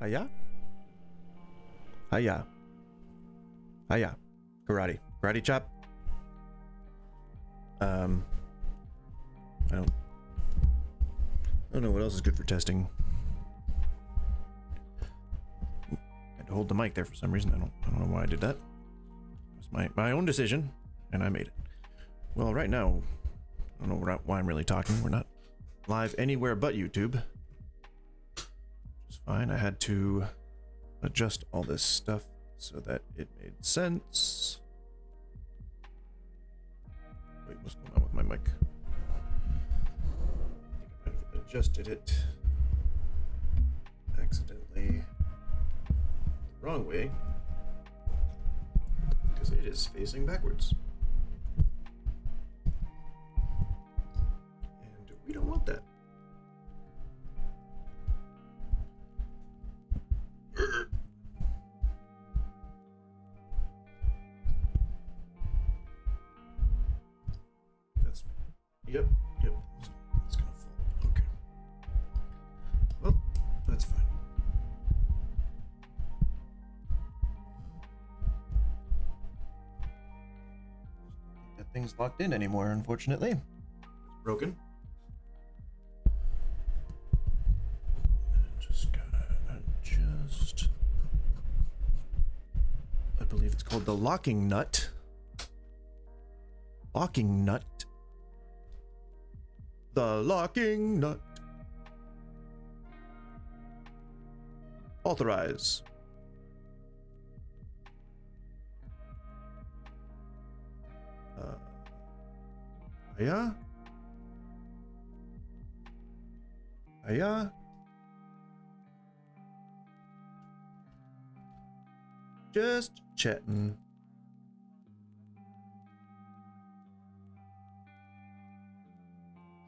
Hiya? Hiya. Hiya. Karate. Karate chop. I don't know what else is good for testing. I had to hold the mic there for some reason. I don't know why I did that. It was my own decision, and I made it. Well, right now, I don't know why I'm really talking. We're not live anywhere but YouTube. Which is fine. I had to adjust all this stuff so that it made sense. Wait, what's going on with my mic? I think I might have adjusted it accidentally the wrong way because it is facing backwards. And we don't want that. Yep. It's gonna fall. Okay. Well, that's fine. That thing's locked in anymore, unfortunately. It's broken. Just gotta adjust. I believe it's called the locking nut. Locking nut. The locking nut. Authorize. Hiya? Hiya? Just chatting.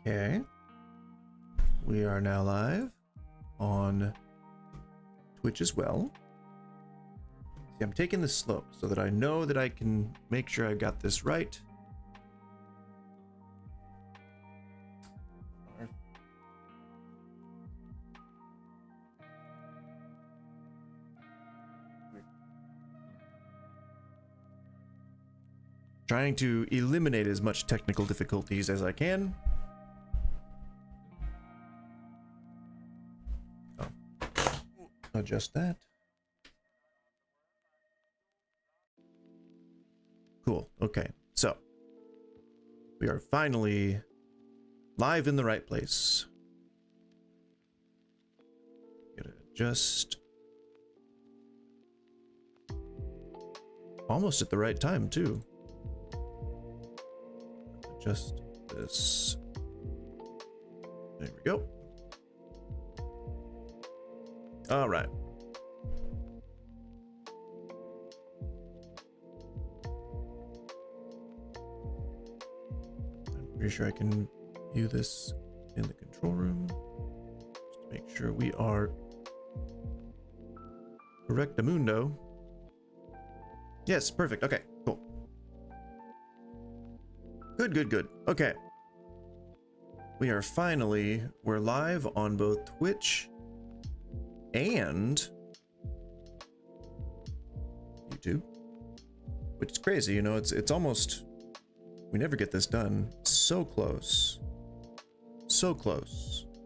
Okay, we are now live on Twitch as well. See, I'm taking this slow so that I know that I can make sure I got this right. Trying to eliminate as much technical difficulties as I can. Adjust that. Cool. Okay. So we are finally live in the right place. Gotta adjust. Almost at the right time too. Adjust this. There we go. All right. I'm pretty sure I can view this in the control room. Just to make sure we are correctamundo. Yes, perfect. Okay, cool. Good. Okay. We're live on both Twitch and YouTube, which is crazy. You know, it's almost, we never get this done. So close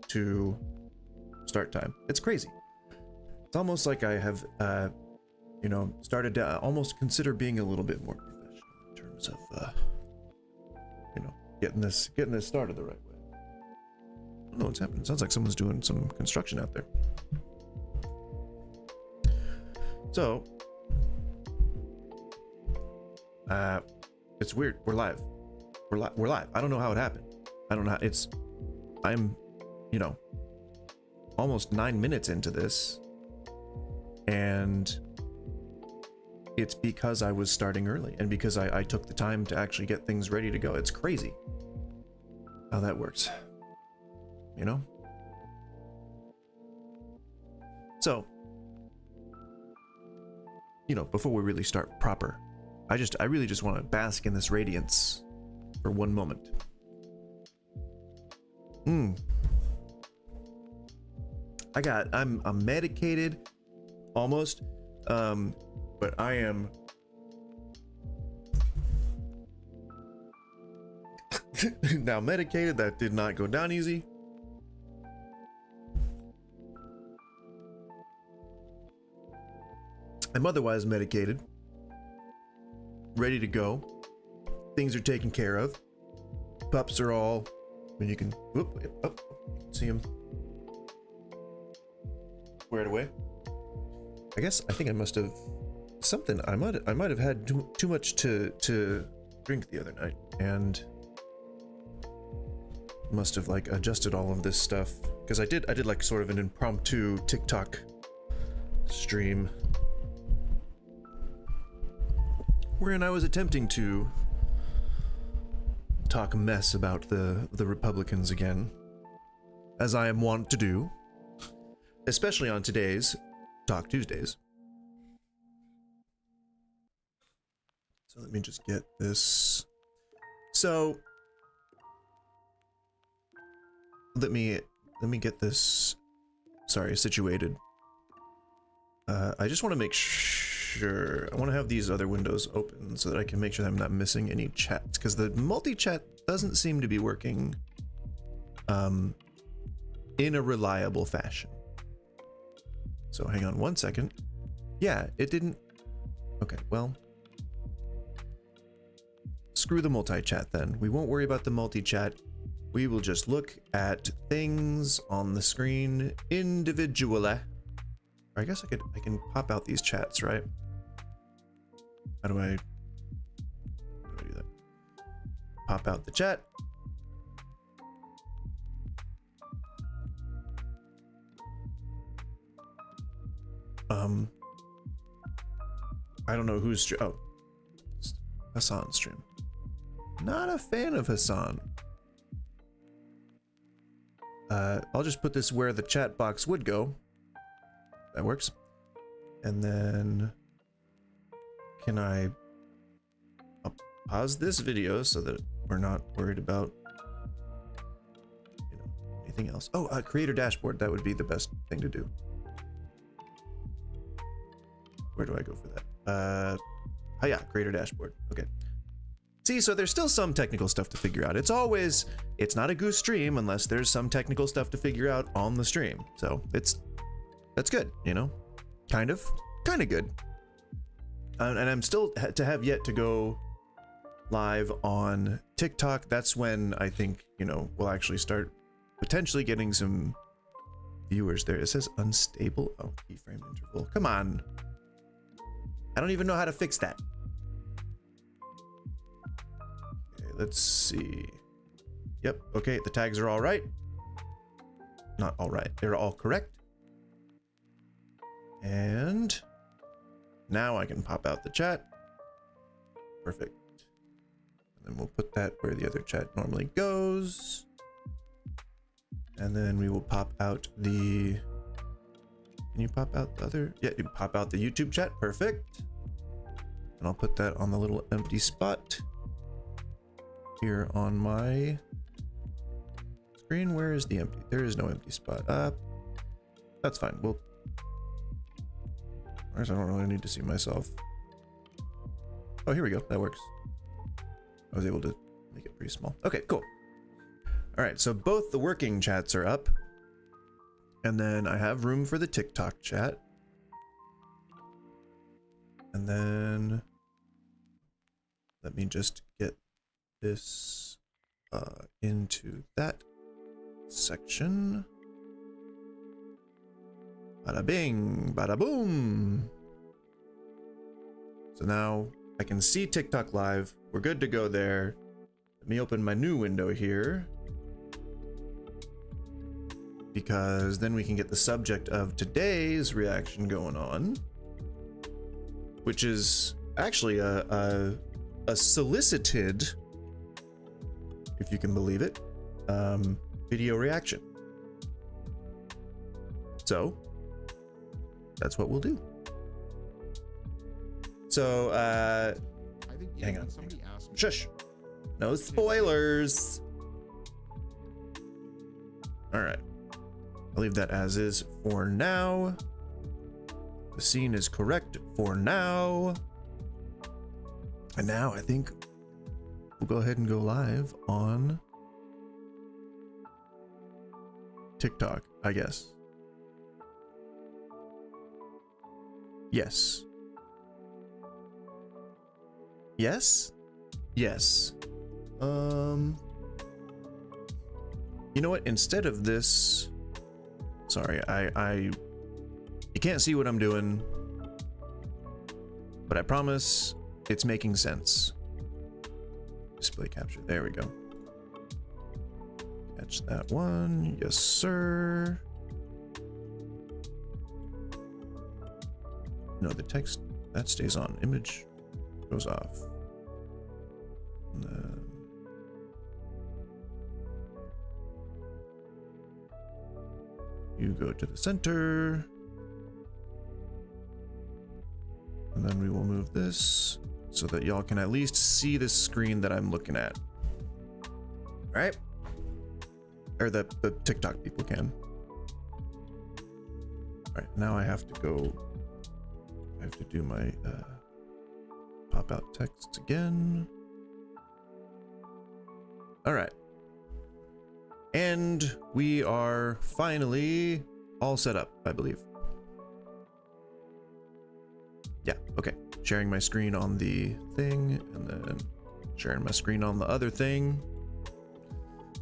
to start time. It's crazy. It's almost like I have you know, started to almost consider being a little bit more professional in terms of you know, getting this started the right way. I don't know what's happening. It sounds like someone's doing some construction out there. So, it's weird. We're live. We're live. I don't know how it happened. I don't know how I'm, you know, almost 9 minutes into this, and it's because I was starting early and because I took the time to actually get things ready to go. It's crazy how that works, you know? So, you know, before we really start proper, I really just want to bask in this radiance for one moment. I'm medicated almost, but I am now medicated. That did not go down easy. I'm otherwise medicated, ready to go. Things are taken care of. Pups are all, when you can, whoop, up, see them squared away. I think I must have something. I might have had too much to drink the other night, and must have like adjusted all of this stuff, because I did like sort of an impromptu TikTok stream wherein I was attempting to talk mess about the Republicans again, as I am wont to do, especially on today's Talk Tuesdays. So let me just get this. So let me get this, sorry, situated. I just want to make sure, I want to have these other windows open so that I can make sure that I'm not missing any chats, because the multi-chat doesn't seem to be working in a reliable fashion. So hang on one second. Yeah, it didn't. Okay, well, screw the multi-chat then. We won't worry about the multi-chat. We will just look at things on the screen individually. I guess I can pop out these chats, right? How do I do that? Pop out the chat. I don't know who's oh, Hassan's stream. Not a fan of Hassan. I'll just put this where the chat box would go. That works. And then can I'll pause this video so that we're not worried about, you know, anything else. Oh, creator dashboard. That would be the best thing to do. Where do I go for that? Oh yeah, creator dashboard. Okay. See, so there's still some technical stuff to figure out. It's not a Goose stream unless there's some technical stuff to figure out on the stream. So that's good, you know, kind of good. And I'm still to have yet to go live on TikTok. That's when I think, you know, we'll actually start potentially getting some viewers there. It says unstable. Oh, keyframe interval. Come on. I don't even know how to fix that. Okay, let's see. Yep. Okay. The tags are all right. Not all right. They're all correct. And now I can pop out the chat. Perfect. And then we'll put that where the other chat normally goes. And then we will pop out the, can you pop out the other? Yeah, you pop out the YouTube chat. Perfect. And I'll put that on the little empty spot here on my screen. Where is the empty? There is no empty spot. That's fine. We'll, I don't really need to see myself. Oh, here we go. That works. I was able to make it pretty small. Okay, cool. All right, so both the working chats are up. And then I have room for the TikTok chat. And then let me just get this into that section. Bada bing, bada boom. So now I can see TikTok live. We're good to go there. Let me open my new window here, because then we can get the subject of today's reaction going on, which is actually a solicited, if you can believe it, video reaction. So that's what we'll do. So I think hang on. somebody asked me. Shush. No spoilers. All right. I'll leave that as is for now. The scene is correct for now. And now I think we'll go ahead and go live on TikTok, I guess. Yes. Yes? Yes. You know what? Instead of this, sorry, you can't see what I'm doing, but I promise it's making sense. Display capture. There we go. Catch that one. Yes, sir. No, the text that stays on. Image goes off. And then you go to the center. And then we will move this so that y'all can at least see the screen that I'm looking at. All right? Or the TikTok people can. All right, now I have to go. I have to do my pop out text again. All right. And we are finally all set up, I believe. Yeah, okay. Sharing my screen on the thing, and then sharing my screen on the other thing.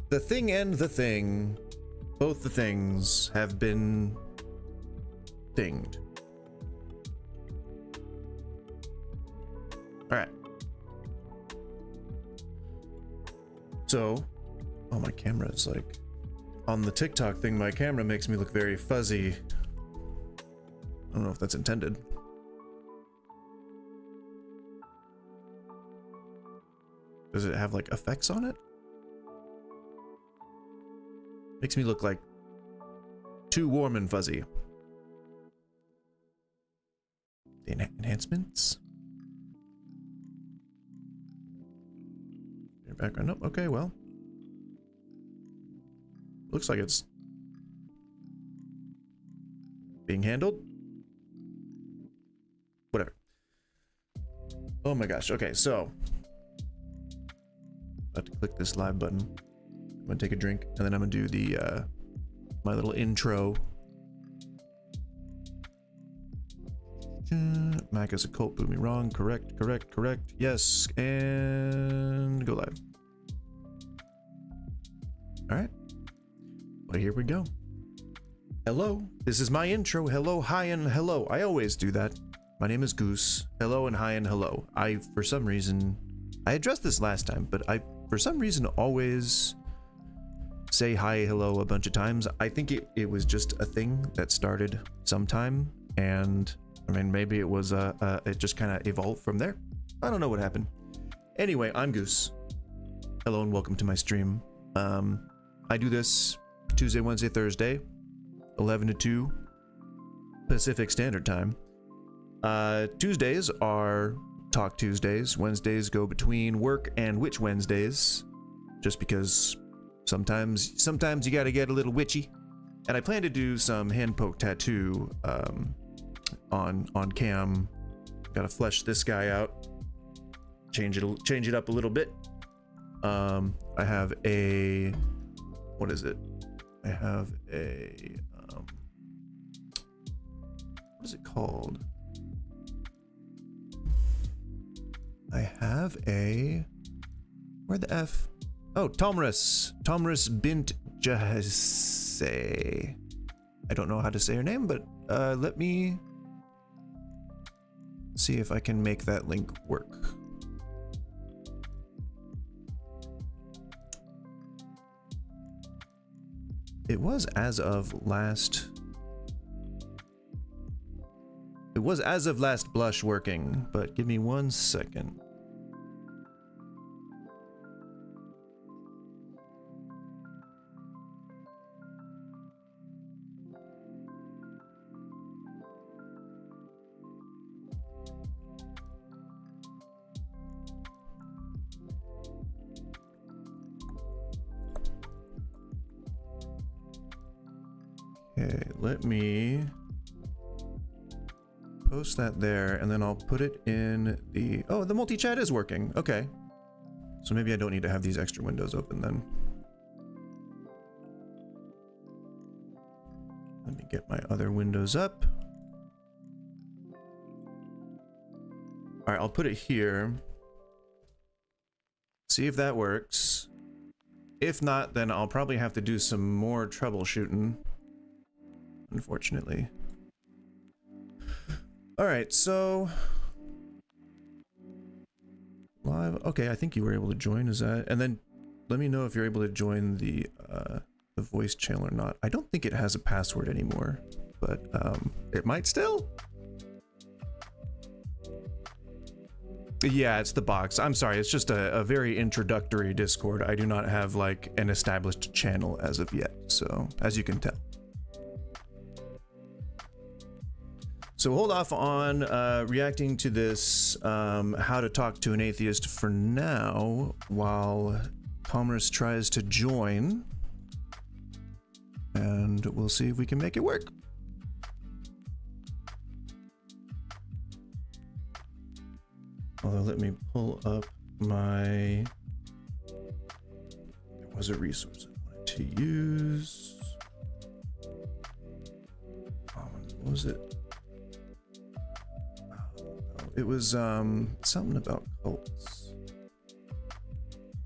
The thing and the thing, both the things have been thinged. All right. So, oh, my camera is like, on the TikTok thing, my camera makes me look very fuzzy. I don't know if that's intended. Does it have like effects on it? Makes me look like too warm and fuzzy. The enhancements? Your background? Nope. Okay, well. Looks like it's being handled. Whatever. Oh my gosh. Okay, so I have to click this live button. I'm gonna take a drink, and then I'm gonna do the my little intro. Mac is a cult, prove me wrong. Correct, correct, correct. Yes, and go live. All right. Well, here we go. Hello, this is my intro. Hello, hi, and hello. I always do that. My name is Goose. Hello and hi and hello. For some reason, I addressed this last time, but for some reason, always say hi, hello a bunch of times. I think it was just a thing that started sometime, and I mean, maybe it was it just kind of evolved from there. I don't know what happened. Anyway, I'm Goose. Hello and welcome to my stream. I do this Tuesday, Wednesday, Thursday, 11 to 2 Pacific Standard Time. Tuesdays are Talk Tuesdays. Wednesdays go between work and Witch Wednesdays, just because sometimes you gotta get a little witchy. And I plan to do some hand poke tattoo on cam. Gotta flesh this guy out, change it up a little bit. I have a, what is it? I have a what is it called? I have a, where the F? Oh, Tomris bint Jahse. I don't know how to say her name, but let me see if I can make that link work. It was as of last blush working, but give me 1 second. Okay, let me post that there, and then I'll put it in the... Oh, the multi-chat is working. Okay. So maybe I don't need to have these extra windows open then. Let me get my other windows up. All right, I'll put it here. See if that works. If not, then I'll probably have to do some more troubleshooting, unfortunately. All right, so live. Okay, I think you were able to join. Is that? And then let me know if you're able to join the voice channel or not. I don't think it has a password anymore, but it might still. Yeah, it's the box. I'm sorry, it's just a very introductory Discord. I do not have like an established channel as of yet, so as you can tell. So hold off on reacting to this how to talk to an atheist for now while Commerce tries to join, and we'll see if we can make it work. Although, let me pull up my... There was a resource I wanted to use. What was it? It was something about cults.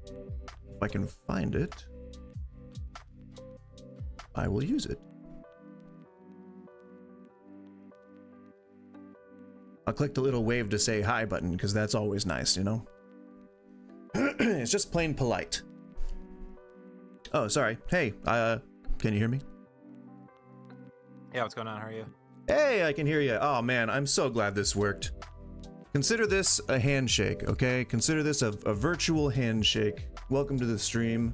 If I can find it, I will use it. I'll click the little wave to say hi button because that's always nice, you know? It's just plain polite. Oh, sorry. Hey, can you hear me? Yeah, what's going on? How are you? Hey, I can hear you. Oh man, I'm so glad this worked. Consider this a handshake, okay? Consider this a virtual handshake. Welcome to the stream.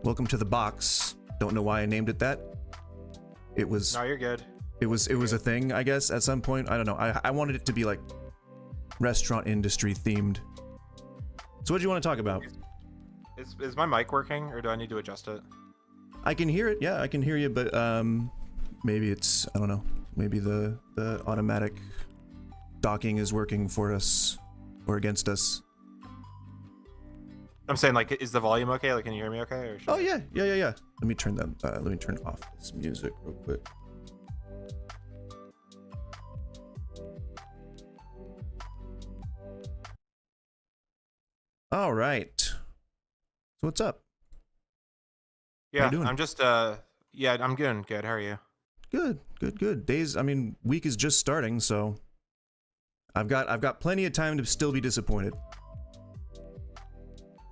Welcome to the box. Don't know why I named it that. It was... No, you're good. It was a thing, I guess, at some point. I don't know. I wanted it to be like restaurant industry themed. So what do you want to talk about? Is my mic working, or do I need to adjust it? I can hear it. Yeah, I can hear you, but maybe it's, I don't know. Maybe the automatic docking is working for us or against us. I'm saying, like, is the volume okay? Like, can you hear me okay? Or Oh yeah. Let me turn that. Let me turn off this music real quick. All right. So what's up? Yeah, How you doing? I'm just yeah, I'm good. Good. How are you? Good. Days, I mean, week is just starting, so I've got plenty of time to still be disappointed.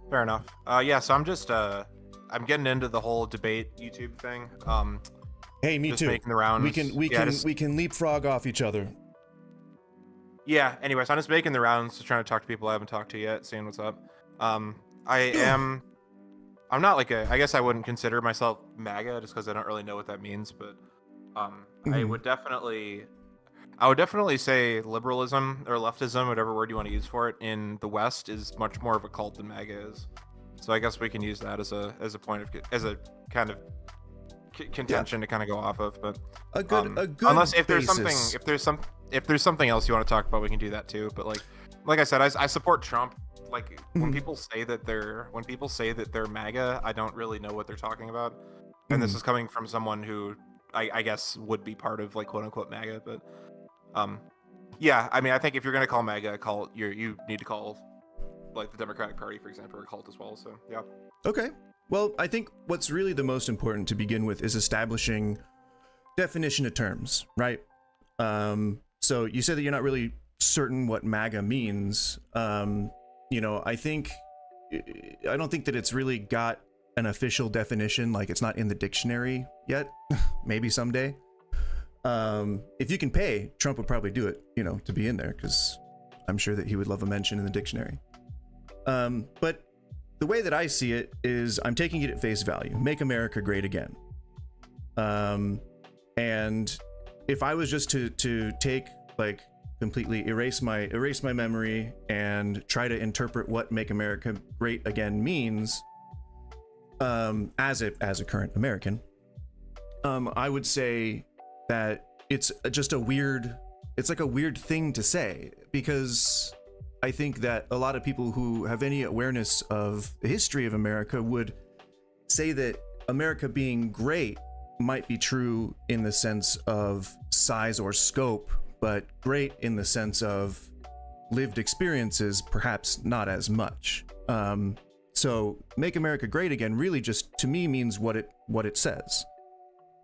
Fair enough. Yeah, so I'm just I'm getting into the whole debate YouTube thing. Hey, me just too. Making the rounds. We can leapfrog off each other. Yeah. Anyways, I'm just making the rounds, just trying to talk to people I haven't talked to yet, seeing what's up. I'm not like I guess I wouldn't consider myself MAGA just because I don't really know what that means, but I would definitely say liberalism or leftism, whatever word you want to use for it, in the West is much more of a cult than MAGA is. So I guess we can use that as a point of kind of contention to kind of go off of. But a good unless if basis. there's something else you want to talk about, we can do that too. But like I said, I support Trump. Like when people say that they're MAGA, I don't really know what they're talking about. And this is coming from someone who I guess would be part of like quote unquote MAGA. But yeah, I mean, I think if you're gonna call MAGA a cult, you need to call like the Democratic Party, for example, a cult as well. So yeah. Okay. Well, I think what's really the most important to begin with is establishing definition of terms, right? So you said that you're not really certain what MAGA means. You know, I don't think that it's really got an official definition, like it's not in the dictionary yet. Maybe someday. If you can pay, Trump would probably do it, you know, to be in there, because I'm sure that he would love a mention in the dictionary. But the way that I see it is I'm taking it at face value. Make America great again. And if I was just to take, like, completely erase my memory and try to interpret what make America great again means, as a current American, I would say that it's just it's like a weird thing to say, because I think that a lot of people who have any awareness of the history of America would say that America being great might be true in the sense of size or scope, but great in the sense of lived experiences, perhaps not as much. So make America great again really just, to me, means what it says.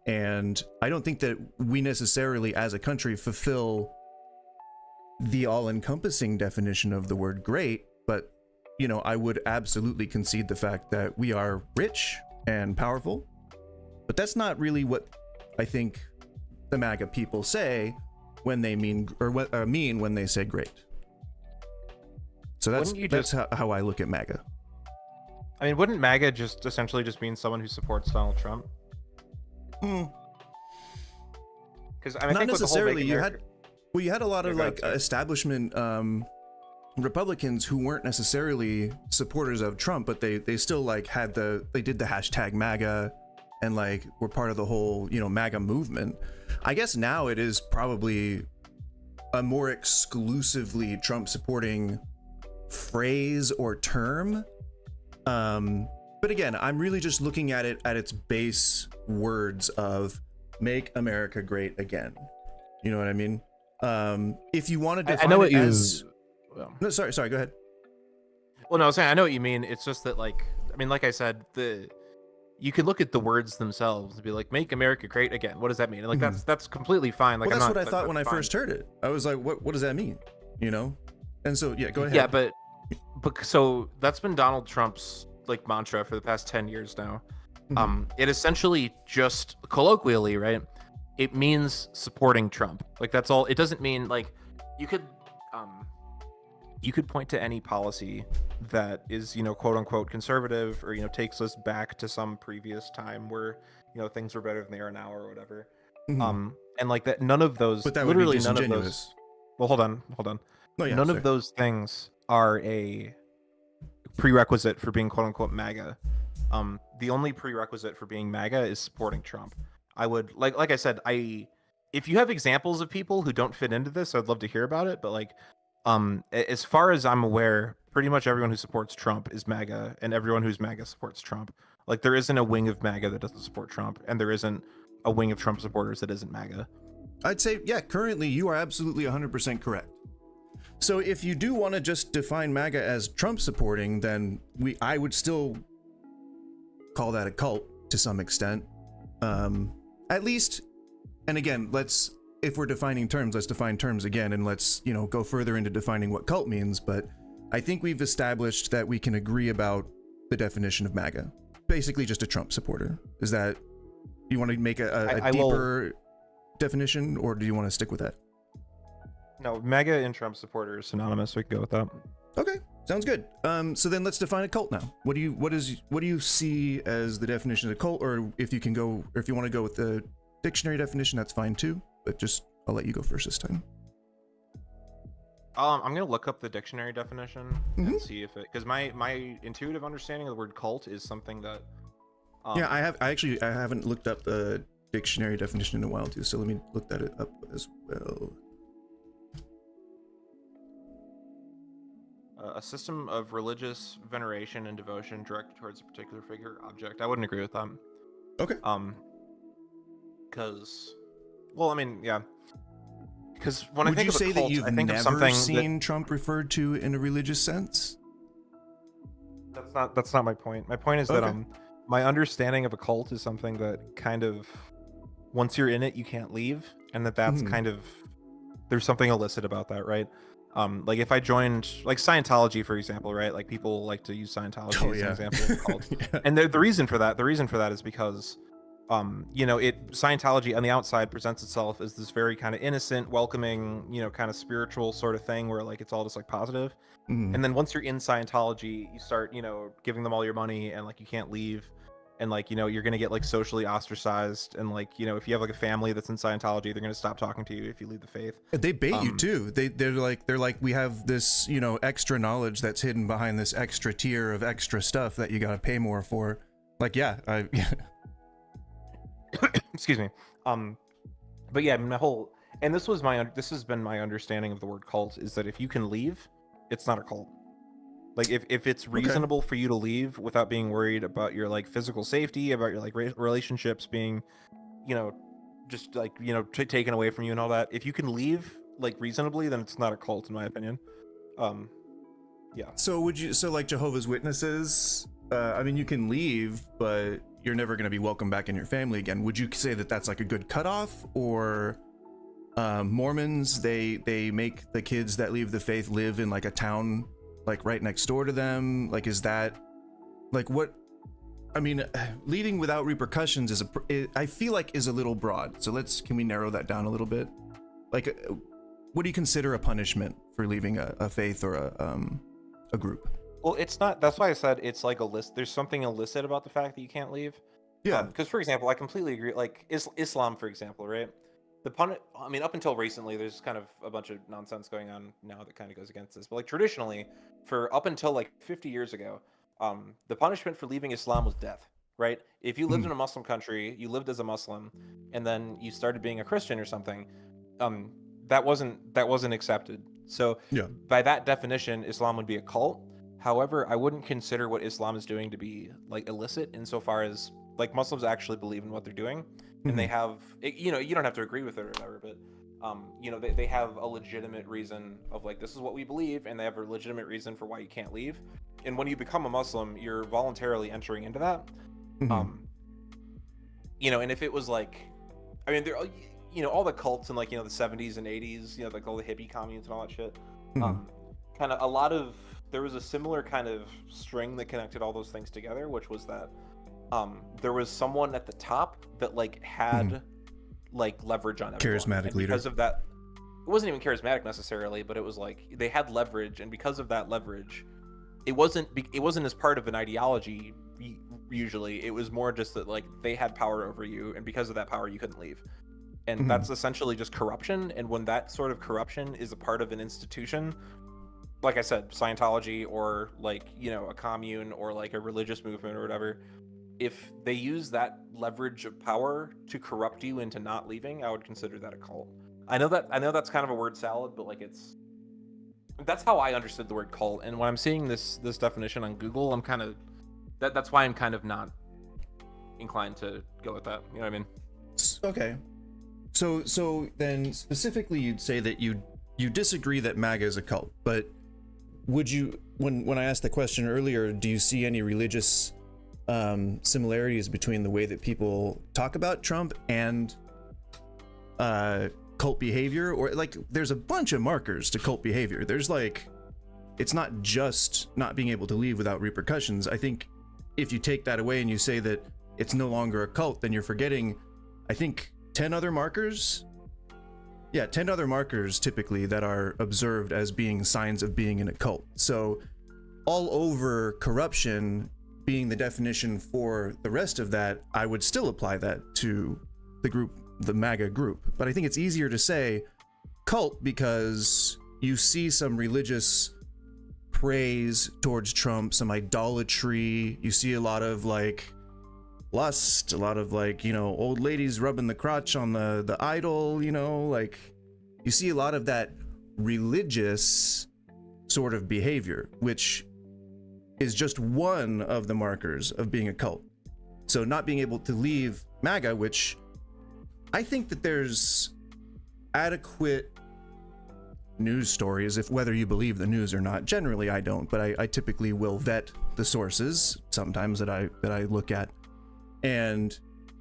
And I don't think that we necessarily as a country fulfill the all-encompassing definition of the word great, but I would absolutely concede the fact that we are rich and powerful, but that's not really what I think the MAGA people say when they mean when they say great. So that's how I look at MAGA. I mean, wouldn't MAGA just essentially just mean someone who supports Donald Trump? Because I mean, not necessarily. You had a lot of Yeah, establishment Republicans who weren't necessarily supporters of Trump, but they still did the hashtag MAGA and were part of the whole MAGA movement. I guess now it is probably a more exclusively Trump supporting phrase or term. But again, I'm really just looking at it at its base words of "Make America Great Again." You know what I mean? If you want to define I know what it as... Well, No, sorry, go ahead. well, no, I was saying I know what you mean. It's just that, like I said, you could look at the words themselves and be like, "Make America Great Again." What does that mean? And that's completely fine. Like, Well, that's I'm not, what I thought when I fine. first heard it. I was like, what does that mean? And so yeah, go ahead. Yeah, but so that's been Donald Trump's mantra for the past 10 years now. It essentially just colloquially, right? It means supporting Trump. That's all. It doesn't mean you could point to any policy that is, quote unquote conservative, or takes us back to some previous time where things were better than they are now or whatever. And that, none of those, But that literally would be none of disingenuous. those. Well, hold on. Oh, yeah, None sorry. of those things are a prerequisite for being quote unquote MAGA. The only prerequisite for being MAGA is supporting Trump. I would like I said, if you have examples of people who don't fit into this, I'd love to hear about it. But as far as I'm aware, pretty much everyone who supports Trump is MAGA, and everyone who's MAGA supports Trump. There isn't a wing of MAGA that doesn't support Trump, and there isn't a wing of Trump supporters that isn't MAGA. I'd say, yeah, currently you are absolutely 100% correct. So if you do want to just define MAGA as Trump supporting, then I would still call that a cult to some extent. At least, and again, if we're defining terms, let's define terms again, and let's, go further into defining what cult means. But I think we've established that we can agree about the definition of MAGA. Basically just a Trump supporter. Is that, you want to make a deeper definition, or do you want to stick with that? No, MAGA and Trump supporter is synonymous. We can go with that. Okay, sounds good. So then let's define a cult now. What do you see as the definition of a cult? Or if you want to go with the dictionary definition, that's fine too. But I'll let you go first this time. I'm gonna look up the dictionary definition and see if it, because my intuitive understanding of the word cult is something that. Yeah, I haven't looked up the dictionary definition in a while too. So let me look that up as well. A system of religious veneration and devotion directed towards a particular figure or object. I wouldn't agree with that. Okay. Because, well, I mean, yeah. Because when Would I think you of a say cult, that you've I think never of something seen Trump referred to in a religious sense? That's not my point. My point is that Okay. my understanding of a cult is something that kind of, once you're in it, you can't leave, and that's kind of, there's something illicit about that, right? If I joined Scientology, for example, right? People like to use Scientology as an example of a cult. Yeah. And the reason for that is because Scientology on the outside presents itself as this very kind of innocent, welcoming, kind of spiritual sort of thing where it's all just positive. And then once you're in Scientology, you start, giving them all your money, and you can't leave. And you're gonna get socially ostracized, and if you have a family that's in Scientology, they're gonna stop talking to you if you leave the faith. They bait you too. They're like we have this extra knowledge that's hidden behind this extra tier of extra stuff that you gotta pay more for. Excuse me. But yeah, my whole, and this has been my understanding of the word cult, is that if you can leave, it's not a cult. Like if it's reasonable for you to leave without being worried about your like physical safety, about your like relationships being, you know, just like, you know, taken away from you and all that. If you can leave like reasonably, then it's not a cult in my opinion. Yeah. So like Jehovah's Witnesses, I mean, you can leave, but you're never going to be welcome back in your family again. Would you say that that's like a good cutoff? Or Mormons, they make the kids that leave the faith live in like a town like right next door to them? Like, is that like what? I mean, leaving without repercussions I feel like is a little broad. So can we narrow that down a little bit? Like, what do you consider a punishment for leaving a faith or a group? Well, it's not. That's why I said it's like a list. There's something illicit about the fact that you can't leave. Yeah. Because, for example, I completely agree. Like Islam, for example, right? I mean, up until recently, there's kind of a bunch of nonsense going on now that kind of goes against this. But like traditionally, for up until like 50 years ago, the punishment for leaving Islam was death. Right? If you lived in a Muslim country, you lived as a Muslim, and then you started being a Christian or something, that wasn't accepted. So Yeah. by that definition, Islam would be a cult. However, I wouldn't consider what Islam is doing to be like illicit, insofar as like Muslims actually believe in what they're doing, and they have, you know, you don't have to agree with it or whatever, but you know, they have a legitimate reason of like, this is what we believe, and they have a legitimate reason for why you can't leave. And when you become a Muslim, you're voluntarily entering into that. You know, and if it was like, I mean, there, you know, all the cults in like, you know, the 70s and 80s, you know, like all the hippie communes and all that shit, kind of there was a similar kind of string that connected all those things together, which was that there was someone at the top that like had like leverage on everyone. Charismatic leader. Because of that, it wasn't even charismatic necessarily, but it was like they had leverage, and because of that leverage, it wasn't as part of an ideology. Usually, it was more just that like they had power over you, and because of that power, you couldn't leave. And that's essentially just corruption. And when that sort of corruption is a part of an institution, like I said, Scientology or like, you know, a commune or like a religious movement or whatever, if they use that leverage of power to corrupt you into not leaving, I would consider that a cult. I know that's kind of a word salad, but like that's how I understood the word cult. And when I'm seeing this definition on Google, I'm kind of that's why I'm kind of not inclined to go with that. You know what I mean? Okay. So then specifically you'd say that you disagree that MAGA is a cult, but would you, when I asked the question earlier, do you see any religious similarities between the way that people talk about Trump and cult behavior? Or like there's a bunch of markers to cult behavior. There's like, it's not just not being able to leave without repercussions. I think if you take that away and you say that it's no longer a cult, then you're forgetting, I think, 10 other markers. Yeah, 10 other markers typically that are observed as being signs of being in a cult. So all over corruption being the definition for the rest of that, I would still apply that to the group, the MAGA group. But I think it's easier to say cult because you see some religious praise towards Trump, some idolatry. You see a lot of like lust, a lot of like, you know, old ladies rubbing the crotch on the idol, you know, like you see a lot of that religious sort of behavior, which is just one of the markers of being a cult. So not being able to leave MAGA, which I think that there's adequate news stories, if whether you believe the news or not. Generally I don't, but I typically will vet the sources sometimes that I look at. And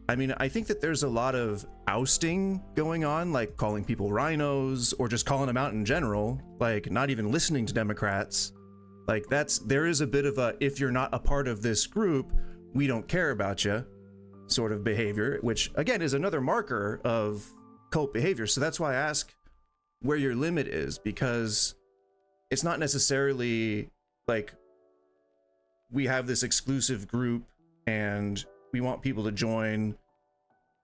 I mean, I think that there's a lot of ousting going on, like calling people rhinos or just calling them out in general, like not even listening to Democrats. Like there is a bit of a, if you're not a part of this group, we don't care about you sort of behavior, which again is another marker of cult behavior. So that's why I ask where your limit is, because it's not necessarily like we have this exclusive group and we want people to join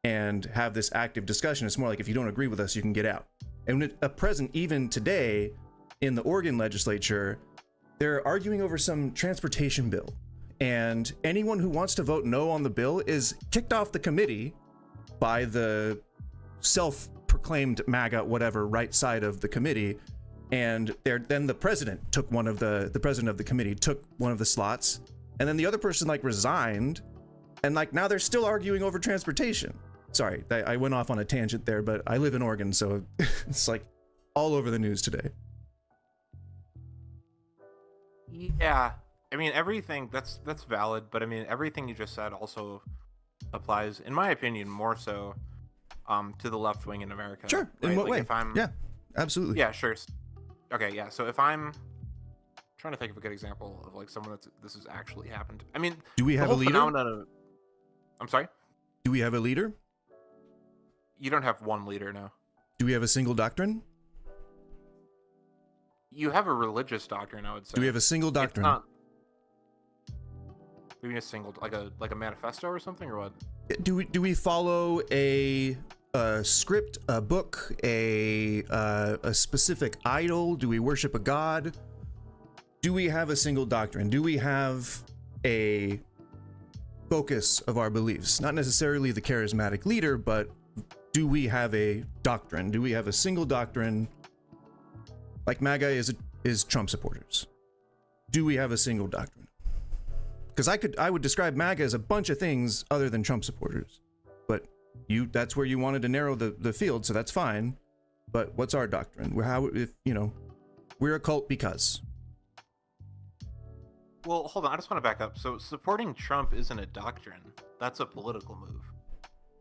and have this active discussion. It's more like, if you don't agree with us, you can get out. And at present, even today in the Oregon legislature, they're arguing over some transportation bill, and anyone who wants to vote no on the bill is kicked off the committee by the self-proclaimed MAGA whatever right side of the committee, and then the president took the president of the committee took one of the slots, and then the other person like resigned, and like now they're still arguing over transportation. Sorry, I went off on a tangent there, but I live in Oregon, so it's like all over the news today. Yeah, I mean everything that's valid, but I mean everything you just said also applies, in my opinion, more so to the left wing in America. Sure. Right? In what like way? If I'm, yeah, absolutely. Yeah, sure. Okay, yeah. So if I'm trying to think of a good example of like someone this has actually happened. I mean, Do we have a leader? I'm sorry? Do we have a leader? You don't have one leader now. Do we have a single doctrine? You have a religious doctrine, I would say. Do we have a single doctrine? It's not, you mean a single, like a manifesto or something, or what? Do we follow a script, a book, a specific idol? Do we worship a god? Do we have a single doctrine? Do we have a focus of our beliefs? Not necessarily the charismatic leader, but do we have a doctrine? Do we have a single doctrine? Like MAGA is Trump supporters. Do we have a single doctrine? Because I would describe MAGA as a bunch of things other than Trump supporters. But that's where you wanted to narrow the field, so that's fine. But what's our doctrine? We're a cult because. Well, hold on. I just want to back up. So supporting Trump isn't a doctrine. That's a political move.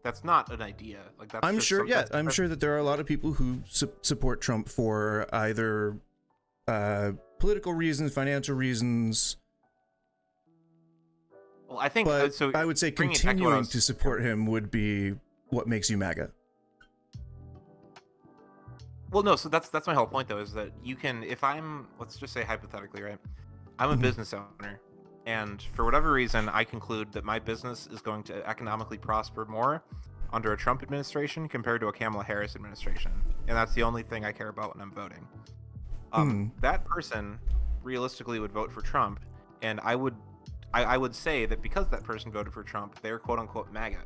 That's not an idea. Like that's. I'm sure. Yeah, I'm sure that there are a lot of people who support Trump for either political reasons, financial reasons. Well, I think but so. I would say continuing to support him would be what makes you MAGA. Well, no. So that's my whole point, though, is that you can, if I'm, let's just say hypothetically, right? I'm a business owner, and for whatever reason, I conclude that my business is going to economically prosper more under a Trump administration compared to a Kamala Harris administration, and that's the only thing I care about when I'm voting. That person realistically would vote for Trump, and I would say that because that person voted for Trump, they're quote unquote MAGA.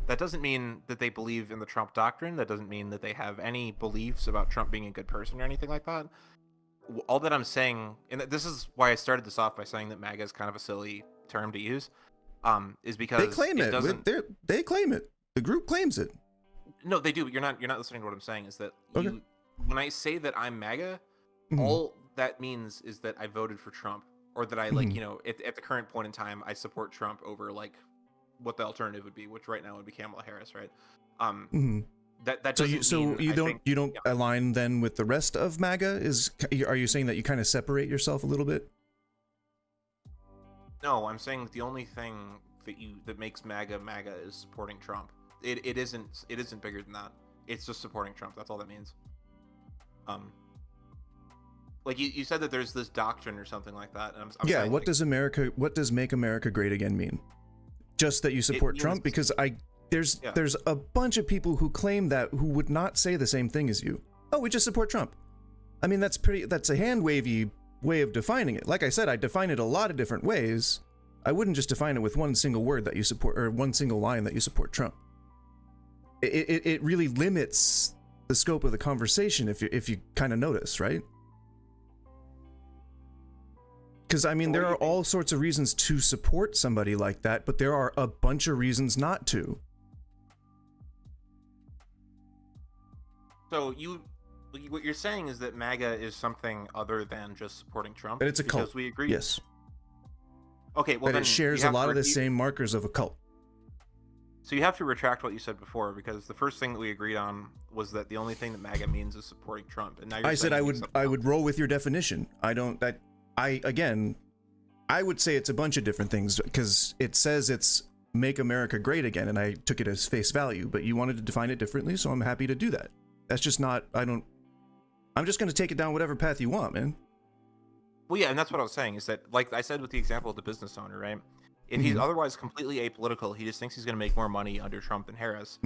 That doesn't mean that they believe in the Trump doctrine. That doesn't mean that they have any beliefs about Trump being a good person or anything like that. All that I'm saying, and this is why I started this off by saying that MAGA is kind of a silly term to use, is because they claim it. They claim it. The group claims it. No, they do. But you're not listening to what I'm saying. Is that okay. When I say that I'm MAGA, all that means is that I voted for Trump, or that I like at the current point in time I support Trump over like what the alternative would be, which right now would be Kamala Harris, right? That doesn't you don't align then with the rest of MAGA? Are you saying that you kind of separate yourself a little bit? No, I'm saying that the only thing that makes MAGA is supporting Trump. It isn't bigger than that. It's just supporting Trump. That's all that means. Like you said that there's this doctrine or something like that. And I'm yeah. saying, What does Make America Great Again mean? Just that you support Trump? Because there's a bunch of people who claim that who would not say the same thing as you. Oh, we just support Trump. I mean, that's a hand wavy way of defining it. Like I said, I define it a lot of different ways. I wouldn't just define it with one single word that you support, or one single line that you support Trump. It really limits the scope of the conversation if you kind of notice, right? Because, I mean, there are all sorts of reasons to support somebody like that, but there are a bunch of reasons not to. So what you're saying is that MAGA is something other than just supporting Trump? That it's a cult. Because we agree. Yes. Okay, well that then it shares a lot of the same markers of a cult. So you have to retract what you said before, because the first thing that we agreed on was that the only thing that MAGA means is supporting Trump, and now you're saying I would roll with your definition. I would say it's a bunch of different things, because it says it's Make America Great Again, and I took it as face value, but you wanted to define it differently, so I'm happy to do that. That's just not, I'm just going to take it down whatever path you want, man. Well, yeah, and that's what I was saying, is that, like I said with the example of the business owner, right? If he's otherwise completely apolitical, he just thinks he's going to make more money under Trump than Harris.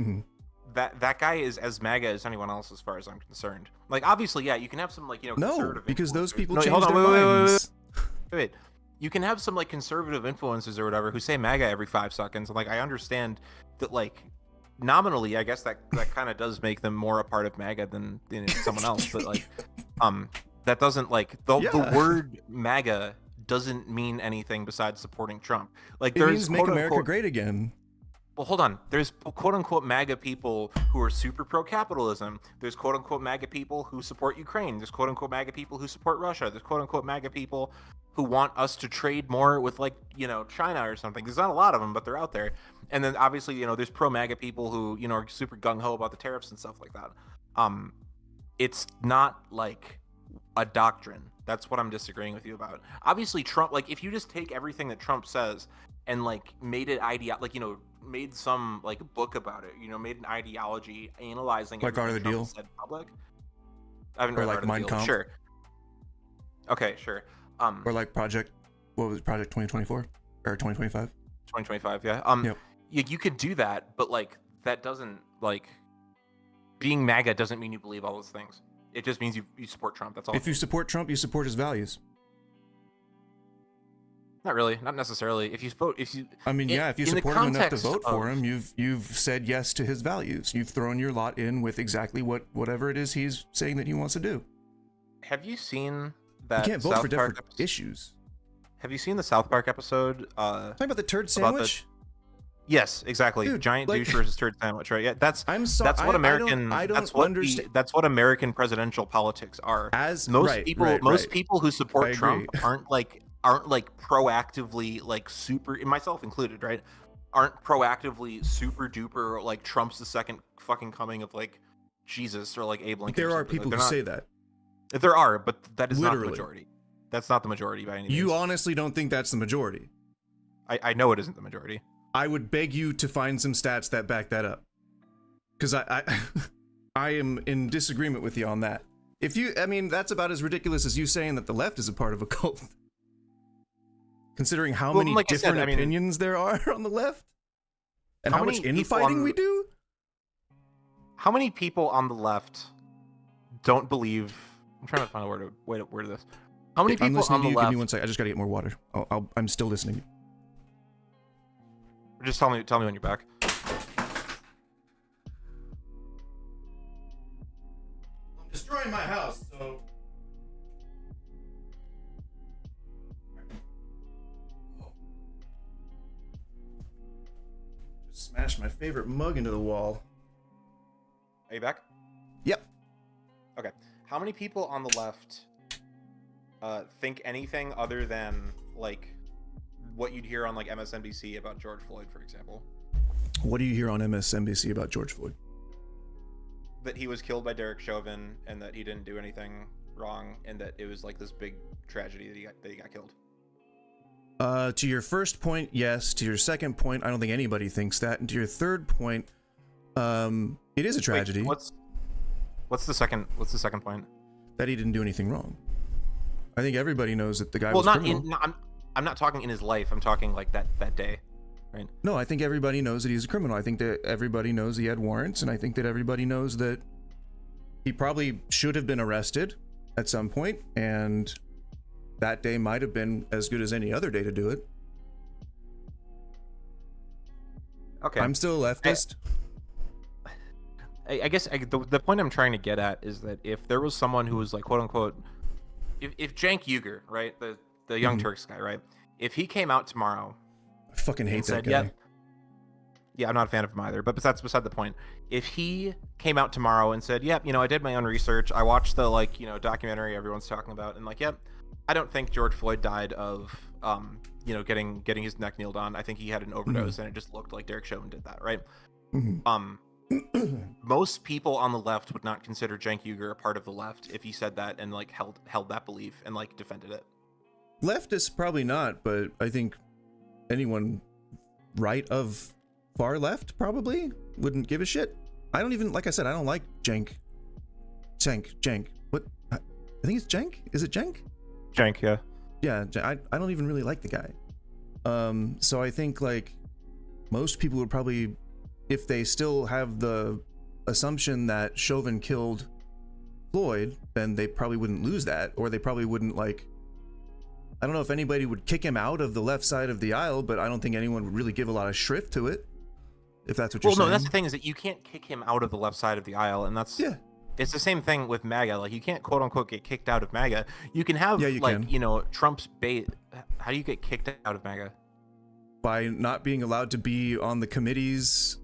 That guy is as MAGA as anyone else, as far as I'm concerned. Like, obviously, yeah, you can have some, like, no, because those people change their minds. Wait. You can have some, like, conservative influencers or whatever who say MAGA every 5 seconds. And, like, I understand that, like, nominally, I guess that kind of does make them more a part of MAGA than someone else. But like, that doesn't like the word MAGA doesn't mean anything besides supporting Trump. Like, it means make America great again. Well, hold on. There's quote unquote MAGA people who are super pro capitalism. There's quote unquote MAGA people who support Ukraine. There's quote unquote MAGA people who support Russia. There's quote unquote MAGA people who want us to trade more with, like, China or something. There's not a lot of them, but they're out there. And then obviously, there's pro MAGA people who, are super gung ho about the tariffs and stuff like that. It's not like a doctrine. That's what I'm disagreeing with you about. Obviously, Trump, like, if you just take everything that Trump says and like made it made some like book about it, made an ideology analyzing like Art of the Deal said public. I haven't or read like Art of the Mein Deal. Kampf. Sure. Okay, sure. Or like Project 2024 or 2025? 2025, yeah. Yep. You could do that, but like that doesn't, like, being MAGA doesn't mean you believe all those things. It just means you support Trump. That's all. If you support Trump, you support his values. Not really, not necessarily. If you support him enough to vote for him, you've said yes to his values. You've thrown your lot in with exactly whatever it is he's saying that he wants to do. Have you seen that? You can't vote for different issues. Have you seen the South Park episode? Talking about the turd sandwich? Yes, exactly. Dude, giant like, douche versus turd sandwich, right? Yeah, that's what American. I don't understand. That's what American presidential politics are. Most people who support Trump aren't proactively, like, super, myself included, right? Aren't proactively super duper like Trump's the second fucking coming of like Jesus or like Abe Lincoln. There are people who say that. There are, but that is Literally. not the majority. That's not the majority by any means. You honestly don't think that's the majority? I know it isn't the majority. I would beg you to find some stats that back that up, because I am in disagreement with you on that. That's about as ridiculous as you saying that the left is a part of a cult. Considering how many different opinions there are on the left, and how much infighting we do. How many people on the left don't believe? I'm trying to find a way to word this. How many people on the left? Give me one second. I just gotta get more water. I'm still listening. Just tell me when you're back. I'm destroying my house, so. Just smashed my favorite mug into the wall. Are you back? Yep. Okay. How many people on the left think anything other than like what you'd hear on like MSNBC about George Floyd, for example? What do you hear on MSNBC about George Floyd? That he was killed by Derek Chauvin and that he didn't do anything wrong and that it was like this big tragedy that he got killed. To your first point, yes. To your second point, I don't think anybody thinks that. And to your third point, it is a tragedy. Wait, what's the second point? That he didn't do anything wrong. I think everybody knows that the guy was criminal. I'm not talking in his life. I'm talking like that day, right? No, I think everybody knows that he's a criminal. I think that everybody knows he had warrants, and I think that everybody knows that he probably should have been arrested at some point, and that day might have been as good as any other day to do it. Okay. I'm still a leftist. I guess the point I'm trying to get at is that if there was someone who was like, quote unquote, if Cenk Uygur, right, the Young Turks guy, right, if he came out tomorrow, I fucking hate that guy. Yeah, I'm not a fan of him either, but that's beside the point. If he came out tomorrow and said, yep, I did my own research, I watched the documentary everyone's talking about, and yep, I don't think George Floyd died of getting his neck kneeled on. I think he had an overdose, and it just looked like Derek Chauvin did that, right? Most people on the left would not consider Cenk Uygur a part of the left if he said that and held that belief and defended it. Leftists probably not, but I think anyone right of far left probably wouldn't give a shit. I don't even, like I said, I don't like Cenk. What? I think it's Cenk. Is it Cenk? Cenk, yeah. Yeah, I don't even really like the guy. So I think most people would probably, if they still have the assumption that Chauvin killed Floyd, then they probably wouldn't lose that, or they probably wouldn't I don't know if anybody would kick him out of the left side of the aisle, but I don't think anyone would really give a lot of shrift to it. if that's what you're Well, saying. no, that's the thing is that you can't kick him out of the left side of the aisle, and that's Yeah. It's the same thing with MAGA. Like, you can't quote unquote get kicked out of MAGA. You can have Trump's bait. How do you get kicked out of MAGA? By not being allowed to be on the committees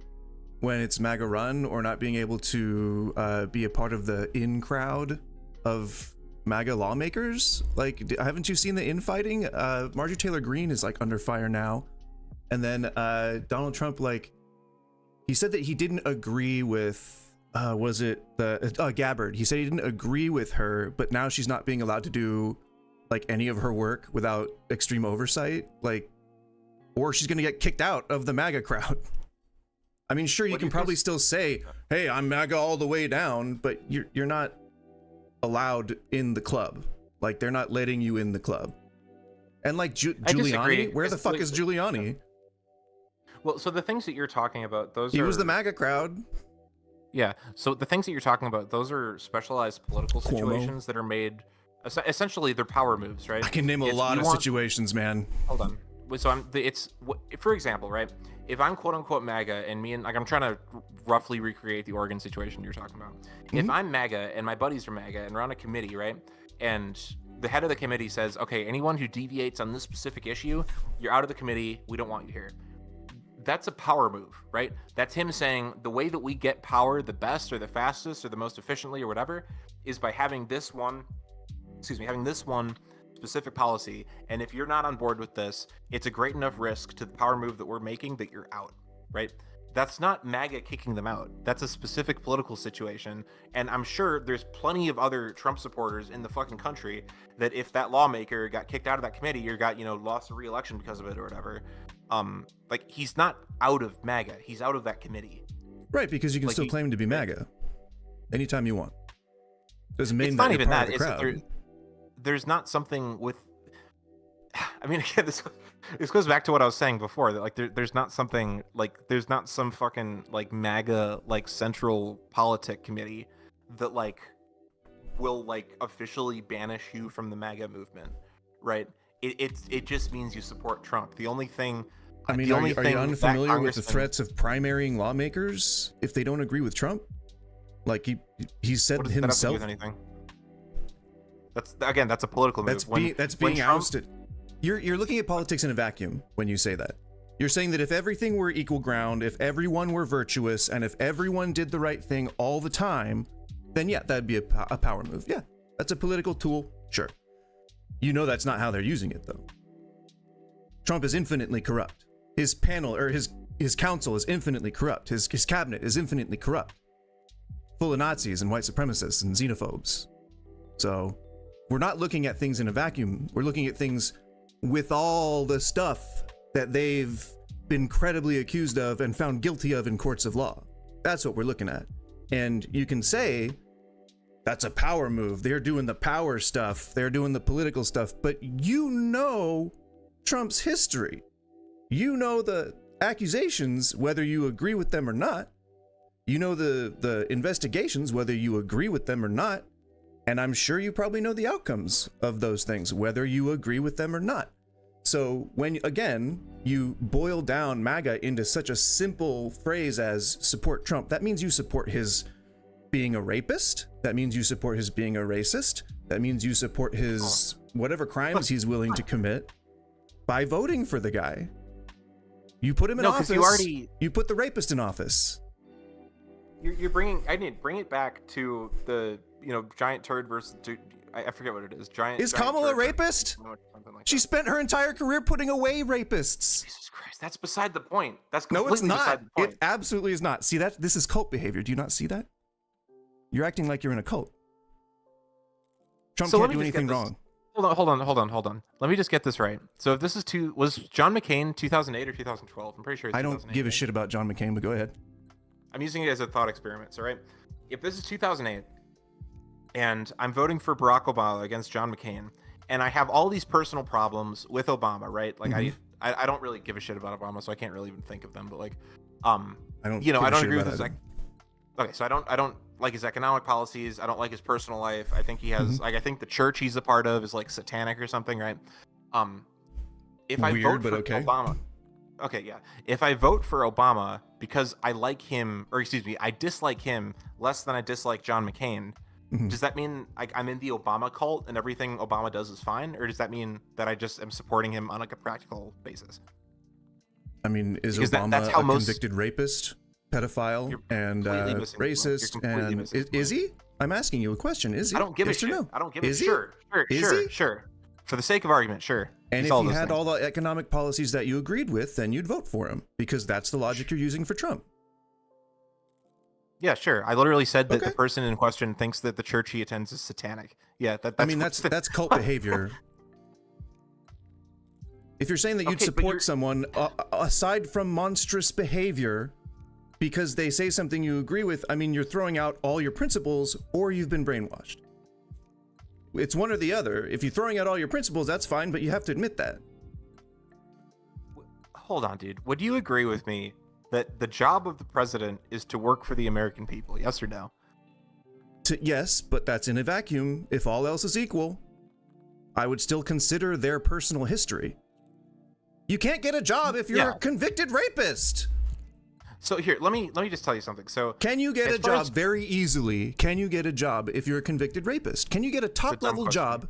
when it's MAGA run, or not being able to be a part of the in crowd of MAGA lawmakers. Like, haven't you seen the infighting? Marjorie Taylor Greene is like under fire now, and then Donald Trump, like, he said that he didn't agree with was it the Gabbard? He said he didn't agree with her, but now she's not being allowed to do like any of her work without extreme oversight, like, or she's gonna get kicked out of the MAGA crowd. I mean, sure, you can probably still say, "Hey, I'm MAGA all the way down," but you're not allowed in the club. Like, they're not letting you in the club. And like Giuliani, where the fuck is Giuliani? Well, so the things that you're talking about, he was the MAGA crowd. Yeah. So the things that you're talking about, those are specialized political situations that are made. Essentially, they're power moves, right? I can name a lot of situations, man. Hold on. So for example, right? If I'm quote unquote MAGA and I'm trying to roughly recreate the Oregon situation you're talking about. Mm-hmm. If I'm MAGA and my buddies are MAGA and we're on a committee, right? And the head of the committee says, okay, anyone who deviates on this specific issue, you're out of the committee. We don't want you here. That's a power move, right? That's him saying the way that we get power the best or the fastest or the most efficiently or whatever is by having this one specific policy. And if you're not on board with this, it's a great enough risk to the power move that we're making that you're out, right? That's not MAGA kicking them out. That's a specific political situation. And I'm sure there's plenty of other Trump supporters in the fucking country that if that lawmaker got kicked out of that committee or got, lost a re-election because of it or whatever, like, he's not out of MAGA. He's out of that committee. Right, because you can still claim to be MAGA anytime you want. Doesn't mean it's that not even that. It's that there's not something with. I mean, again, this goes back to what I was saying before. That like there's not something like there's not some fucking like MAGA like central politic committee that like will like officially banish you from the MAGA movement, right? It just means you support Trump. The only thing. I mean, are you unfamiliar with the threats of primarying lawmakers if they don't agree with Trump? Like he said himself. That have to do with anything? That's a political move. That's being Trump... ousted. You're looking at politics in a vacuum when you say that. You're saying that if everything were equal ground, if everyone were virtuous, and if everyone did the right thing all the time, then yeah, that'd be a power move. Yeah, that's a political tool. Sure. You know that's not how they're using it, though. Trump is infinitely corrupt. His panel, or his council, is infinitely corrupt. His cabinet is infinitely corrupt. Full of Nazis and white supremacists and xenophobes. So we're not looking at things in a vacuum. We're looking at things with all the stuff that they've been credibly accused of and found guilty of in courts of law. That's what we're looking at. And you can say that's a power move. They're doing the power stuff. They're doing the political stuff. But you know Trump's history. You know the accusations, whether you agree with them or not. You know the investigations, whether you agree with them or not. And I'm sure you probably know the outcomes of those things, whether you agree with them or not. So when, again, you boil down MAGA into such a simple phrase as support Trump, that means you support his being a rapist. That means you support his being a racist. That means you support his whatever crimes he's willing to commit by voting for the guy. You put him in office. You put the rapist in office. You're bringing. I need bring it back to the giant turd versus. I forget what it is. Is Kamala a rapist? She spent her entire career putting away rapists. Jesus Christ, that's beside the point. That's no, it's not. Beside the point. It absolutely is not. See that? This is cult behavior. Do you not see that? You're acting like you're in a cult. Trump can't do anything wrong. Hold on. Let me just get this right. So if this is was John McCain 2008 or 2012? I'm pretty sure it's 2008. I don't give a shit about John McCain, but go ahead. I'm using it as a thought experiment. So right, if this is 2008 and I'm voting for Barack Obama against John McCain, and I have all these personal problems with Obama, right? Like I don't really give a shit about Obama, so I can't really even think of them. But like, I don't agree with his. Okay, so I don't like his economic policies. I don't like his personal life. I think he has I think the church he's a part of is like satanic or something, right? If I vote for Obama, okay, yeah. If I vote for Obama because I like him, or excuse me, I dislike him less than I dislike John McCain, Mhm. does that mean I'm in the Obama cult and everything Obama does is fine, or does that mean that I just am supporting him on like a practical basis? I mean, is Because that's Obama how a most. convicted rapist, pedophile, You're and completely missing the point. You're racist? completely And missing the is point. he? I'm asking you a question. Is he? I don't give Yes a or shit. no? I don't give Is a he? sure, Is sure, he? sure. For the sake of argument, sure. And He's if all he those had things. all the economic policies that you agreed with, then you'd vote for him because that's the logic you're using for Trump. Yeah, sure. I literally said that Okay. the person in question thinks that the church he attends is satanic. Yeah, that's. I mean, that's cult behavior. If you're saying that you'd Okay, but support you're- someone aside from monstrous behavior because they say something you agree with, I mean, you're throwing out all your principles or you've been brainwashed. It's one or the other. If you're throwing out all your principles, that's fine, but you have to admit that. Hold on, dude. Would you agree with me that the job of the president is to work for the American people? Yes or no? Yes, but that's in a vacuum. If all else is equal, I would still consider their personal history. You can't get a job if you're Yeah. a convicted rapist. So here, let me just tell you something. So Can you get as a far job as- very easily? Can you get a job if you're a convicted rapist? Can you get a top level question. job?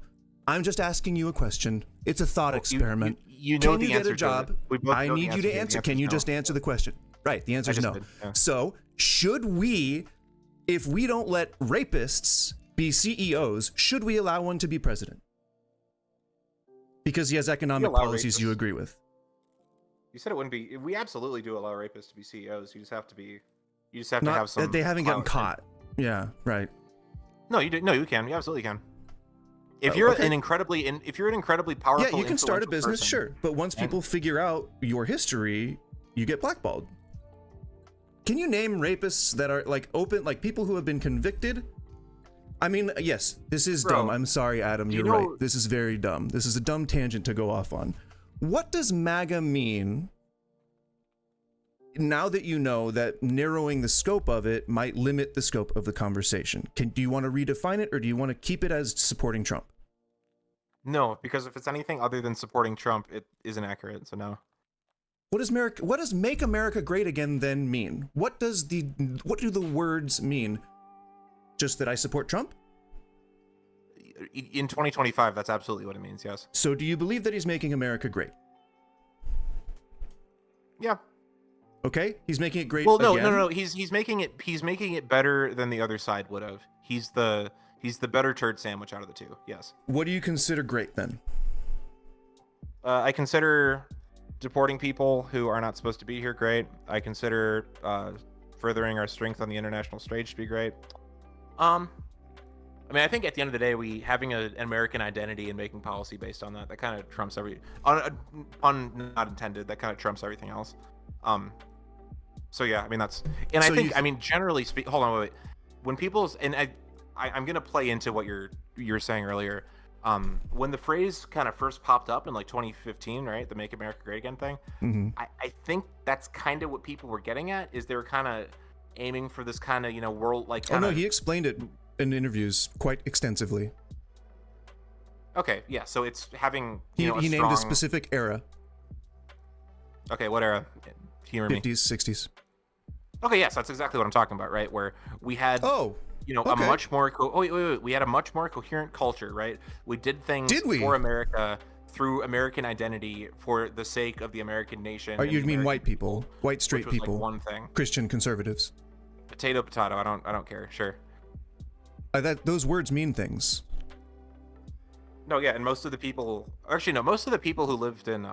I'm just asking you a question. It's a thought experiment. You know Can the you get answer a job? to it. We both I know the need you to it. The answer. answer Can is you no. just answer the question? Right, the answer is just no. did, yeah. So, should we, if we don't let rapists be CEOs, should we allow one to be president? Because he has economic allow policies you rapists. agree with. You said it wouldn't be. We absolutely do allow rapists to be CEOs. You just have to be. You just have to Not have some. that they haven't gotten clout. caught. Yeah, right. No, you do. No, you can. You absolutely can. If Oh, you're okay. an incredibly powerful, Yeah, you can start a influential business, person, sure. But once and- people figure out your history, you get blackballed. Can you name rapists that are like open, like people who have been convicted? I mean, yes, this is Bro, dumb. I'm sorry, Adam. you You're know- right. This is very dumb. This is a dumb tangent to go off on. What does MAGA mean now that you know that narrowing the scope of it might limit the scope of the conversation? Do you want to redefine it or do you want to keep it as supporting Trump? No, because if it's anything other than supporting Trump, it isn't accurate. So no. What does make America great again then mean? What do the words mean? Just that I support Trump? In 2025, that's absolutely what it means. Yes. So do you believe that he's making America great? Yeah. Okay, he's making it great Well, no, again? no. He's making it better than the other side would have. He's the better turd sandwich out of the two. Yes. What do you consider great then? I consider deporting people who are not supposed to be here great. I consider furthering our strength on the international stage to be great. I mean, I think at the end of the day, having an American identity and making policy based on that kind of trumps pun not intended. That kind of trumps everything else. So yeah, I mean and So I think, I mean, generally speaking, hold on, wait. When people's, and I'm gonna play into what you're saying earlier. When the phrase kind of first popped up in like 2015, right, the "Make America Great Again" thing, Mm-hmm. I think that's kind of what people were getting at. Is they were kind of aiming for this kind of world like. Oh no, he explained it in interviews quite extensively. Okay, yeah. So it's having He a named strong, a specific era, Okay, what era? Humor me. 50s, 60s. Okay, yes, that's exactly what I'm talking about, right? Where we had Oh, a okay. much more wait. We had a much more coherent culture, right? We did things Did we? for America through American identity for the sake of the American nation. Or and you the mean American white people, white which straight was, like, people, one thing. Christian conservatives. Potato. I don't care. Sure. Those words mean things. No, yeah, and most of the people, actually, no, most of the people who lived in,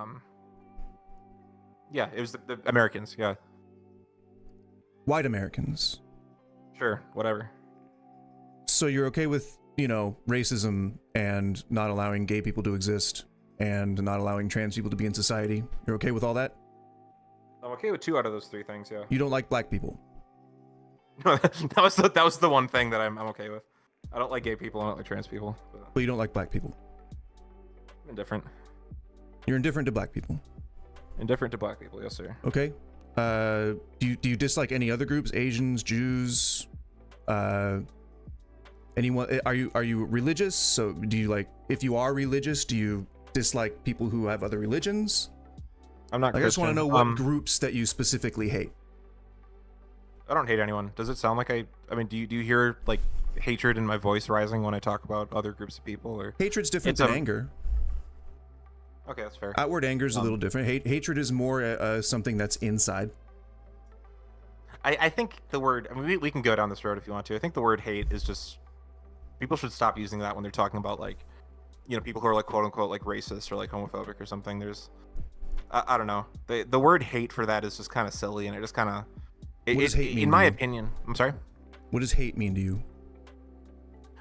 yeah, it was the Americans. Yeah, White Americans. sure, whatever. So you're okay with, racism and not allowing gay people to exist and not allowing trans people to be in society? You're okay with all that? I'm okay with 2 out of those 3 things. Yeah. You don't like black people? that was the one thing that I'm okay with. I don't like gay people. I don't like trans people. But you don't like black people? I'm indifferent. You're indifferent to black people? Indifferent to black people. Yes, sir. Okay. Do you dislike any other groups? Asians, Jews, anyone? Are you religious? So do you if you are religious, do you dislike people who have other religions? I'm not I just want to Christian. know what groups that you specifically hate. I don't hate anyone. Does it sound like I mean, do you hear like hatred in my voice rising when I talk about other groups of people? Or Hatred's different than anger. Okay, that's fair. Outward anger is a little different. Hatred is more something that's inside. I think the word, I mean, we can go down this road if you want to. I think the word hate is just, people should stop using that when they're talking about like, you know, people who are like quote unquote like racist or like homophobic or something. There's, I don't know. The word hate for that is just kind of silly, and it just kind of, what does hate mean in my opinion, I'm sorry? What does hate mean to you?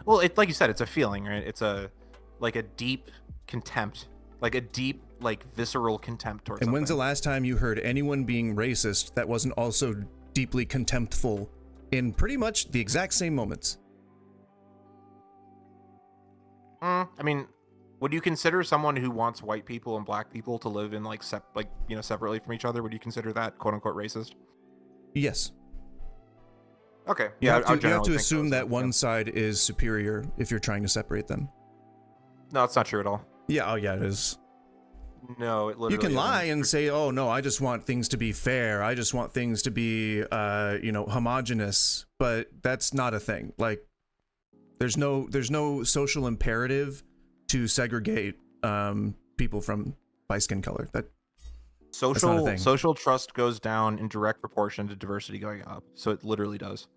Well, it, like you said, it's a feeling, right? It's a, like a deep contempt, like a deep, like visceral contempt towards And something. when's the last time you heard anyone being racist that wasn't also deeply contemptful in pretty much the exact same moments? I mean, would you consider someone who wants white people and black people to live in like separately from each other? Would you consider that quote unquote racist? Yes. Okay. You Yeah, have to assume that one side is superior if you're trying to separate them. No, it's not true at all. Yeah, oh yeah, it is. No, it literally You can lie isn't. and say, "Oh no, I just want things to be fair. I just want things to be, homogenous." But that's not a thing. Like, there's no social imperative to segregate people by skin color. That's not a thing. Social trust goes down in direct proportion to diversity going up. So it literally does.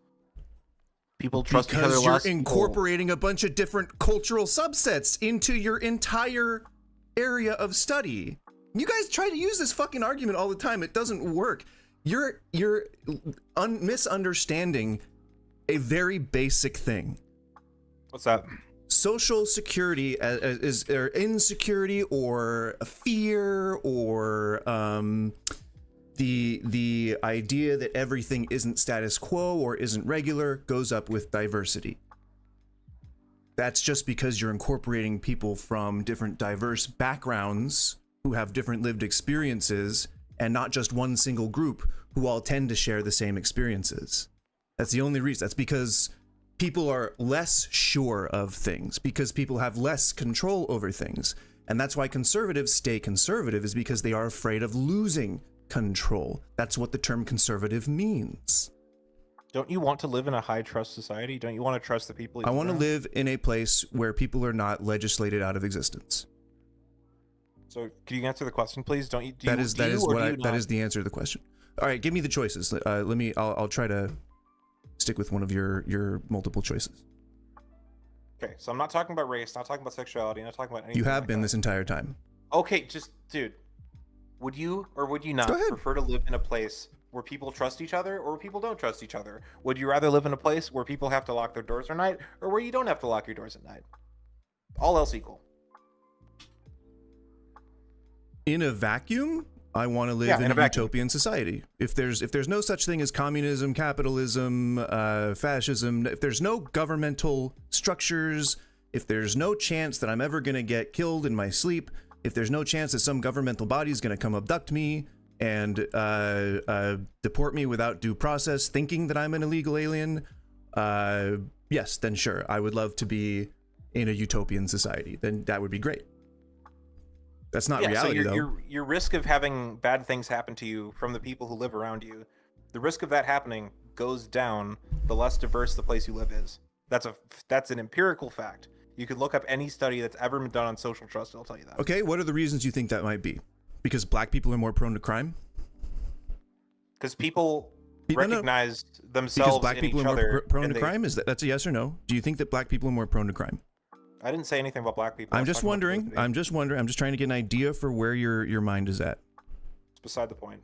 People trust each other less. Because you're incorporating a bunch of different cultural subsets into your entire area of study. You guys try to use this fucking argument all the time. It doesn't work. You're misunderstanding a very basic thing. What's that? Social security is there insecurity or fear or the idea that everything isn't status quo or isn't regular goes up with diversity. That's just because you're incorporating people from different diverse backgrounds who have different lived experiences and not just one single group who all tend to share the same experiences. That's the only reason. That's because people are less sure of things, because people have less control over things. And that's why conservatives stay conservative, is because they are afraid of losing control. That's what the term conservative means. Don't you want to live in a high trust society? Don't you want to trust the people? I want to live in a place where people are not legislated out of existence. So, can you answer the question, please? That is the answer to the question. All right, give me the choices. I'll try to stick with one of your multiple choices. Okay, so I'm not talking about race, not talking about sexuality, not talking about anything. You have like been that. this entire time. Okay, just dude, would you or would you not prefer to live in a place where people trust each other or where people don't trust each other? Would you rather live in a place where people have to lock their doors at night or where you don't have to lock your doors at night? All else equal. In a vacuum, I want to live in a utopian society. If there's no such thing as communism, capitalism, fascism, if there's no governmental structures, if there's no chance that I'm ever going to get killed in my sleep, if there's no chance that some governmental body is going to come abduct me and deport me without due process, thinking that I'm an illegal alien, yes, then sure, I would love to be in a utopian society. Then that would be great. That's not reality, so though. Your risk of having bad things happen to you from the people who live around you, the risk of that happening goes down the less diverse the place you live is. That's an empirical fact. You could look up any study that's ever been done on social trust. It'll tell you that. Okay, what are the reasons you think that might be? Because black people are more prone to crime? Because people recognize themselves because black in people each are more other. prone to crime? That's a yes or no? Do you think that black people are more prone to crime? I didn't say anything about black people. I'm just wondering. I'm just trying to get an idea for where your mind is at. It's beside the point.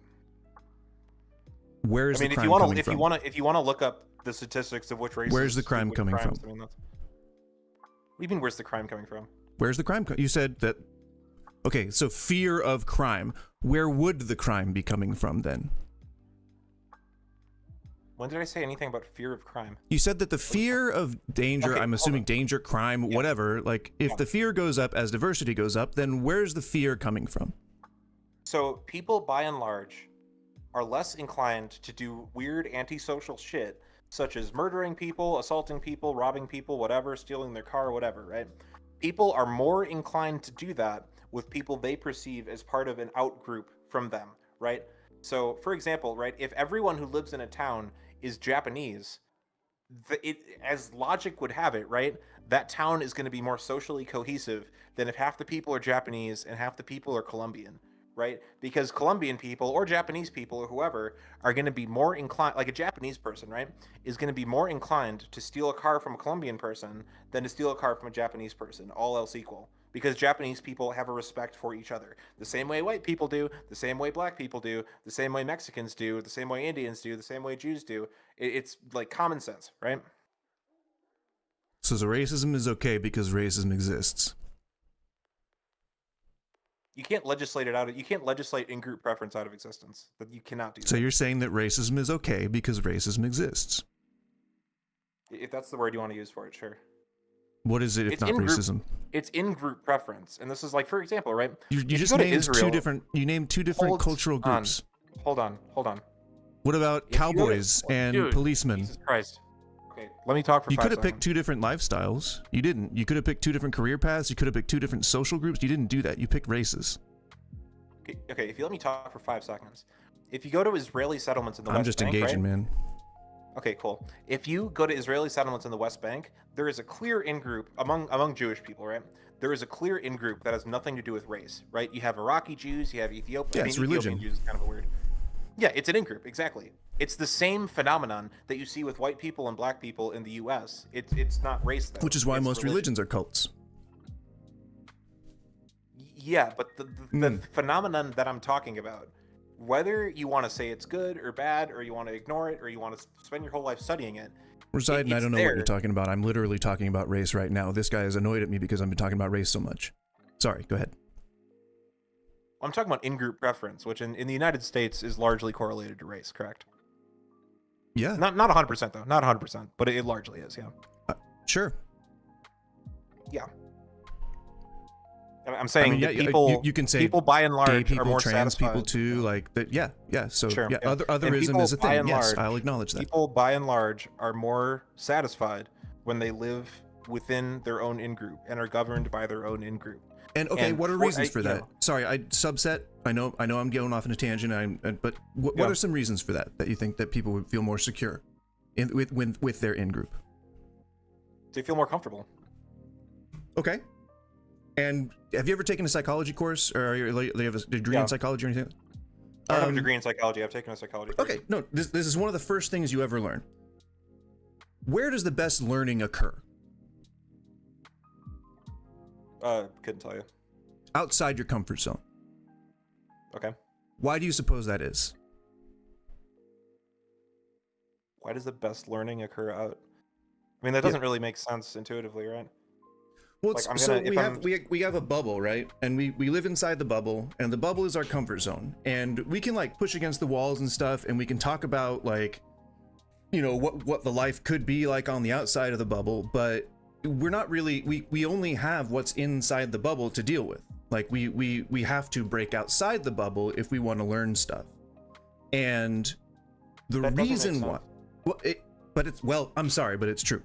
Where's the crime coming from? If you want to look up the statistics of which races, where's the crime coming from? What do you mean? Where's the crime coming from? Where's the crime? You said that. Okay, so fear of crime. Where would the crime be coming from then? When did I say anything about fear of crime? You said that the fear of danger, I'm assuming danger, crime, whatever, like if the fear goes up as diversity goes up, then where's the fear coming from? So people by and large are less inclined to do weird antisocial shit, such as murdering people, assaulting people, robbing people, whatever, stealing their car, whatever, right? People are more inclined to do that with people they perceive as part of an out group from them, right? So, for example, right, if everyone who lives in a town is Japanese, as logic would have it, right, that town is going to be more socially cohesive than if half the people are Japanese and half the people are Colombian, right? Because Colombian people or Japanese people or whoever are going to be more inclined, like a Japanese person, right, is going to be more inclined to steal a car from a Colombian person than to steal a car from a Japanese person, all else equal. Because Japanese people have a respect for each other. The same way white people do, the same way black people do, the same way Mexicans do, the same way Indians do, the same way Jews do. It's like common sense, right? So racism is okay because racism exists. You can't legislate it out. You can't legislate in-group preference out of existence. That you cannot do that. So you're saying that racism is okay because racism exists. If that's the word you want to use for it, sure. What is it if It's not in-group- racism? It's in-group preference, and this is like, for example, right? You If you just go to named Israel- You named two different Hold cultural on. groups. Hold on. What about If you go to- cowboys and Dude, policemen? Jesus Christ. Okay, let me talk for You 5 could have seconds. picked two different lifestyles. You didn't. You could have picked two different career paths. You could have picked two different social groups. You didn't do that. You picked races. Okay, if you let me talk for 5 seconds. If you go to Israeli settlements in the I'm West just Bank, engaging, right? man. Okay, cool. If you go to Israeli settlements in the West Bank, there is a clear in-group among Jewish people, right? There is a clear in-group that has nothing to do with race, right? You have Iraqi Jews, you have Ethiopian. Yeah, it's religion. Ethiopian Jews is kind of a weird. Yeah, it's an in-group, exactly. It's the same phenomenon that you see with white people and black people in the U.S. It's not race, though. Which is why It's most religion. religions are cults. Yeah, but the phenomenon that I'm talking about, whether you want to say it's good or bad, or you want to ignore it, or you want to spend your whole life studying it, Poseidon, I it's don't know what there. you're talking about. I'm literally talking about race right now. This guy is annoyed at me because I've been talking about race so much. Sorry, go ahead. I'm talking about in-group preference, which in the United States is largely correlated to race, correct? Yeah, Not 100% though, not 100%, but it largely is, yeah. sure. Yeah. I'm saying yeah, that people, you can say people by and large gay people, are more trans satisfied. people too, like that. Yeah. So Sure, yeah, yeah. otherism people, is a by thing. and Yes, large, I'll acknowledge that. People by and large are more satisfied when they live within their own in-group and are governed by their own in-group. And okay, And what are for- reasons I- for you that? know. Sorry, I subset. I know I'm going off on a tangent. But what Yeah. are some reasons for that you think that people would feel more secure with their in group? They feel more comfortable. Okay. And have you ever taken a psychology course, or you have a degree Yeah. in psychology or anything? I don't have a degree in psychology. I've taken a psychology course. Okay, no, this is one of the first things you ever learn. Where does the best learning occur? Couldn't tell you. Outside your comfort zone. Okay. Why do you suppose that is? Why does the best learning occur out? I mean, that doesn't really make sense intuitively, right? Well, Like, I'm so gonna- if I'm- we have a bubble, right? And we live inside the bubble, and the bubble is our comfort zone. And we can like push against the walls and stuff, and we can talk about like, you know, what the life could be like on the outside of the bubble, but we're not really we only have what's inside the bubble to deal with. Like we have to break outside the bubble if we want to learn stuff. And the That doesn't make reason sense. why I'm sorry, but it's true.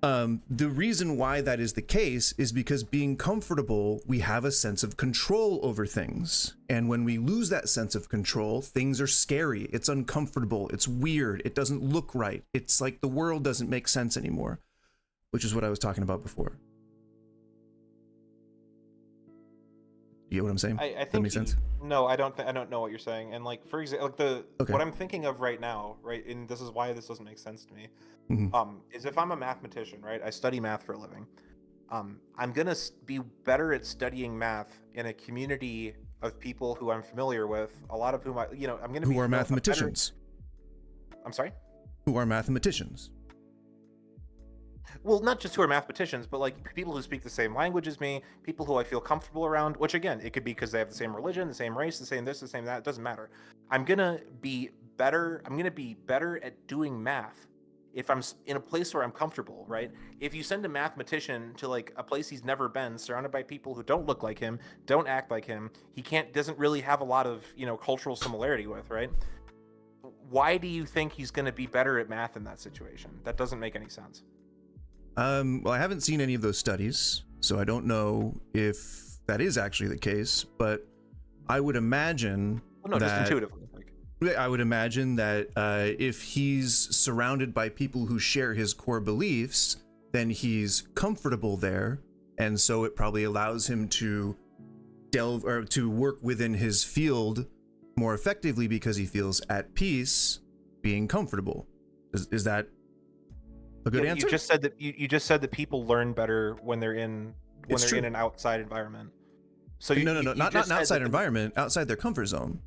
The reason why that is the case is because being comfortable, we have a sense of control over things. And when we lose that sense of control, things are scary. It's uncomfortable. It's weird. It doesn't look right. It's like the world doesn't make sense anymore, which is what I was talking about before. You get what I'm saying? I That think makes sense? No, I don't know what you're saying. And like, for example, like Okay. what I'm thinking of right now, right, and this is why this doesn't make sense to me, Mhm. is if I'm a mathematician, right, I study math for a living. I'm gonna be better at studying math in a community of people who I'm familiar with, a lot of whom I'm gonna be Who are a better- mathematicians? I'm sorry. Who are mathematicians? Well, not just who are mathematicians, but like people who speak the same language as me, people who I feel comfortable around, which again, it could be because they have the same religion, the same race, the same this, the same that, it doesn't matter. I'm going to be better at doing math if I'm in a place where I'm comfortable, right? If you send a mathematician to like a place he's never been, surrounded by people who don't look like him, don't act like him, doesn't really have a lot of, cultural similarity with, right? Why do you think he's going to be better at math in that situation? That doesn't make any sense. Well, I haven't seen any of those studies, so I don't know if that is actually the case, but I would imagine Well, no, just that intuitively. Like, I would imagine that if he's surrounded by people who share his core beliefs, then he's comfortable there, and so it probably allows him to delve or to work within his field more effectively because he feels at peace being comfortable. Is that a good answer? You just said that people learn better when they're in in an outside environment. So no, not an outside environment, outside their comfort zone.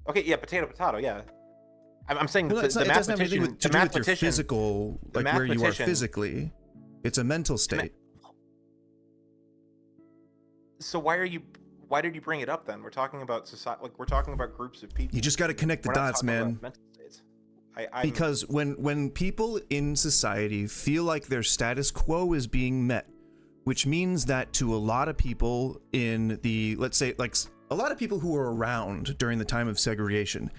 Okay, yeah, potato, yeah. I'm saying Well, the it doesn't have anything to do with your mathematician, physical, like where you are physically. It's a mental state. So why did you bring it up then? We're talking about society, like we're talking about groups of people. You just got to connect the We're not dots, talking about man. mental states. Because when people in society feel like their status quo is being met, which means that to a lot of people in the, let's say, like a lot of people who were around during the time of segregation,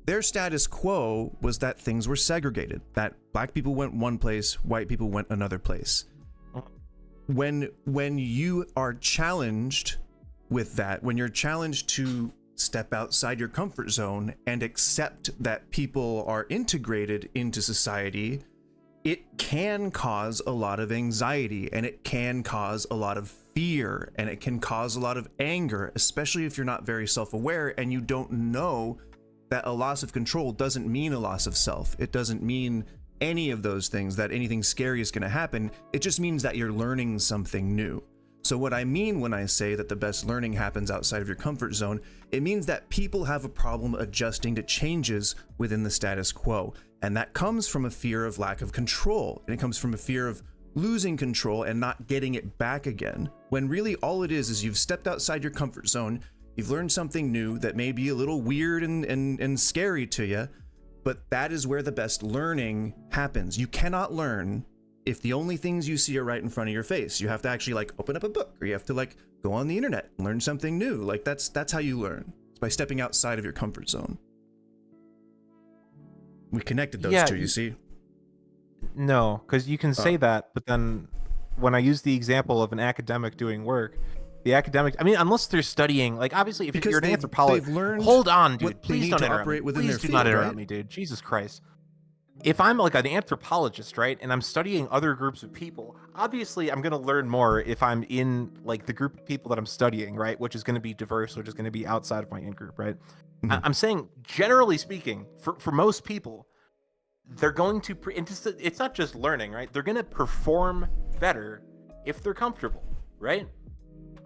their status quo was that things were segregated, that black people went one place, white people went another place. When you are challenged with that, when you're challenged to step outside your comfort zone and accept that people are integrated into society, it can cause a lot of anxiety, and it can cause a lot of fear, and it can cause a lot of anger, especially if you're not very self-aware and you don't know that a loss of control doesn't mean a loss of self. It doesn't mean any of those things, that anything scary is going to happen. It just means that you're learning something new. So what I mean when I say that the best learning happens outside of your comfort zone, it means that people have a problem adjusting to changes within the status quo. And that comes from a fear of lack of control. And it comes from a fear of losing control and not getting it back again. When really all it is you've stepped outside your comfort zone, you've learned something new that may be a little weird and scary to you, but that is where the best learning happens. You cannot learn if the only things you see are right in front of your face. You have to actually like open up a book, or you have to like go on the internet and learn something new. Like that's how you learn. It's by stepping outside of your comfort zone. We connected those two, you see? No, because you can say that, but then when I use the example of an academic doing work, the academic, I mean, unless they're studying, like obviously if you're an anthropologist, hold on, dude, please don't interrupt me. Please do not interrupt me, dude. Jesus Christ. If I'm like an anthropologist, right, and I'm studying other groups of people, obviously I'm going to learn more if I'm in like the group of people that I'm studying, right, which is going to be diverse, which is going to be outside of my in-group, right? Mm-hmm. I'm saying, generally speaking, for most people, they're going to, it's not just learning, right? They're going to perform better if they're comfortable, right?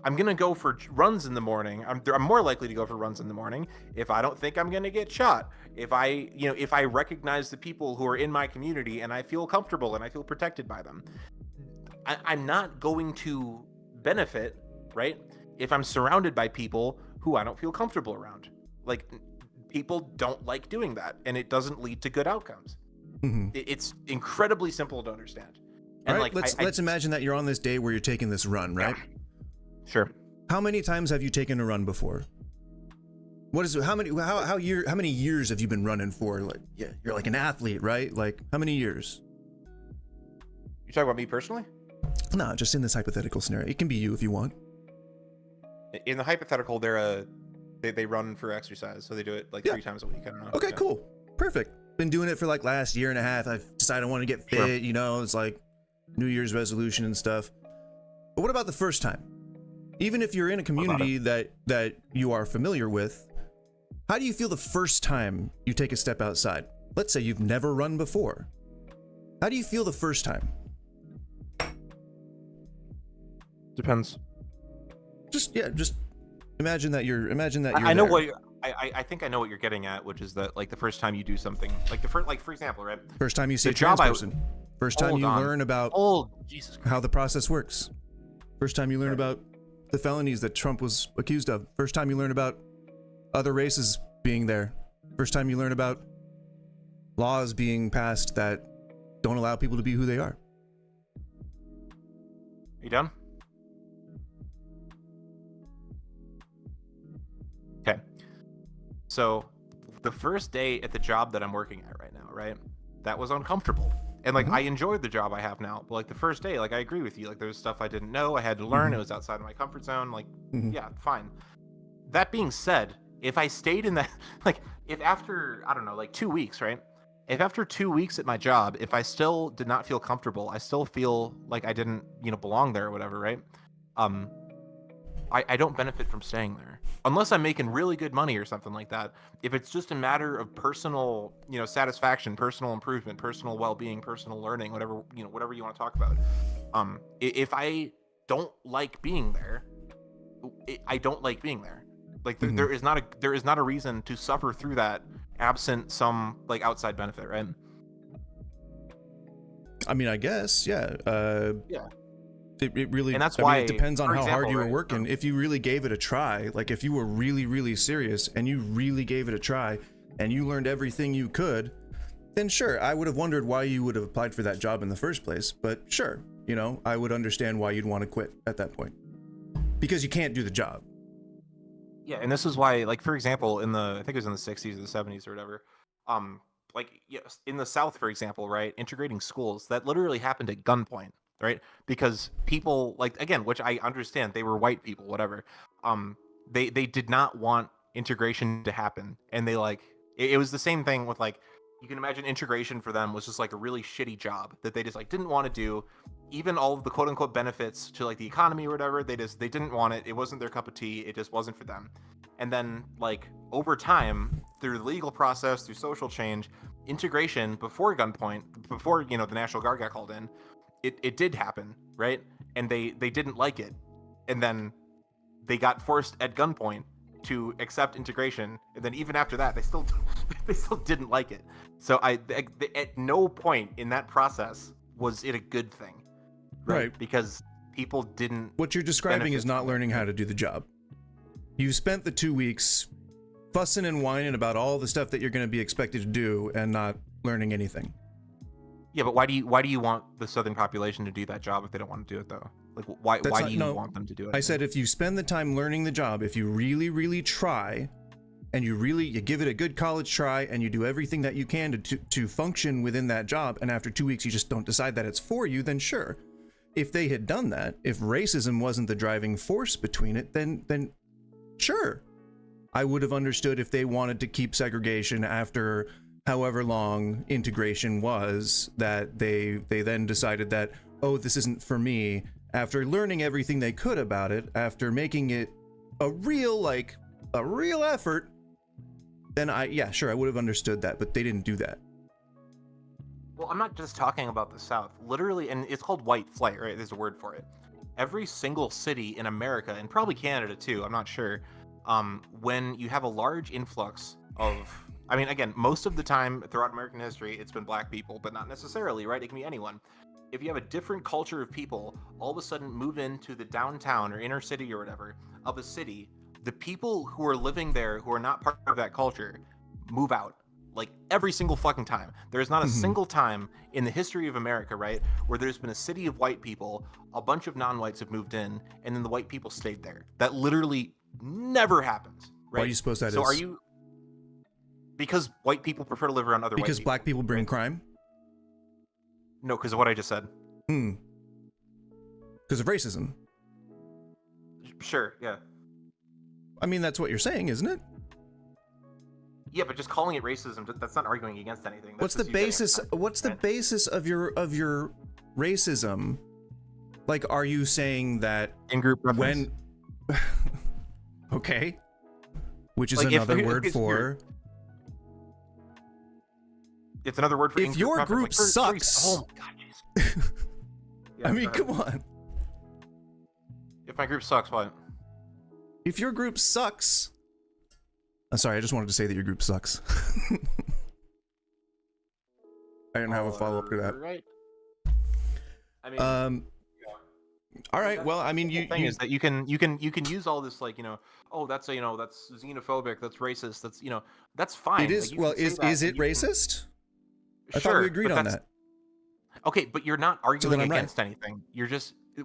I'm going to go for runs in the morning. I'm more likely to go for runs in the morning if I don't think I'm going to get shot. If I recognize the people who are in my community and I feel comfortable and I feel protected by them. I'm not going to benefit, right, if I'm surrounded by people who I don't feel comfortable around. Like, people don't like doing that, and it doesn't lead to good outcomes. Mm-hmm. It's incredibly simple to understand. And all right, let's imagine that you're on this day where you're taking this run, right? Yeah. Sure. How many times have you taken a run before? How many years have you been running for? Like, yeah, you're like an athlete, right? Like, how many years? You talking about me personally? No, just in this hypothetical scenario. It can be you if you want. In the hypothetical, they run for exercise, so they do it like 3 times a week. I don't know. Okay, cool, perfect. Been doing it for like last year and a half. I've decided I want to get fit. Sure. You know, it's like New Year's resolution and stuff. But what about the first time? Even if you're in a community that you are familiar with, how do you feel the first time you take a step outside? Let's say you've never run before. How do you feel the first time? Depends. Just imagine that you're. I know what I think I know what you're getting at, which is that like the first time you do something, like for example, right? First time you see a trans person. First time you learn about Jesus Christ. How the process works. First time you learn about the felonies that Trump was accused of. First time you learn about other races being there. First time you learn about laws being passed that don't allow people to be who they are. You done? Okay. So the first day at the job that I'm working at right now, right? That was uncomfortable. And like I enjoyed the job I have now, but like the first day, like I agree with you, like there's stuff I didn't know, I had to learn, it was outside of my comfort zone, like yeah, fine. That being said, if I stayed in that like if after I don't know, like 2 weeks, right? If after 2 weeks at my job, if I still did not feel comfortable, I still feel like I didn't, belong there or whatever, right? I don't benefit from staying there unless I'm making really good money or something like that. If it's just a matter of personal, satisfaction, personal improvement, personal well-being, personal learning, whatever, whatever you want to talk about. If I don't like being there, I don't like being there. Like there is not a reason to suffer through that absent some like outside benefit, right? I mean, I guess, yeah. Yeah. It really, and that's I why mean, it depends on for how example, hard you were right, working. If you really gave it a try, like if you were really, really serious and you really gave it a try and you learned everything you could, then sure, I would have wondered why you would have applied for that job in the first place. But sure, I would understand why you'd want to quit at that point because you can't do the job. Yeah, and this is why, like, for example, I think it was in the 60s or the 70s or whatever, like, yes, in the South, for example, right, integrating schools, that literally happened at gunpoint, right? Because people, like, again, which I understand, they were white people, whatever, they did not want integration to happen, and they, like, it was the same thing with, like, you can imagine integration for them was just, like, a really shitty job that they just, like, didn't want to do. Even all of the quote-unquote benefits to like the economy or whatever, they didn't want it. It wasn't their cup of tea. It just wasn't for them. And then like over time, through the legal process, through social change, integration before gunpoint, before the National Guard got called in, it did happen, right? And they didn't like it, and then they got forced at gunpoint to accept integration, and then even after that, they still didn't like it. So at no point in that process was it a good thing. Right, because people didn't. What you're describing is not learning how to do the job. You spent the 2 weeks fussing and whining about all the stuff that you're going to be expected to do and not learning anything. Yeah, but why do you want the Southern population to do that job if they don't want to do it though? Like why do you want them to do it? I said if you spend the time learning the job, if you really, really try, and you give it a good college try, and you do everything that you can to function within that job, and after 2 weeks you just don't decide that it's for you, then sure. If they had done that, if racism wasn't the driving force between it, then sure, I would have understood if they wanted to keep segregation after however long integration was, that they then decided that, oh, this isn't for me. After learning everything they could about it, after making it a real effort, then I would have understood that, but they didn't do that. Well, I'm not just talking about the South. Literally, and it's called white flight, right? There's a word for it. Every single city in America, and probably Canada too, I'm not sure, when you have a large influx of, I mean, again, most of the time throughout American history, it's been black people, but not necessarily, right? It can be anyone. If you have a different culture of people, all of a sudden move into the downtown or inner city or whatever of a city, the people who are living there who are not part of that culture move out. Like every single fucking time. There's not a single time in the history of America, right, where there's been a city of white people, a bunch of non-whites have moved in, and then the white people stayed there. That literally never happens, right? Why do you suppose that is? So are you... Because white people prefer to live around other white people. Because black people bring crime? No, because of what I just said. Because of racism? Sure, yeah. I mean, that's what you're saying, isn't it? Yeah, but just calling it racism, that's not arguing against anything. What's the basis of your racism? Like, are you saying that in-group preference? When okay, which is like another word for it's another word for if your group like, sucks. Oh my god, jeez. Yeah, I mean, come on. If my group sucks, what? If your group sucks. I'm sorry, I just wanted to say that your group sucks. I didn't have a follow-up to that. Right. I mean, all right. Well, I mean, the thing is that you can use all this, like, oh, that's that's xenophobic, that's racist, that's that's fine. It is. Like, well, is it racist? I thought we agreed on that. Okay, but you're not arguing against right. anything.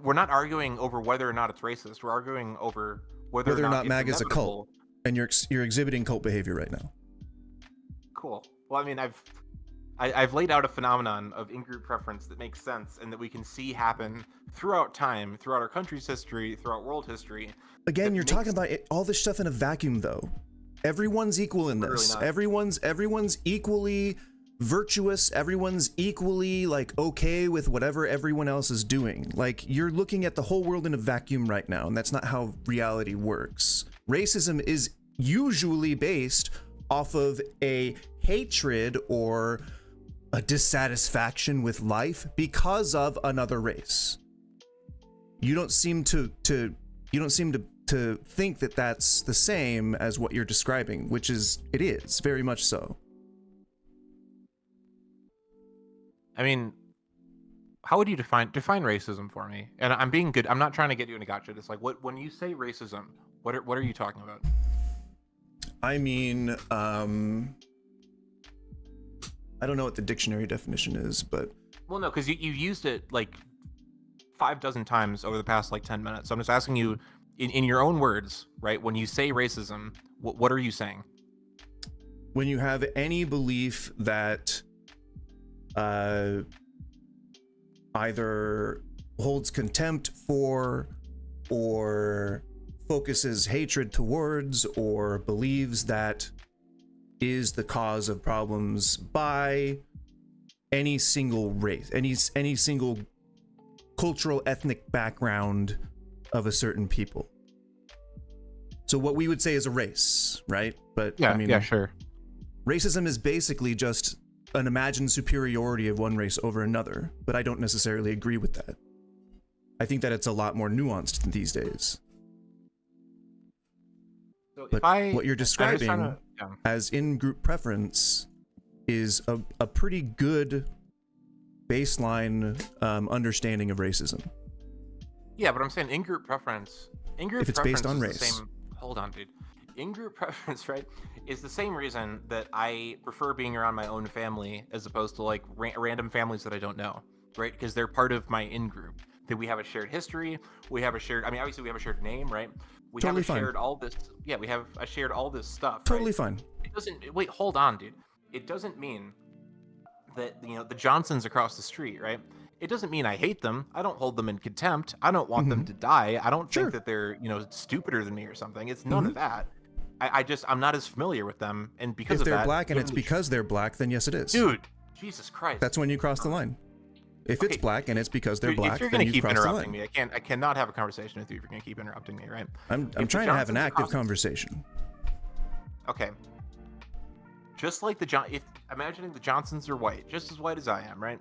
We're not arguing over whether or not it's racist. We're arguing over whether or not MAGA is a cult. And you're exhibiting cult behavior right now. Cool. Well, I mean, I've laid out a phenomenon of in-group preference that makes sense and that we can see happen throughout time, throughout our country's history, throughout world history. Again, you're talking about all this stuff in a vacuum, though. Everyone's equal in this. Everyone's equally virtuous. Everyone's equally like okay with whatever everyone else is doing. Like, you're looking at the whole world in a vacuum right now, and that's not how reality works. Racism is usually based off of a hatred or a dissatisfaction with life because of another race. You don't seem to think that that's the same as what you're describing, which is, it is very much so. I mean, how would you define racism for me? And I'm being good. I'm not trying to get you in a gotcha. It's like, when you say racism, what are you talking about? I mean, I don't know what the dictionary definition is, but well, no, because you've used it like 5 dozen times over the past like 10 minutes. So I'm just asking you, in your own words, right? When you say racism, what are you saying? When you have any belief that either holds contempt for or focuses hatred towards or believes that is the cause of problems by any single race, any single cultural ethnic background of a certain people. So what we would say is a race, right? But yeah, I mean, yeah, sure. Racism is basically just an imagined superiority of one race over another, but I don't necessarily agree with that. I think that it's a lot more nuanced these days. So But what you're describing as in-group preference is a pretty good baseline understanding of racism. Yeah, but I'm saying in-group preference. If it's based on race. Hold on, dude. In-group preference, right, is the same reason that I prefer being around my own family as opposed to like random families that I don't know, right? Because they're part of my in-group. That we have a shared history. We have a shared. I mean, obviously we have a shared name, right? We Totally have fine. shared all this. Yeah, we have shared all this stuff. Totally right? fine. It doesn't. Wait, hold on, dude. It doesn't mean that the Johnsons across the street, right? It doesn't mean I hate them. I don't hold them in contempt. I don't want them to die. I don't think that they're stupider than me or something. It's none of that. I'm not as familiar with them, and because if of that, they're black and it's because they're black, then yes, it is. dude. Jesus Christ. That's when you cross the line. If it's black and it's because they're black, if you're then gonna you keep cross the interrupting line. me, I cannot have a conversation with you if you're gonna keep interrupting me, right? I'm trying to have an active conversation. Okay. Just like imagining the Johnsons are white, just as white as I am, right?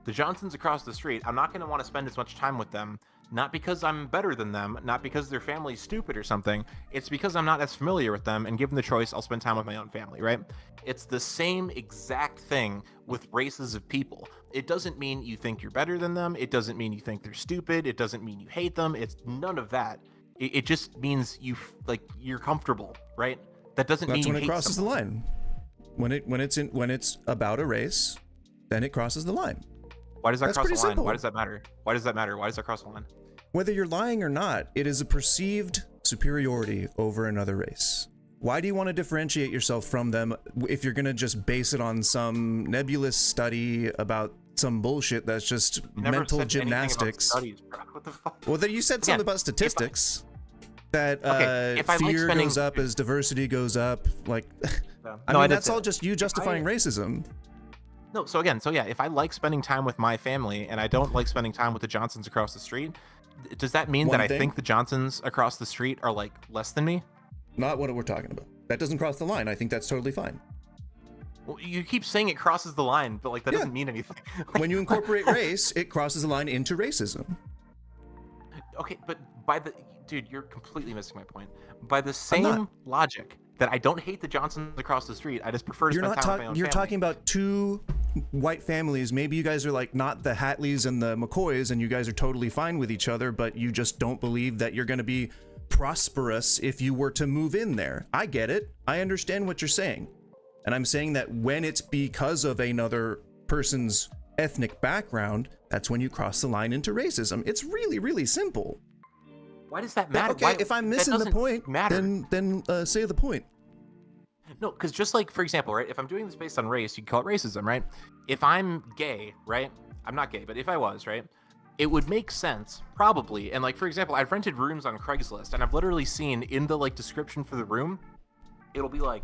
The Johnsons across the street, I'm not gonna want to spend as much time with them, not because I'm better than them, not because their family's stupid or something. It's because I'm not as familiar with them, and given the choice, I'll spend time with my own family, right? It's the same exact thing with races of people. It doesn't mean you think you're better than them. It doesn't mean you think they're stupid. It doesn't mean you hate them. It's none of that. It just means you're comfortable, right? That doesn't mean That's you when it hate crosses someone. the line. When it's about a race, then it crosses the line. Why does that That's cross the pretty line? simple. Why does that matter? Why does that matter? Why does that cross the line? Whether you're lying or not, it is a perceived superiority over another race. Why do you want to differentiate yourself from them if you're going to just base it on some nebulous study about some bullshit that's just mental gymnastics? Studies, bro. What the fuck? Well, then you said something about statistics. That fear goes up as diversity goes up. Like, I mean, that's all just you justifying racism. No, so yeah, if I like spending time with my family and I don't like spending time with the Johnsons across the street, does that mean that I think the Johnsons across the street are like less than me? Not what we're talking about. That doesn't cross the line. I think that's totally fine. Well, you keep saying it crosses the line, but like that doesn't mean anything. When you incorporate race, it crosses the line into racism. Okay, but dude, you're completely missing my point. By the same logic that I don't hate the Johnsons across the street, I just prefer to spend time with my own family. You're talking about two white families. Maybe you guys are like not the Hatleys and the McCoys, and you guys are totally fine with each other, but you just don't believe that you're going to be prosperous if you were to move in there. I get it. I understand what you're saying. And I'm saying that when it's because of another person's ethnic background, that's when you cross the line into racism. It's really, really simple. Why does that matter? Okay, if I'm missing the point, then say the point. No, because just like, for example, right, if I'm doing this based on race, you can call it racism, right? If I'm gay, right? I'm not gay, but if I was, right? It would make sense, probably. And like, for example, I've rented rooms on Craigslist, and I've literally seen in the like description for the room, it'll be like,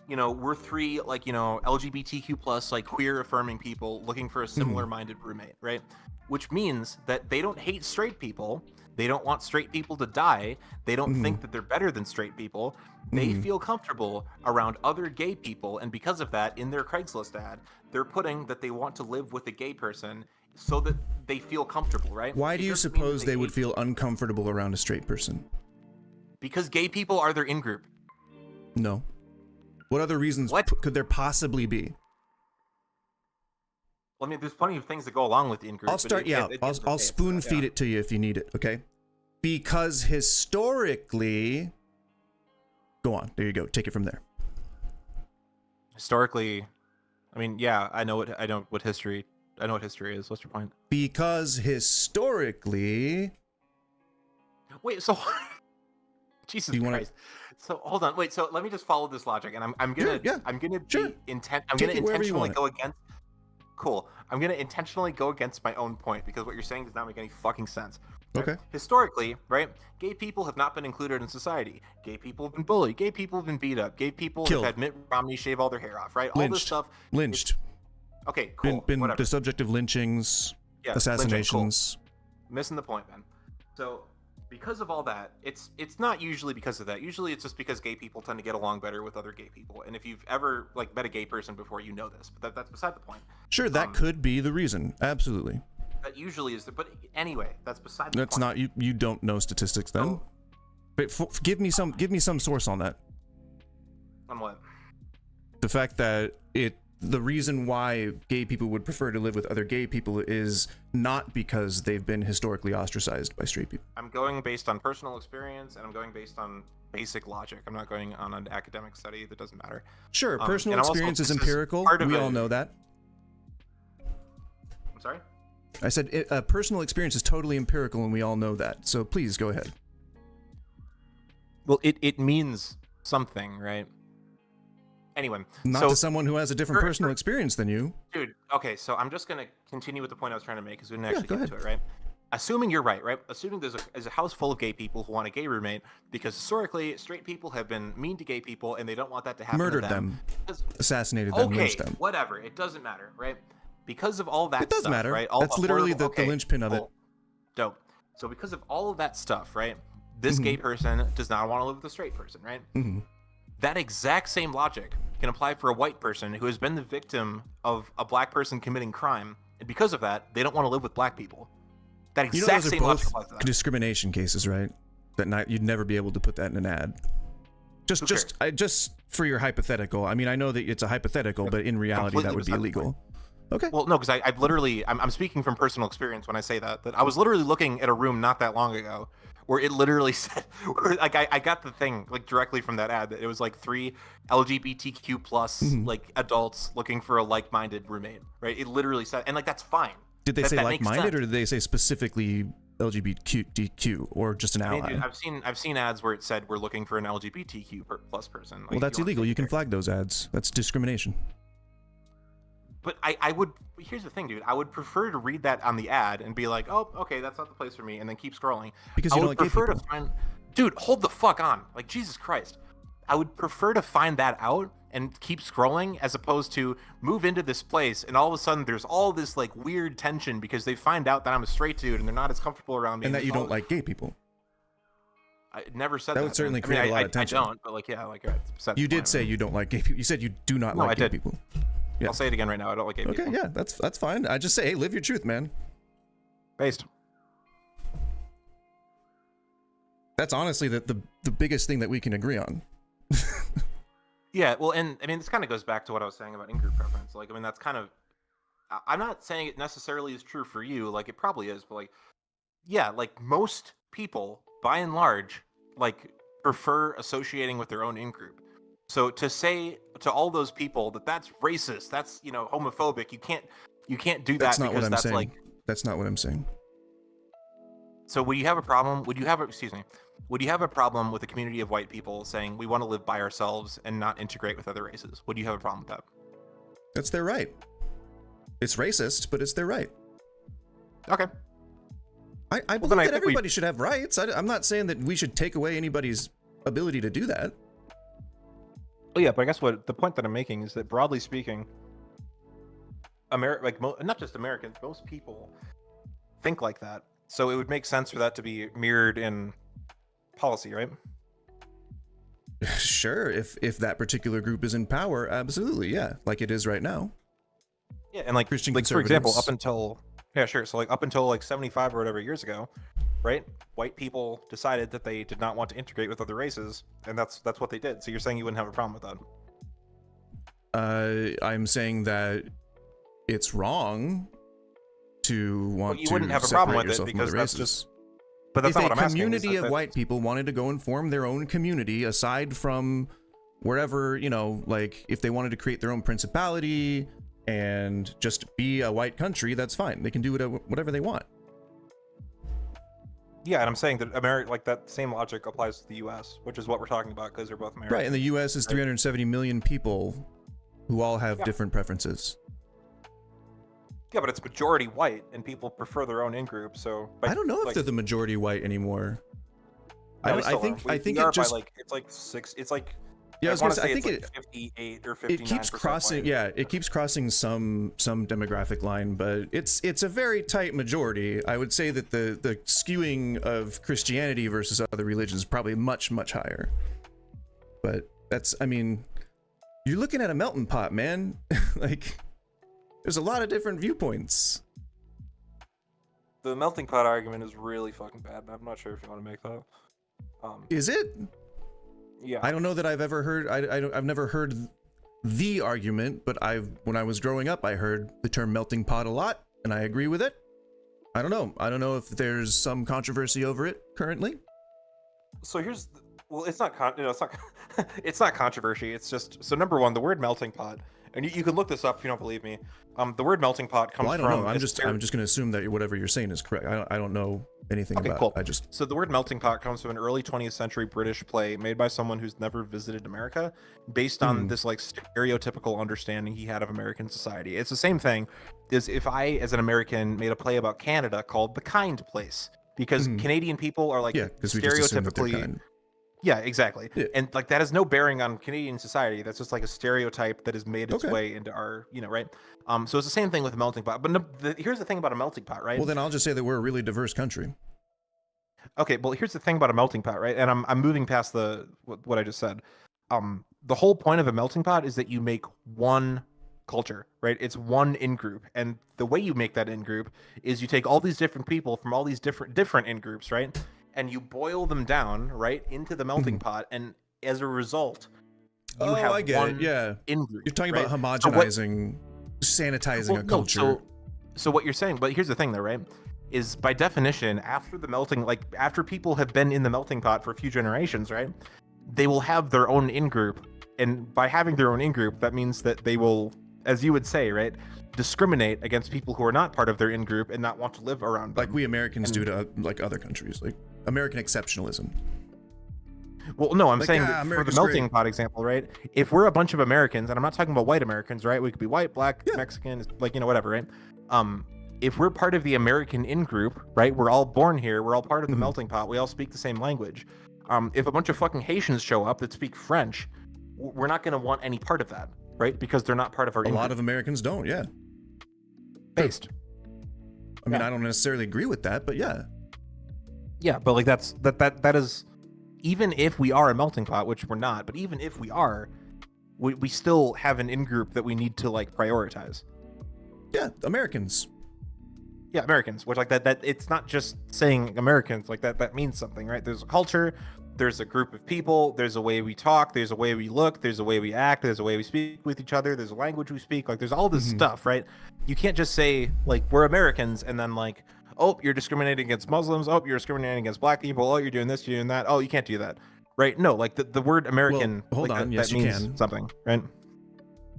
we're three like, LGBTQ plus like queer affirming people looking for a similar minded roommate, right? Which means that they don't hate straight people. They don't want straight people to die. They don't think that they're better than straight people. They feel comfortable around other gay people. And because of that, in their Craigslist ad, they're putting that they want to live with a gay person so that they feel comfortable, right? Why do you suppose they would feel uncomfortable around a straight person? Because gay people are their in-group. No. What other reasons could there possibly be? Well, I mean, there's plenty of things that go along with the in-group. I'll start you out. I'll spoon feed it to you if you need it, okay? Because historically... Go on. There you go. Take it from there. Historically, I mean, yeah, I know what history is. What's your point? Because historically... Wait, so... Jesus Christ. So hold on. Wait, so let me just follow this logic, and I'm gonna intentionally go against... Cool. I'm going to intentionally go against my own point because what you're saying does not make any fucking sense. Right? Okay. Historically, right, gay people have not been included in society. Gay people have been bullied. Gay people have been beat up. Gay people Killed. have had Mitt Romney shave all their hair off, right? Lynched. All this stuff. Lynched. Okay, cool. Been whatever. the subject of lynchings, Yeah, assassinations. Lynching, cool. Missing the point, man. So, because of all that, it's not usually because of that. Usually it's just because gay people tend to get along better with other gay people. And if you've ever like met a gay person before, you know this. But that's beside the point. Sure, that could be the reason. Absolutely. That usually is but anyway, that's beside the That's point. not you don't know statistics then. Oh. But give me some source on that. On what? The fact that the reason why gay people would prefer to live with other gay people is not because they've been historically ostracized by straight people. I'm going based on personal experience, and I'm going based on basic logic. I'm not going on an academic study. That doesn't matter. Sure, personal and also, experience is this is empirical. part of We a- all know that. I'm sorry? I said personal experience is totally empirical, and we all know that. So please go ahead. Well, it means something, right? Anyway, Not so, to someone who has a different personal experience than you. dude, okay, so I'm just going to continue with the point I was trying to make because we didn't actually go get to it, right? Assuming you're right? Assuming there's a house full of gay people who want a gay roommate because historically straight people have been mean to gay people and they don't want that to happen Murdered to them. Assassinated them, Okay, lynched them. whatever. It doesn't matter, right? Because of all that It does stuff, matter. right? All That's the literally horrible- the linchpin of it. cool. Dope. So because of all of that stuff, right? This gay person does not want to live with a straight person, right? That exact same logic can apply for a white person who has been the victim of a black person committing crime, and because of that, they don't want to live with black people. That You know, exact those are same logic both applies to that. discrimination cases, right? You'd never be able to put that in an ad. Just for your hypothetical. I mean, I know that it's a hypothetical, but in reality, that Completely would be beside the illegal. Okay. Well, no, because I've literally, I'm speaking from personal experience when I say that I was literally looking at a room not that long ago where it literally said, like, I got the thing like directly from that ad that it was like 3 LGBTQ plus like adults looking for a like-minded roommate, right? It literally said, and like that's fine. Did they say that makes like-minded, sense. or did they say specifically LGBTQ, or just an I ally? mean, dude, I've seen ads where it said we're looking for an LGBTQ plus person. Like, Well, if that's you wanna illegal. take You can care. flag those ads. That's discrimination. But I would, here's the thing, dude. I would prefer to read that on the ad and be like, oh, okay, that's not the place for me, and then keep scrolling. Because I you would don't like gay prefer to people. find, dude, hold the fuck on. Like, Jesus Christ. I would prefer to find that out and keep scrolling as opposed to move into this place and all of a sudden there's all this like weird tension because they find out that I'm a straight dude and they're not as comfortable around me. And that there's you all don't like gay people. I never said that. That would certainly man. I mean, create a lot of tension. I don't, but like, yeah, like, it's beside the You did point, say man. you don't like gay people. You said you do not No, like I gay did. people. Yeah. I'll say it again right now. I don't like gay Okay, people. yeah, that's fine. I just say, hey, live your truth, man. Based. That's honestly the biggest thing that we can agree on. Yeah, well, and I mean, this kind of goes back to what I was saying about in-group preference. Like, I mean, that's kind of, I'm not saying it necessarily is true for you. Like, it probably is, but like, yeah, like most people, by and large, like prefer associating with their own in-group. So to say to all those people that that's racist, that's, you know, homophobic, you can't do that That's not what because I'm that's saying. like. That's not what I'm saying. So would you have a problem? Excuse me. would you have a problem with a community of white people saying we want to live by ourselves and not integrate with other races? Would you have a problem with that? That's their right. It's racist, but it's their right. Okay. I believe that everybody should have rights. I'm not saying that we should take away anybody's ability to do that. Well, yeah, but I guess what the point that I'm making is that broadly speaking, not just Americans, most people think like that. So it would make sense for that to be mirrored in policy, right? Sure, if that particular group is in power, absolutely, yeah, like it is right now. Yeah, and like Christian for example, conservatives. up until like 75 or whatever years ago, right? White people decided that they did not want to integrate with other races, and that's what they did. So you're saying you wouldn't have a problem with that? I'm saying that it's wrong to want you wouldn't have a problem with it because that's just. But that's if not what I'm asking. If a community of that white people wanted to go and form their own community aside from wherever, like if they wanted to create their own principality and just be a white country, that's fine. They can do whatever they want. Yeah, and I'm saying that like that same logic applies to the U.S., which is what we're talking about because they're both American. Right, and the U.S. is 370 million people who all have different preferences. Yeah, but it's majority white, and people prefer their own in-group. So I don't know if they're the majority white anymore. No, I think it just it's like 6. It's like I was gonna say, I think it's like 58 or 59%. It keeps crossing. white. Yeah, it keeps crossing some demographic line, but it's a very tight majority. I would say that the skewing of Christianity versus other religions is probably much higher. But you're looking at a melting pot, man. Like. There's a lot of different viewpoints. The melting pot argument is really fucking bad. I'm not sure if you want to make that. Is it? Yeah. I don't know that I've ever heard. I've never heard the argument, but when I was growing up, I heard the term melting pot a lot, and I agree with it. I don't know. I don't know if there's some controversy over it currently. So it's not it's not controversy. It's just so number one, the word melting pot. And you can look this up if you don't believe me. The word melting pot comes from. I don't know. I'm just going to assume that whatever you're saying is correct. I don't know anything about it. So the word melting pot comes from an early 20th century British play made by someone who's never visited America, based on this like stereotypical understanding he had of American society. It's the same thing as if I, as an American, made a play about Canada called The Kind Place, because Canadian people are like stereotypically. Yeah, exactly. Yeah. And like that has no bearing on Canadian society. That's just like a stereotype that has made its way into our, right? So it's the same thing with a melting pot. But here's the thing about a melting pot, right? Well, then I'll just say that we're a really diverse country. Okay, well, here's the thing about a melting pot, right? And I'm moving past what I just said. The whole point of a melting pot is that you make one culture, right? It's one in-group. And the way you make that in-group is you take all these different people from all these different in-groups, right? And you boil them down, right, into the melting pot, and as a result, you have I get one it. Yeah, in-group. You're talking about homogenizing, sanitizing a culture. So what you're saying, but here's the thing, though, right? Is by definition, after the melting, like after people have been in the melting pot for a few generations, right, they will have their own in-group, and by having their own in-group, that means that they will, as you would say, right, discriminate against people who are not part of their in-group and not want to live around them. Like we Americans do to like other countries, like American exceptionalism. Well, no, I'm saying that for the melting pot example, right? If we're a bunch of Americans, and I'm not talking about white Americans, right? We could be white, black, Mexican, like, whatever, right? If we're part of the American in-group, right? We're all born here. We're all part of the melting pot. We all speak the same language. If a bunch of fucking Haitians show up that speak French, we're not going to want any part of that, right? Because they're not part of our in-group. A lot of Americans don't, yeah. Based. I mean, I don't necessarily agree with that, but yeah. Yeah, but like that is, even if we are a melting pot, which we're not, but even if we are, we still have an in-group that we need to like prioritize. Yeah, Americans. Yeah, Americans, which like that it's not just saying Americans, like that means something, right? There's a culture, there's a group of people, there's a way we talk, there's a way we look, there's a way we act, there's a way we speak with each other, there's a language we speak, like there's all this stuff, right? You can't just say like we're Americans and then like, oh, you're discriminating against Muslims, oh, you're discriminating against black people, oh, you're doing this, you're doing that, oh, you can't do that, right? No, like the word American, well, hold on, yes, that you means can. something, right?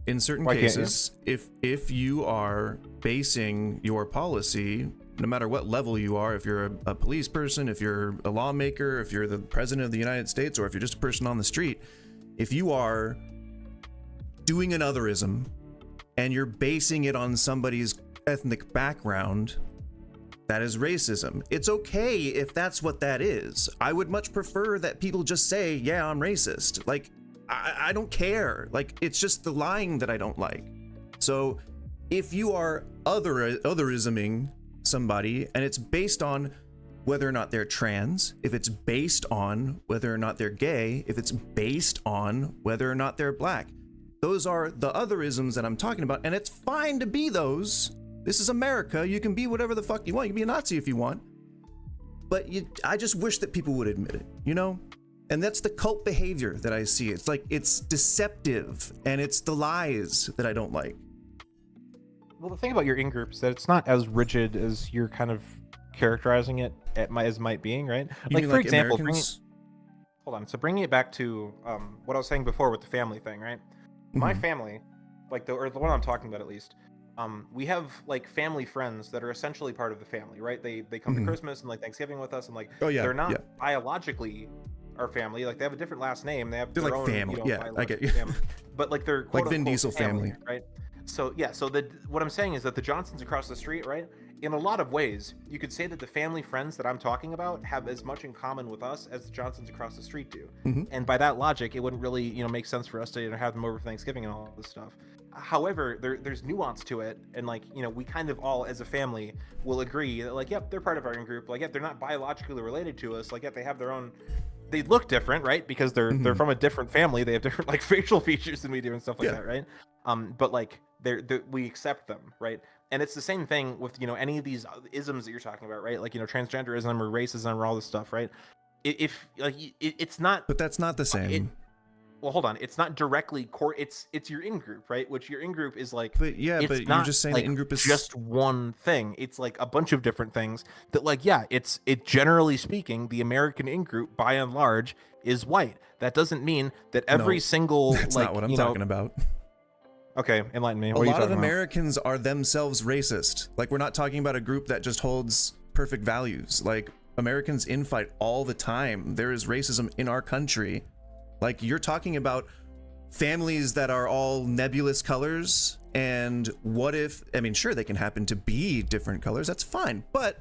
In certain cases, if you are basing your policy no matter what level you are, if you're a police person, if you're a lawmaker, if you're the president of the United States, or if you're just a person on the street, if you are doing an otherism and you're basing it on somebody's ethnic background, that is racism. It's okay if that's what that is. I would much prefer that people just say, yeah, I'm racist. Like, I don't care. Like, it's just the lying that I don't like. So if you are otherisming somebody and it's based on whether or not they're trans, if it's based on whether or not they're gay, if it's based on whether or not they're black, those are the otherisms that I'm talking about. And it's fine to be those. This is America. You can be whatever the fuck you want. You can be a Nazi if you want. But I just wish that people would admit it, you know? And that's the cult behavior that I see. It's like, it's deceptive, and it's the lies that I don't like. Well, the thing about your in-group is that it's not as rigid as you're kind of characterizing it as might being, right? You Like, mean for example, hold on. so bringing it back to what I was saying before with the family thing, right? My family, like the one I'm talking about at least, we have like family friends that are essentially part of the family, right? They come to Christmas and like Thanksgiving with us, and like they're not biologically our family. Like they have a different last name. They have they're their like own, family. you know, Yeah, I get you. family. But like they're like Vin Diesel family, right? So yeah, so what I'm saying is that the Johnsons across the street, right? In a lot of ways, you could say that the family friends that I'm talking about have as much in common with us as the Johnsons across the street do. And by that logic, it wouldn't really, you know, make sense for us to, you know, have them over for Thanksgiving and all this stuff. However, there's nuance to it, and like, you know, we kind of all as a family will agree that like, yep, they're part of our in-group. Like, yep, they're not biologically related to us. Like, yep, they have their own. They look different, right? Because they're from a different family. They have different like facial features than we do and stuff like that, right? But like we accept them, right? And it's the same thing with, you know, any of these isms that you're talking about, right? Like, you know, transgenderism or racism or all this stuff, right? If like it's not, but that's not the same. Well, hold on. It's not directly core. It's your in group, right? Which your in group is like. But yeah, it's but not you're just saying like the in group is just one thing. It's like a bunch of different things that, like, yeah, it generally speaking, the American in group by and large is white. That doesn't mean that every single. That's like, not what I'm you know, talking about. Okay, enlighten me. A lot of Americans are themselves racist. Like, we're not talking about a group that just holds perfect values. Like, Americans infight all the time. There is racism in our country. Like, you're talking about families that are all nebulous colors, and what if, I mean, sure, they can happen to be different colors, that's fine. But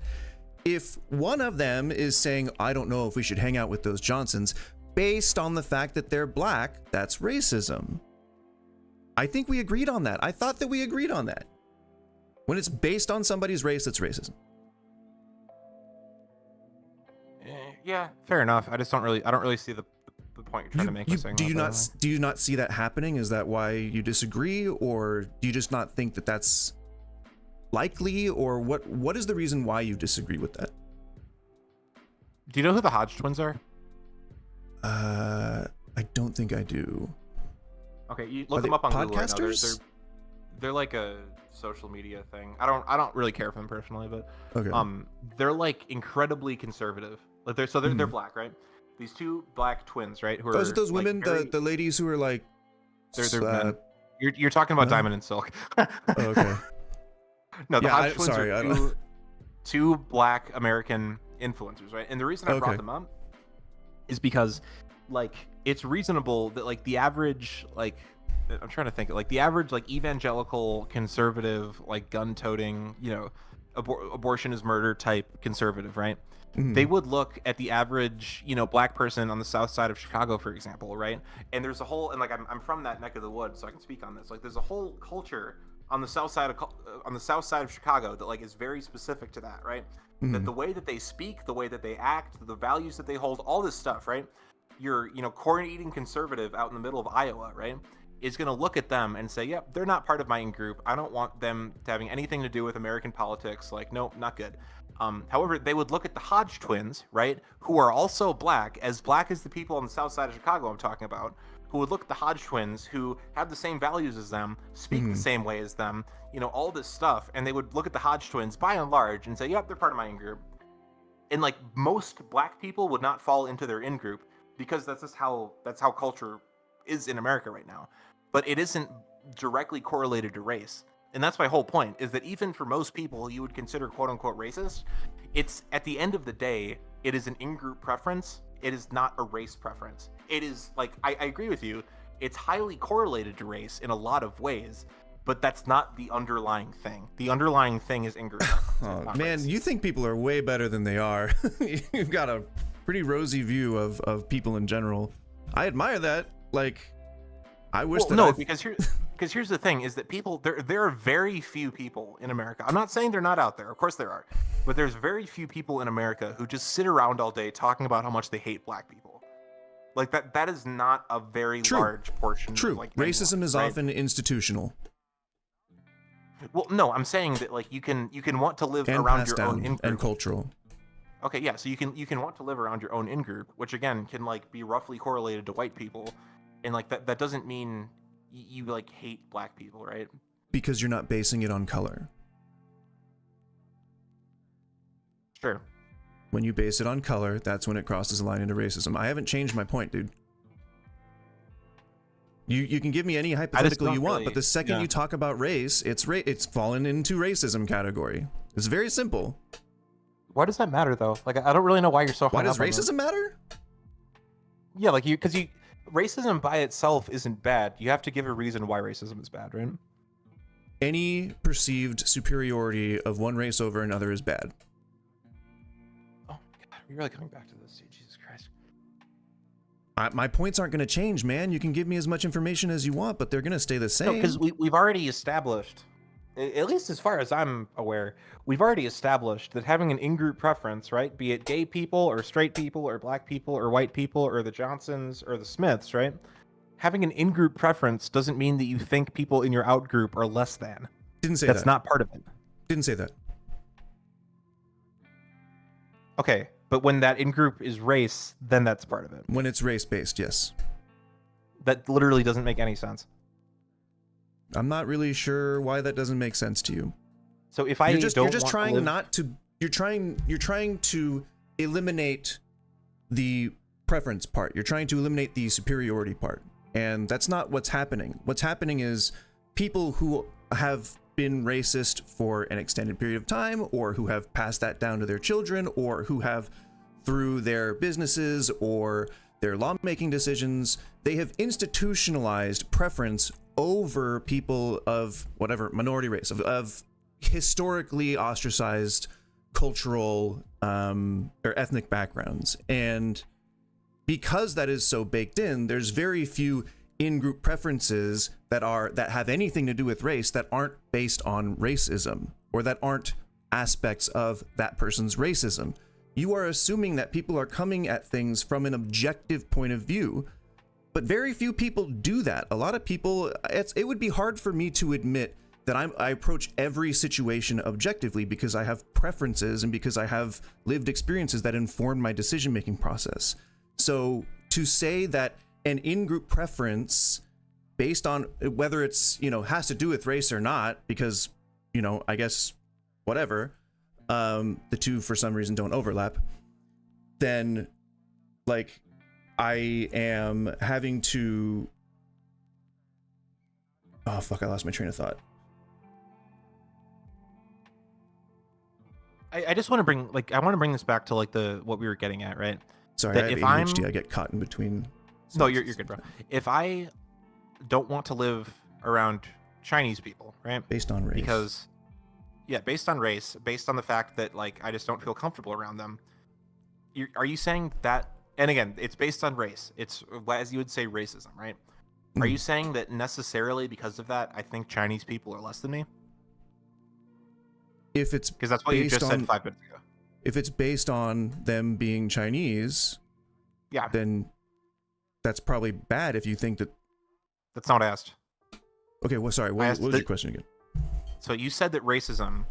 if one of them is saying, I don't know if we should hang out with those Johnsons, based on the fact that they're black, that's racism. I think we agreed on that. I thought that we agreed on that. When it's based on somebody's race, it's racism. Yeah, fair enough. I don't really see the point you're trying to make. Do you not see that happening? Is that why you disagree, or do you just not think that that's likely, or what is the reason why you disagree with that? Do you know who the Hodge twins are? I don't think I do. Okay, you look them up on Google right now. Podcasters? They're like a social media thing. I don't really care for them personally, but okay. They're like incredibly conservative. Like they're black, right? These two black twins, right? Who are those like women, the ladies who are like they're men. You're talking about Diamond and Silk. Oh, okay. No, the yeah, Hodge twins are two black American influencers, right? And the reason I brought them up is because like it's reasonable that like the average like I'm trying to think like the average like evangelical conservative like gun-toting, you know, abortion is murder type conservative, right? They would look at the average, you know, black person on the south side of Chicago, for example, right? And there's a whole, and like I'm from that neck of the woods, so I can speak on this. Like, there's a whole culture on the south side of Chicago that like is very specific to that, right? That the way that they speak, the way that they act, the values that they hold, all this stuff, right? Your, you know, corn-eating conservative out in the middle of Iowa, right, is going to look at them and say, yep, they're not part of my in-group. I don't want them to having anything to do with American politics. Like, nope, not good. However, they would look at the Hodge twins, right, who are also black as the people on the south side of Chicago I'm talking about, who would look at the Hodge twins who have the same values as them, speak the same way as them, you know, all this stuff, and they would look at the Hodge twins by and large and say, yep, they're part of my in-group. And like most black people would not fall into their in-group because that's how culture is in America right now. But it isn't directly correlated to race. And that's my whole point, is that even for most people you would consider quote unquote racist, it's at the end of the day, it is an in-group preference. It is not a race preference. It is like, I agree with you. It's highly correlated to race in a lot of ways, but that's not the underlying thing. The underlying thing is in-group preference. Oh, man, you think people are way better than they are. You've got a pretty rosy view of people in general. I admire that. Like, I wish that. No, because here's the thing: is that people there are very few people in America. I'm not saying they're not out there. Of course there are, but there's very few people in America who just sit around all day talking about how much they hate black people. Like that is not a very large portion. True. Of, like, racism anyone, is right? often institutional. Well, no, I'm saying that like you can want to live And around passed your own down, in-group. and cultural. Okay, yeah, so you can want to live around your own in-group, which again can like be roughly correlated to white people, and like that doesn't mean you like hate black people, right? Because you're not basing it on color. Sure. When you base it on color, that's when it crosses the line into racism. I haven't changed my point, dude. You can give me any hypothetical you want, but the second you talk about race, it's fallen into racism category. It's very simple. Why does that matter though? Like I don't really know why you're so hung Why does up on racism matter? Yeah, like because racism by itself isn't bad. You have to give a reason why racism is bad, right? Any perceived superiority of one race over another is bad. Oh my god, you're really coming back to this, dude. Jesus Christ. My points aren't going to change, man. You can give me as much information as you want, but they're going to stay the same. No, because we've already established, at least as far as I'm aware, we've already established that having an in-group preference, right, be it gay people or straight people or black people or white people or the Johnsons or the Smiths, right, having an in-group preference doesn't mean that you think people in your out-group are less than. Didn't say that. That's not part of it. Didn't say that. Okay, but when that in-group is race, then that's part of it. When it's race-based, yes. That literally doesn't make any sense. I'm not really sure why that doesn't make sense to you. So if You're just trying not to. You're trying to eliminate the preference part. You're trying to eliminate the superiority part, and that's not what's happening. What's happening is people who have been racist for an extended period of time, or who have passed that down to their children, or who have, through their businesses or their lawmaking decisions, they have institutionalized preference over people of whatever minority race, of historically ostracized cultural or ethnic backgrounds. And because that is so baked in, there's very few in-group preferences that have anything to do with race that aren't based on racism, or that aren't aspects of that person's racism. You are assuming that people are coming at things from an objective point of view, but very few people do that. A lot of people, it would be hard for me to admit that I approach every situation objectively, because I have preferences and because I have lived experiences that inform my decision-making process. So to say that an in-group preference based on whether it's, has to do with race or not, because, I guess, whatever, the two for some reason don't overlap, then like I am having to, oh fuck, I lost my train of thought. I just want to bring this back to like what we were getting at, right? Sorry, That I have if ADHD. I get caught in between. No, you're good, bro. If I don't want to live around Chinese people, right? Based on race. Because, yeah, based on race, based on the fact that like I just don't feel comfortable around them. Are you saying that? And again, it's based on race. It's, as you would say, racism, right? Are you saying that necessarily because of that, I think Chinese people are less than me? If it's because that's what you just said 5 minutes ago. If it's based on them being Chinese, yeah, then that's probably bad. If you think that. That's not what I asked. Okay, well, sorry. What was your question again? So you said that racism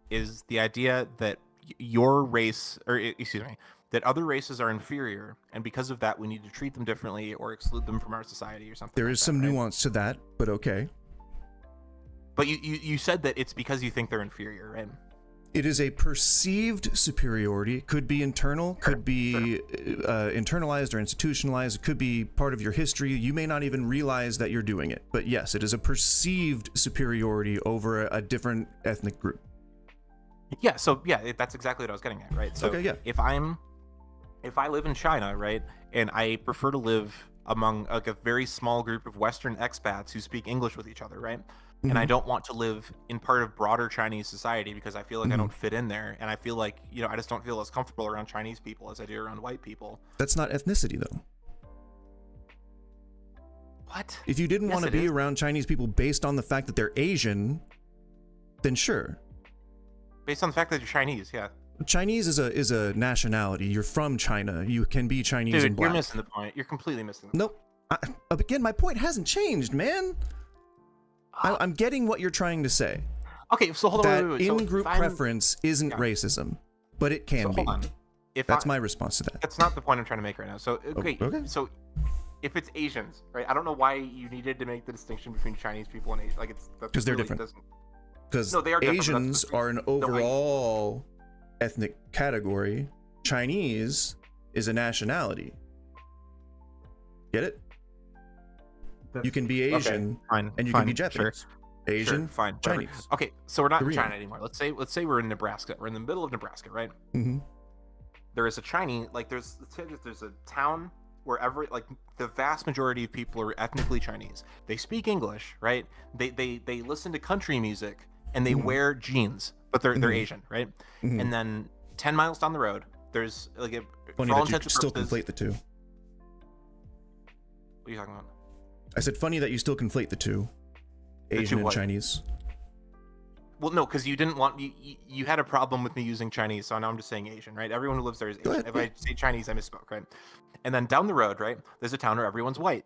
is the idea that your race, or excuse me, that other races are inferior, and because of that, we need to treat them differently or exclude them from our society or something. There like is that, some right? nuance to that, but okay. But you said that it's because you think they're inferior, right? It is a perceived superiority. It could be internal, could be internalized or institutionalized. It could be part of your history. You may not even realize that you're doing it. But yes, it is a perceived superiority over a different ethnic group. Yeah, so yeah, that's exactly what I was getting at, right? So Okay, yeah. if I live in China, right, and I prefer to live among like a very small group of Western expats who speak English with each other, right? And I don't want to live in part of broader Chinese society because I feel like I don't fit in there, and I feel like, you know, I just don't feel as comfortable around Chinese people as I do around white people. That's not ethnicity, though. What? If you didn't want to be around Chinese people based on the fact that they're Asian, then sure. Based on the fact that you're Chinese, yeah. Chinese is a nationality. You're from China. You can be Chinese Dude, and black. you're missing the point. You're completely missing the point. Nope. Again, my point hasn't changed, man. I'm getting what you're trying to say. Okay, so hold on. That in-group preference isn't racism, but it can be. Hold on. That's my response to that. That's not the point I'm trying to make right now. So, okay. Okay. So, if it's Asians, right? I don't know why you needed to make the distinction between Chinese people and Asian. Like, it's because they're different. Because Asians are an overall ethnic category. Chinese is a nationality. Get it? You can be Asian, fine, and you can be Japanese. Sure. Asian, fine, Chinese. Okay, so we're not Korean. in China anymore. Let's say we're in Nebraska. We're in the middle of Nebraska, right? Mm-hmm. There is a Chinese, like there's a town where the vast majority of people are ethnically Chinese. They speak English, right? They listen to country music and they wear jeans, but they're Asian, right? And then 10 miles down the road, there's like a funny that you still conflate the two. What are you talking about? I said funny that you still conflate the two, Asian and Chinese. Well, no, because you didn't want you had a problem with me using Chinese, so now I'm just saying Asian, right? Everyone who lives there is Asian. If I say Chinese, I misspoke, right? And then down the road, right, there's a town where everyone's white.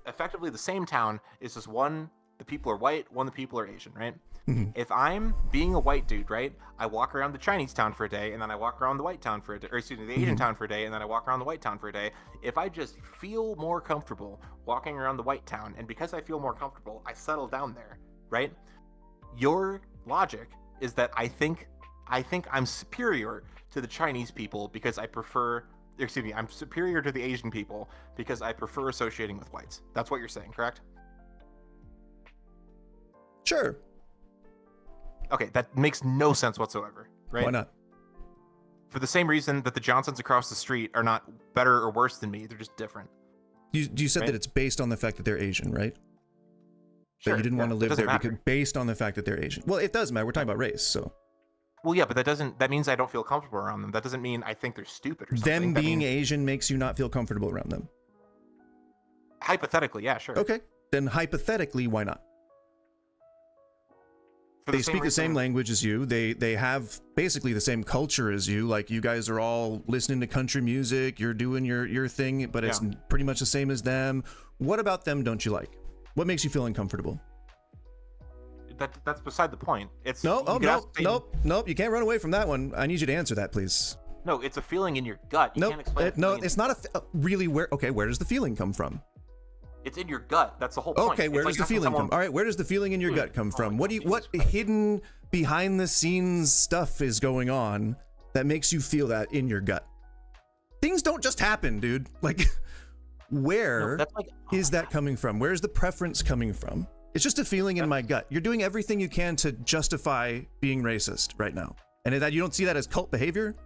Effectively the same town is just one the people are white, one the people are Asian, right? If I'm being a white dude, right, I walk around the Chinese town for a day, and then I walk around the white town for a day, or excuse me, the Asian town for a day, and then I walk around the white town for a day. If I just feel more comfortable walking around the white town, and because I feel more comfortable, I settle down there, right? Your logic is that I think I'm superior to the Chinese people because I'm superior to the Asian people because I prefer associating with whites. That's what you're saying, correct? Sure. Okay, that makes no sense whatsoever, right? Why not? For the same reason that the Johnsons across the street are not better or worse than me, they're just different. You said that it's based on the fact that they're Asian, right? Sure, that you didn't want to live there matter. because based on the fact that they're Asian. Well, it does matter. We're talking about race, so. Well, yeah, but that means I don't feel comfortable around them. That doesn't mean I think they're stupid or something. Them being Asian makes you not feel comfortable around them. Hypothetically, yeah, sure. Okay, then hypothetically, why not? They speak the same language as you. They have basically the same culture as you. Like, you guys are all listening to country music. You're doing your thing, but it's pretty much the same as them. What about them don't you like? What makes you feel uncomfortable? That's beside the point. It's nope. You can't run away from that one. I need you to answer that, please. No, it's a feeling in your gut. You can't explain it. No, it's not really where. Okay, where does the feeling come from? It's in your gut. That's the whole point. Okay, where does the feeling come? All right, where does the feeling in your gut come from? What hidden behind the scenes stuff is going on that makes you feel that in your gut? Things don't just happen, dude. Like, where is that coming from? Where's the preference coming from? It's just a feeling in my gut. You're doing everything you can to justify being racist right now, and that you don't see that as cult behavior.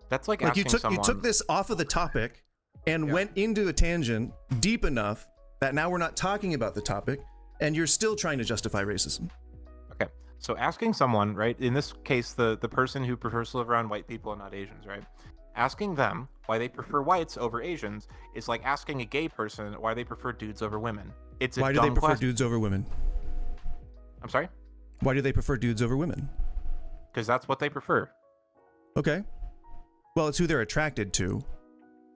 That's like asking someone. You took this off of the topic and went into a tangent deep enough that now we're not talking about the topic, and you're still trying to justify racism. Okay, so asking someone, right, in this case, the person who prefers to live around white people and not Asians, right? Asking them why they prefer whites over Asians is like asking a gay person why they prefer dudes over women. It's a why do they prefer dudes over women? I'm sorry? Why do they prefer dudes over women? Because that's what they prefer. Okay. Well, it's who they're attracted to.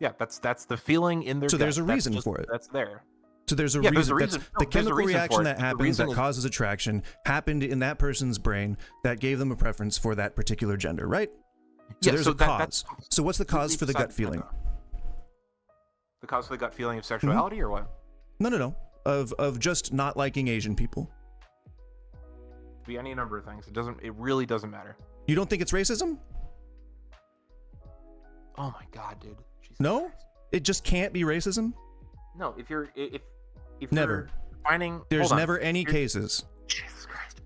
Yeah, that's the feeling in their gut. So there's a reason for it. That's there. So there's a reason. The chemical reaction that happens that causes attraction happened in that person's brain that gave them a preference for that particular gender, right? So there's a cause. So what's the cause for the gut feeling? The cause for the gut feeling of sexuality or what? No. Of just not liking Asian people. be any number of things. It really doesn't matter. You don't think it's racism? Oh my god, dude. Jesus No? Christ. It just can't be racism? No, if you're Never. you're defining, There's hold on. never any If you're- cases. Jesus Christ.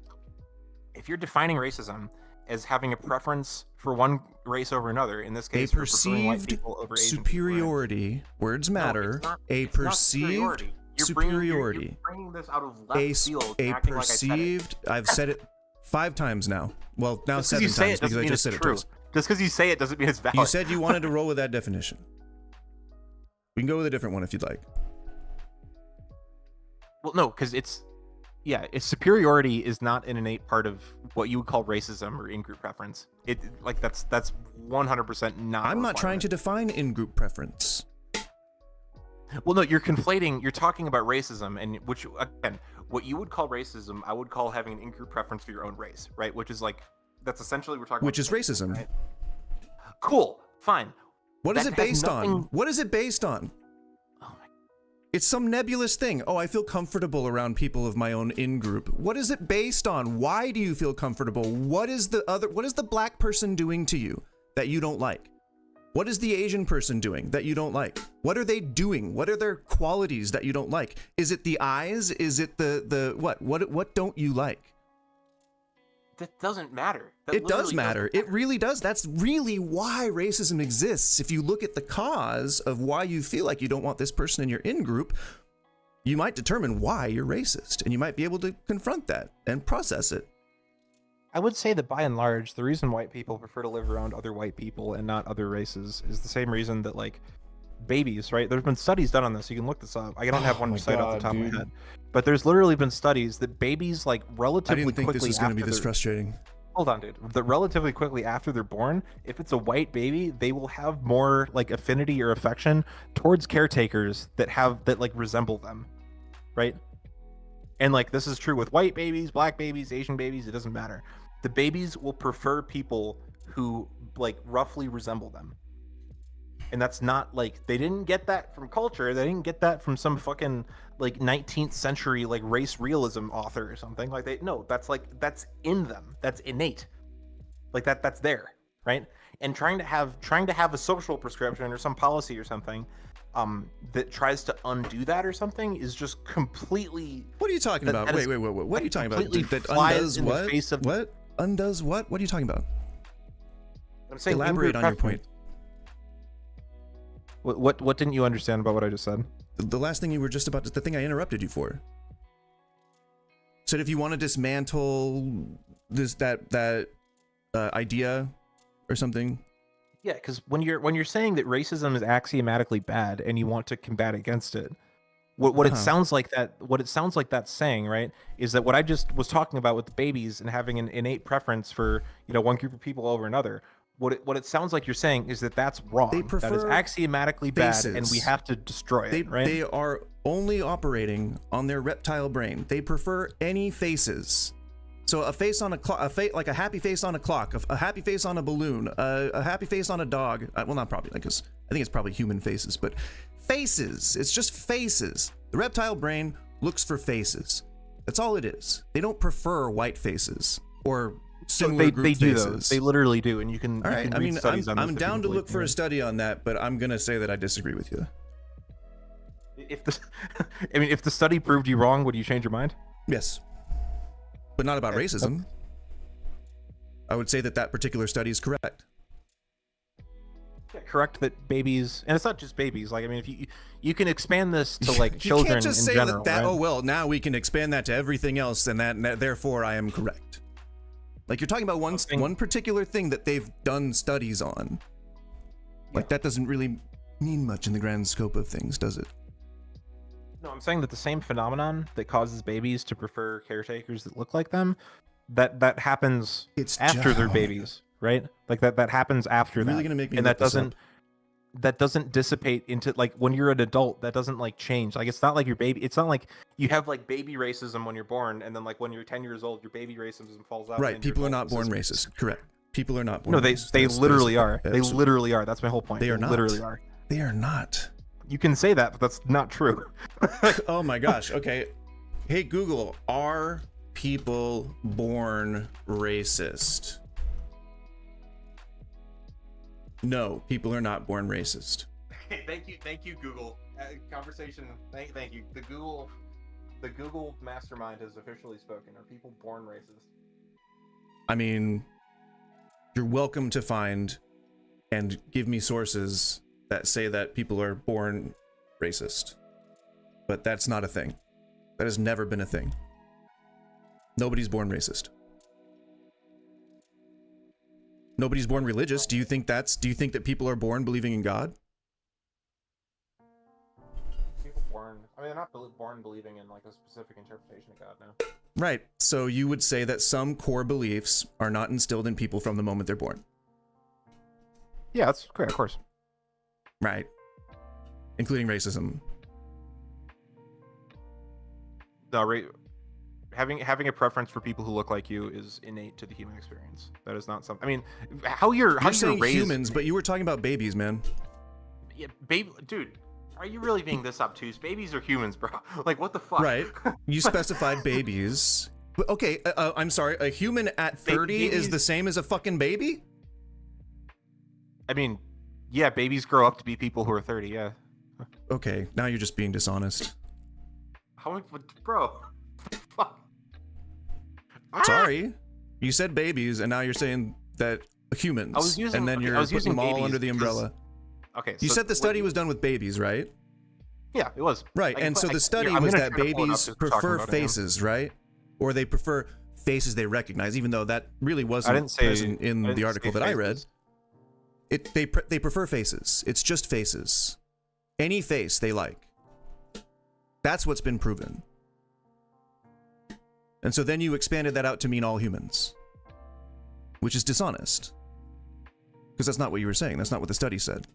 If you're defining racism as having a preference for one race over another, in this A case, we're preferring white perceived people over Asian superiority, words people, right? matter, No, it's not- a it's not perceived You're superiority. You're bringing this out of a, left field. a and acting like I said it. perceived, I've said it 5 times now. Well, now Just 'cause 7 you say times it doesn't because I mean just it's said it true. twice. Just because you say it doesn't mean it's valid. You said you wanted to roll with that definition. We can go with a different one if you'd like. Well, no, because it's superiority is not an innate part of what you would call racism or in-group preference. It like that's 100% not. I'm not trying to define in-group preference. Well, no, you're conflating. You're talking about racism, and which again, what you would call racism, I would call having an in-group preference for your own race, right? Which is like that's essentially we're talking. Which is about racism. right? Cool, fine. What is That it has based on? nothing- What is it based on? Oh my. It's some nebulous thing. Oh, I feel comfortable around people of my own in-group. What is it based on? Why do you feel comfortable? What is the black person doing to you that you don't like? What is the Asian person doing that you don't like? What are they doing? What are their qualities that you don't like? Is it the eyes? Is it the what? What don't you like? That doesn't matter. That It does literally matter. doesn't It really does. That's really why racism exists. If you look at the cause of why you feel like you don't want this person in your in-group, you might determine why you're racist, and you might be able to confront that and process it. I would say that by and large, the reason white people prefer to live around other white people and not other races is the same reason that like babies, right? There's been studies done on this. You can look this up. I don't have one my recite off the God, top of dude. my head, but there's literally been studies that babies like I relatively didn't think quickly this was going to be after this they're- frustrating. Hold on, dude. That relatively quickly after they're born, if it's a white baby, they will have more like affinity or affection towards caretakers that like resemble them, right? And like this is true with white babies, black babies, Asian babies. It doesn't matter. The babies will prefer people who like roughly resemble them. And that's not like they didn't get that from culture. They didn't get that from some fucking like 19th century like race realism author or something. Like that's in them. That's innate. Like that's there, right? And trying to have a social prescription or some policy or something that tries to undo that or something is just completely. What are you talking about? that Wait. is What are you talking about? completely That flies undoes in the what? face of- What? Undoes what? What are you talking about? I'm saying Elaborate in-group on your preference. point. What didn't you understand about what I just said? The last thing you were just about, the thing I interrupted you for. Said if you want to dismantle that idea or something. Yeah, because when you're saying that racism is axiomatically bad and you want to combat against it, what it sounds like that's saying, right, is that what I just was talking about with the babies and having an innate preference for one group of people over another. What it sounds like you're saying is that that's wrong. They that is prefer axiomatically bad, and we faces. have to destroy it. Right? They are only operating on their reptile brain. They prefer any faces. So a face on a clock, like a happy face on a clock, a happy face on a balloon, a happy face on a dog. Well, not probably, because I think it's probably human faces, but faces. It's just faces. The reptile brain looks for faces. That's all it is. They don't prefer white faces or similar group they do faces. those. They literally do, and you can. All you right. can I read mean, studies on this I'm if you down to believe look for me. a study on that, but I'm gonna say that I disagree with you. If the, if the study proved you wrong, would you change your mind? Yes, but not about Okay. racism. I would say that particular study is correct. Yeah, correct that babies, and it's not just babies. Like, I mean, if you can expand this to like You children can't just in say general, that. right? Oh well, now we can expand that to everything else, and that therefore I am correct. Like you're talking about one particular thing that they've done studies on. Like that doesn't really mean much in the grand scope of things, does it? No, I'm saying that the same phenomenon that causes babies to prefer caretakers that look like them, that happens It's after they're just- babies, right? Like that happens after You're that. really gonna make me and look that this doesn't up. that doesn't dissipate into like when you're an adult. That doesn't like change. Like it's not like your baby. It's not like you have like baby racism when you're born, and then like when you're 10 years old, your baby racism falls out. Right. and your People are adult not born racism- racist. Correct. People are not born No, they racist. they That's- literally that's- are. They that's- literally are. That's my whole point. They are not. Literally are. They are not. You can say that, but that's not true. Oh my gosh. Okay. Hey Google, are people born racist? No, people are not born racist. Thank you, Google. Conversation. Thank you. The Google mastermind has officially spoken. Are people born racist? I mean, you're welcome to find and give me sources that say that people are born racist. But that's not a thing. That has never been a thing. Nobody's born racist. Nobody's born religious. Do you think that people are born believing in God? People born, I mean, they're not born believing in like a specific interpretation of God now. Right. So you would say that some core beliefs are not instilled in people from the moment they're born. Yeah, that's correct, of course. Right. Including racism. No, having a preference for people who look like you is innate to the human experience. That is not something. I mean, how you're saying raised, humans, but you were talking about babies, man. Yeah, baby, dude. Are you really being this obtuse? Babies are humans, bro. Like, what the fuck? Right. You specified babies. But okay, I'm sorry. A human at 30 is the same as a fucking baby? I mean, yeah, babies grow up to be people who are 30, yeah. Okay, now you're just being dishonest. How many, bro? Fuck. Sorry. You said babies, and now you're saying that humans. And then you're putting them all under the umbrella. Okay. You said the study was done with babies, right? Yeah, it was. Right, and so the study was that babies prefer faces, right? Or they prefer faces they recognize, even though that really wasn't present in the article that I read. They prefer faces. It's just faces. Any face they like. That's what's been proven. And so then you expanded that out to mean all humans, which is dishonest. Because that's not what you were saying. That's not what the study said.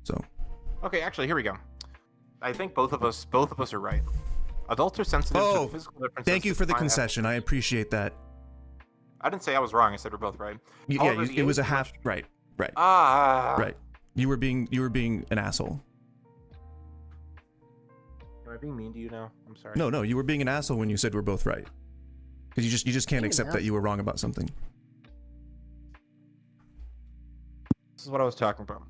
So. Okay, actually, here we go. I think both of us are right. Adults are sensitive to physical differences. Thank you for the concession. I appreciate that. I didn't say I was wrong. I said we're both right. Yeah, it was a half. Right. Right. You were being an asshole. Am I being mean to you now? I'm sorry. No, you were being an asshole when you said we're both right. Because you just can't accept that you were wrong about something. This is what I was talking about.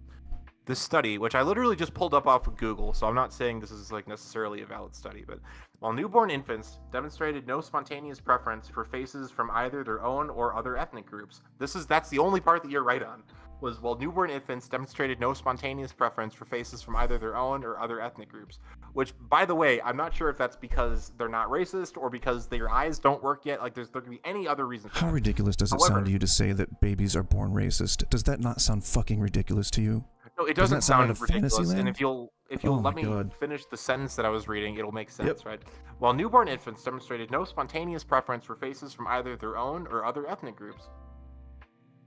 This study, which I literally just pulled up off of Google, so I'm not saying this is like necessarily a valid study, but while newborn infants demonstrated no spontaneous preference for faces from either their own or other ethnic groups. That's the only part that you're right on. Was while newborn infants demonstrated no spontaneous preference for faces from either their own or other ethnic groups. Which, by the way, I'm not sure if that's because they're not racist or because their eyes don't work yet. Like, there could be any other reason. How ridiculous does it sound to you to say that babies are born racist? Does that not sound fucking ridiculous to you? No, it doesn't sound ridiculous. And if you'll let me God. finish the sentence that I was reading, it'll make sense, right? While newborn infants demonstrated no spontaneous preference for faces from either their own or other ethnic groups.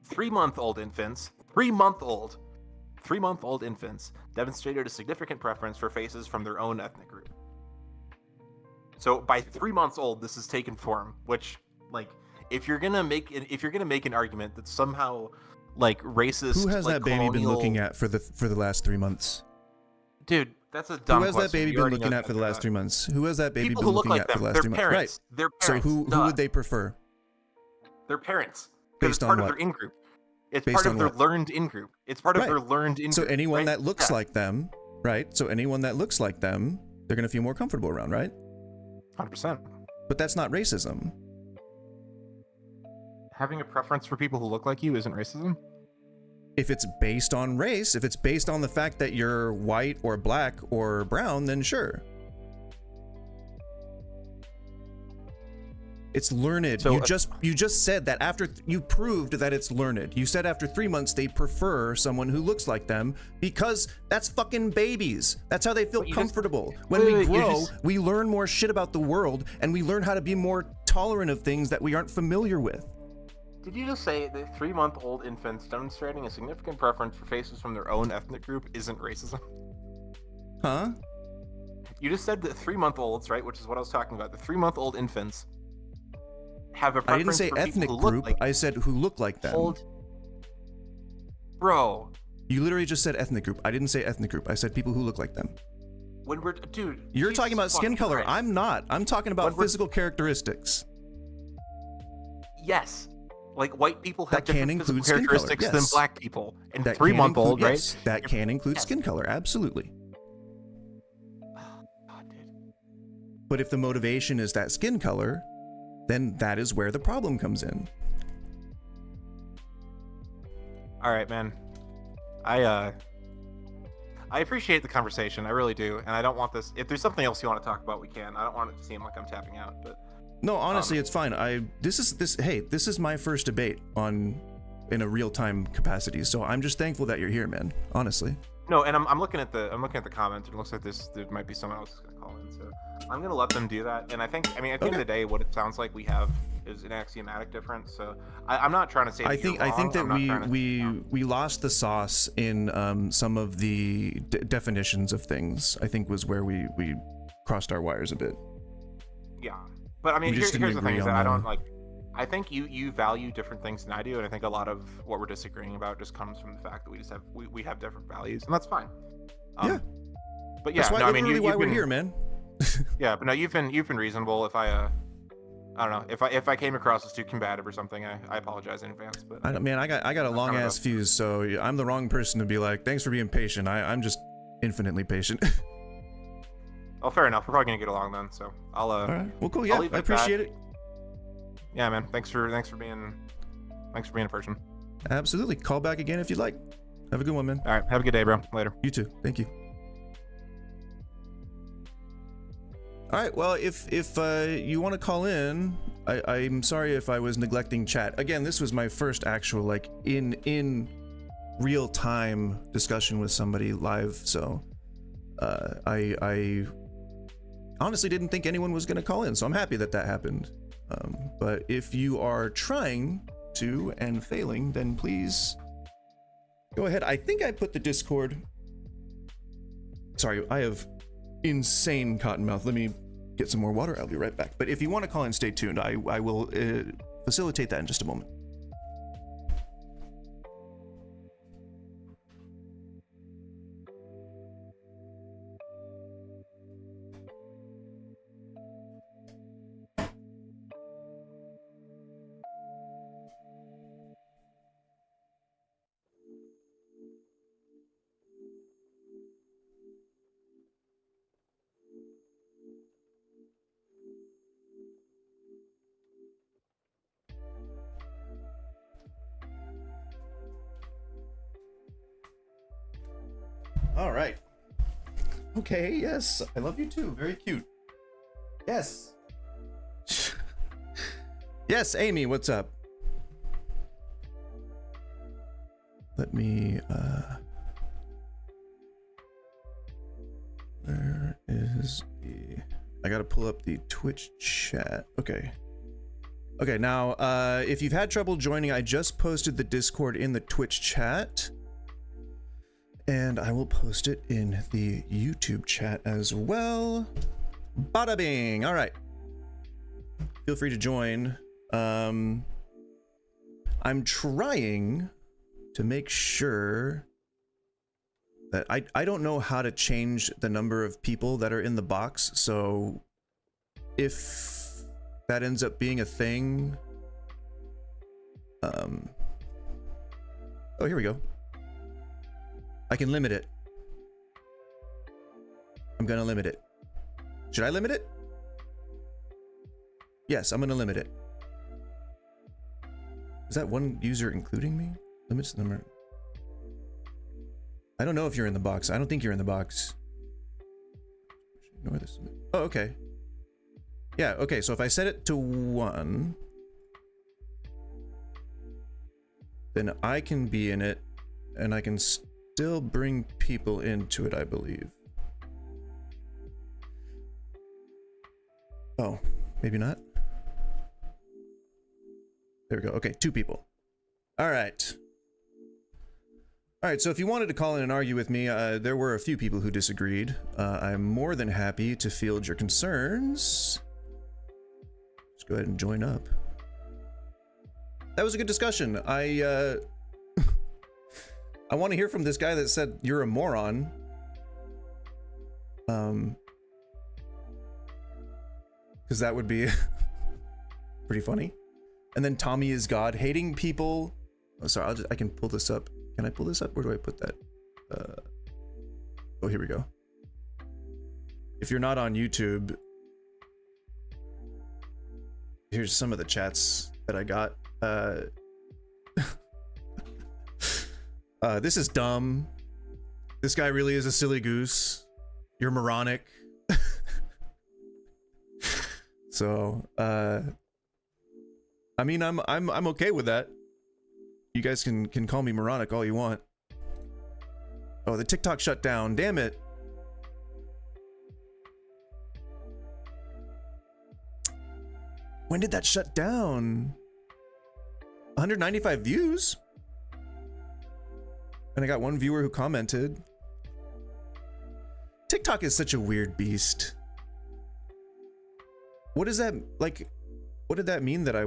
3-month-old infants demonstrated a significant preference for faces from their own ethnic group. So by 3 months old, this has taken form. Which, like, if you're gonna make an argument that somehow, like, racist, who has like, that baby been looking at for the last 3 months? Dude, that's a dumb question. Who has that baby been looking at for the last 3 months? Who has that baby been looking at for the last 3 months? Right. Their parents. So who would they prefer? Their parents. Based it's part on of what? their in-group. It's Based part on of their what? learned in-group. It's part of their learned in-group. So anyone right? that looks like them, right? So anyone that looks like them, they're going to feel more comfortable around, right? 100%. But that's not racism. Having a preference for people who look like you isn't racism? If it's based on race, if it's based on the fact that you're white or black or brown, then sure. It's learned. So, you just said that after you proved that it's learned. You said after 3 months they prefer someone who looks like them because that's fucking babies. That's how they feel comfortable. When we grow, we learn more shit about the world and we learn how to be more tolerant of things that we aren't familiar with. Did you just say that 3-month-old infants demonstrating a significant preference for faces from their own ethnic group isn't racism? Huh? You just said that 3-month-olds, right, which is what I was talking about, the 3-month-old infants have a preference. I didn't say for ethnic people who group. Look like I said who look like them. Bro. You literally just said ethnic group. I didn't say ethnic group. I said people who look like them. Dude. You're talking about skin color. Christ. I'm not. I'm talking about physical characteristics. Yes. Like white people have That can different physical include skin color, characteristics than yes. black people. And That 3-month-old, can include, right? yes, that can include Yes. skin color, absolutely. Oh, God, dude. But if the motivation is that skin color, then that is where the problem comes in. All right, man. I appreciate the conversation. I really do. And I don't want this. If there's something else you want to talk about, we can. I don't want it to seem like I'm tapping out, but No, honestly, it's fine. This is my first debate in a real-time capacity, so I'm just thankful that you're here, man. Honestly. no, and I'm looking at the comments, and it looks like there might be someone else who's gonna call in, so I'm gonna let them do that. And I think, I mean, at the end of the day, what it sounds like we have is an axiomatic difference. So I'm not trying to say that I think that we lost the sauce in some of the definitions of things. I think was where we crossed our wires a bit. Yeah, but I mean, We just here's didn't the thing: is agree that I on don't like. I think you value different things than I do, and I think a lot of what we're disagreeing about just comes from the fact that we have different values, and that's fine. Yeah. But yeah, That's why, no, I mean, why we're been, here, man. yeah, but no, you've been reasonable. If I don't know, if I came across as too combative or something, I apologize in advance. But I got a long ass fuse, so I'm the wrong person to be like, thanks for being patient. I'm just infinitely patient. Oh, fair enough. We're probably gonna get along then. So I'll All right. Well, cool. Yeah, I appreciate it. Yeah, man. Thanks for being a person. Absolutely. Call back again if you'd like. Have a good one, man. All right. Have a good day, bro. Later. You too. Thank you. All right. Well, if you want to call in, I'm sorry if I was neglecting chat. Again, this was my first actual like in real time discussion with somebody live. So I honestly didn't think anyone was going to call in. So I'm happy that happened. But if you are trying to and failing, then please go ahead. I think I put the Discord. Sorry, I have insane cotton mouth. Let me get some more water. I'll be right back. But if you want to call in, stay tuned. I will facilitate that in just a moment. All right. Okay, yes. I love you too. Very cute. Yes. Yes, Amy, what's up? Let me, where is the... I gotta pull up the Twitch chat. Okay. Okay, now, if you've had trouble joining, I just posted the Discord in the Twitch chat. And I will post it in the YouTube chat as well. Bada bing! All right. Feel free to join. I'm trying to make sure that I don't know how to change the number of people that are in the box, so if that ends up being a thing, oh, here we go. I can limit it. I'm gonna limit it. Should I limit it? Yes, I'm gonna limit it. Is that one user including me? Limits the number. I don't know if you're in the box. I don't think you're in the box. Ignore this. Oh, okay. Yeah, okay, so if I set it to 1, then I can be in it, and I can still bring people into it, I believe. Oh, maybe not. There we go. Okay, 2 people. All right. All right, so if you wanted to call in and argue with me, there were a few people who disagreed. I'm more than happy to field your concerns. Just go ahead and join up. That was a good discussion. I want to hear from this guy that said you're a moron. Because that would be pretty funny. And then Tommy is God, hating people. Oh, sorry, I can pull this up. Can I pull this up? Where do I put that? Oh, here we go. If you're not on YouTube, here's some of the chats that I got. This is dumb. This guy really is a silly goose. You're moronic. So, I mean, I'm okay with that. You guys can call me moronic all you want. Oh, the TikTok shut down. Damn it. When did that shut down? 195 views? And I got one viewer who commented. TikTok is such a weird beast. What is that, like, what did that mean that I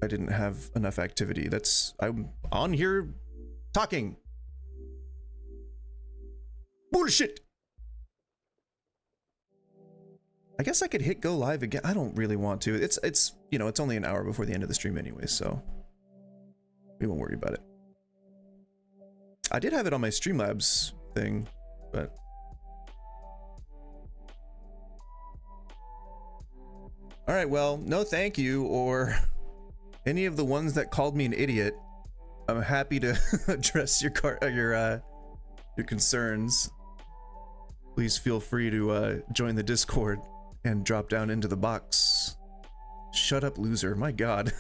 didn't have enough activity? I'm on here talking. Bullshit. I guess I could hit go live again. I don't really want to. It's you know, it's only an hour before the end of the stream anyway, so we won't worry about it. I did have it on my Streamlabs thing, but all right, well, no thank you, or any of the ones that called me an idiot. I'm happy to address your concerns. Please feel free to join the Discord and drop down into the box. Shut up, loser. My God.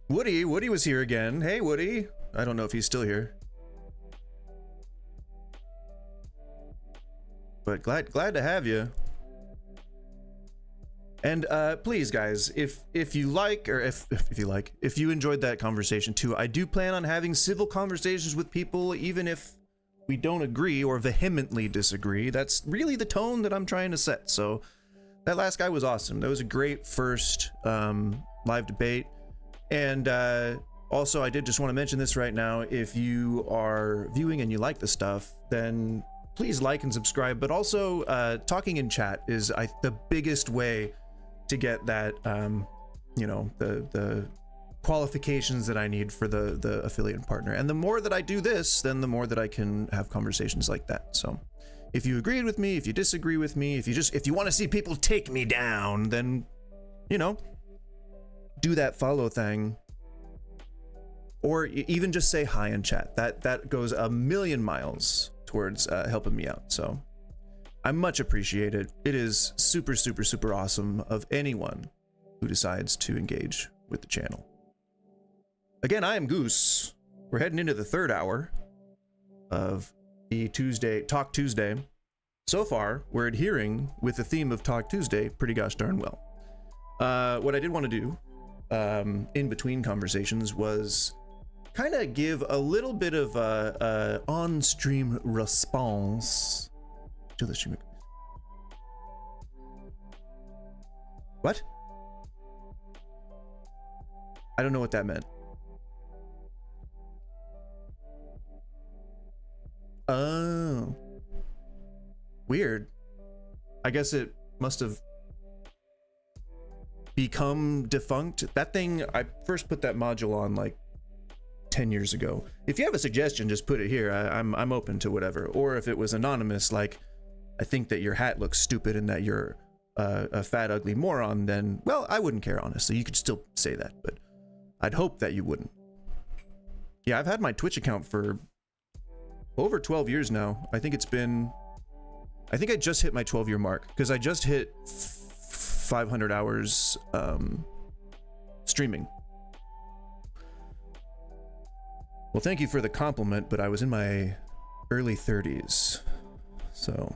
Woody was here again. Hey, Woody. I don't know if he's still here. But glad to have you. And please, guys, if you like, or if you enjoyed that conversation too, I do plan on having civil conversations with people, even if we don't agree or vehemently disagree. That's really the tone that I'm trying to set. So that last guy was awesome. That was a great first live debate. And also, I did just want to mention this right now. If you are viewing and you like the stuff, then please like and subscribe. But also, talking in chat is the biggest way to get that, you know, the qualifications that I need for the affiliate partner. And the more that I do this, then the more that I can have conversations like that. So if you agreed with me, if you disagree with me, if you want to see people take me down, then, you know, do that follow thing, or even just say hi in chat. That goes a million miles towards helping me out. So I much appreciate it. It is super, super, super awesome of anyone who decides to engage with the channel. Again, I am Goose. We're heading into the third hour of the Talk Tuesday. So far, we're adhering with the theme of Talk Tuesday pretty gosh darn well. What I did want to do in between conversations was kind of give a little bit of a on-stream response to the stream. What? I don't know what that meant. Oh, weird. I guess it must have become defunct. That thing, I first put that module on like 10 years ago. If you have a suggestion, just put it here. I'm open to whatever. Or if it was anonymous, like, I think that your hat looks stupid and that you're a fat ugly moron, then, well, I wouldn't care, honestly. You could still say that, but I'd hope that you wouldn't. Yeah, I've had my Twitch account for over 12 years now. I think I just hit my 12-year mark, because I just hit 500 hours streaming. Well, thank you for the compliment, but I was in my early 30s. So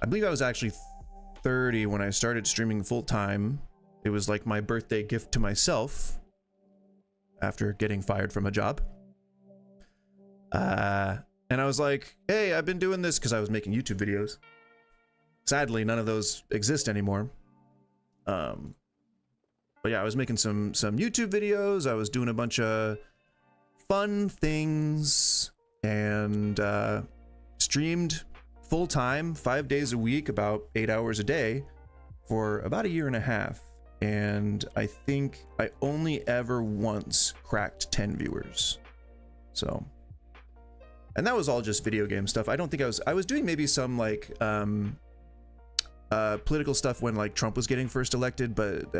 I believe I was actually 30 when I started streaming full time. It was like my birthday gift to myself after getting fired from a job. And I was like, hey, I've been doing this because I was making YouTube videos. Sadly, none of those exist anymore. But yeah, I was making some YouTube videos. I was doing a bunch of fun things and streamed full time, 5 days a week, about 8 hours a day for about a year and a half. And I think I only ever once cracked 10 viewers. So, and that was all just video game stuff. I don't think I was doing maybe some like political stuff when like Trump was getting first elected, but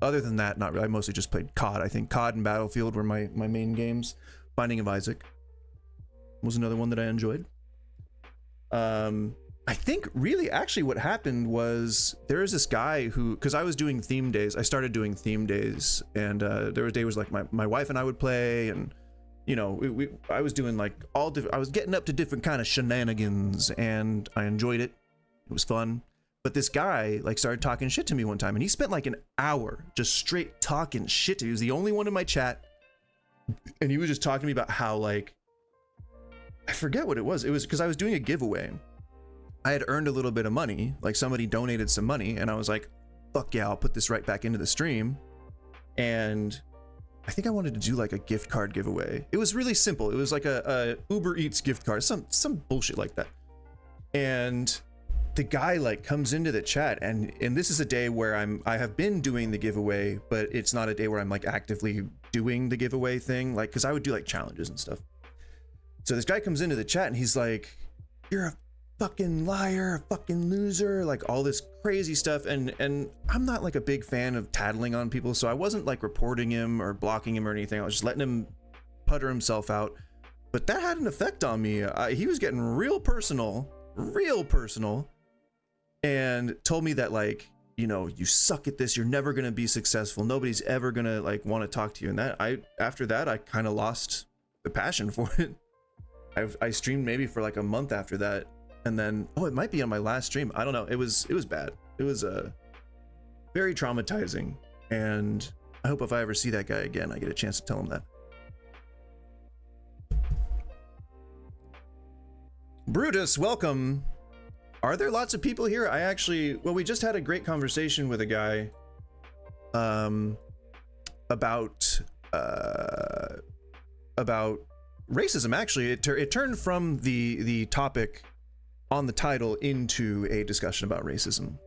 other than that, not really. I mostly just played COD. I think COD and Battlefield were my main games. Binding of Isaac was another one that I enjoyed. I think really actually what happened was there is this guy who, because I was doing theme days, I started doing theme days, and there was days like my wife and I would play, and you know, I was doing like all different, I was getting up to different kind of shenanigans, and I enjoyed it. It was fun. But this guy like started talking shit to me one time, and he spent like an hour just straight talking shit to me. He was the only one in my chat, and he was just talking to me about how like, I forget what it was. It was because I was doing a giveaway. I had earned a little bit of money, like somebody donated some money, and I was like, fuck yeah, I'll put this right back into the stream. And I think I wanted to do like a gift card giveaway. It was really simple. It was like a Uber Eats gift card, some bullshit like that. And the guy like comes into the chat, and this is a day where I have been doing the giveaway, but it's not a day where I'm like actively doing the giveaway thing, like, because I would do like challenges and stuff. So this guy comes into the chat and he's like, you're a fucking liar, a fucking loser, like all this crazy stuff. And I'm not like a big fan of tattling on people, so I wasn't like reporting him or blocking him or anything. I was just letting him putter himself out. But that had an effect on me. He was getting real personal, and told me that like, you know, you suck at this, you're never gonna be successful, nobody's ever gonna like want to talk to you. And that after that I kind of lost the passion for it. I streamed maybe for like a month after that, and then it might be on my last stream, I don't know. It was bad. It was very traumatizing, and I hope if I ever see that guy again, I get a chance to tell him that. Brutus, welcome. Are there lots of people here? We just had a great conversation with a guy about racism. Actually, it turned from the topic on the title into a discussion about racism.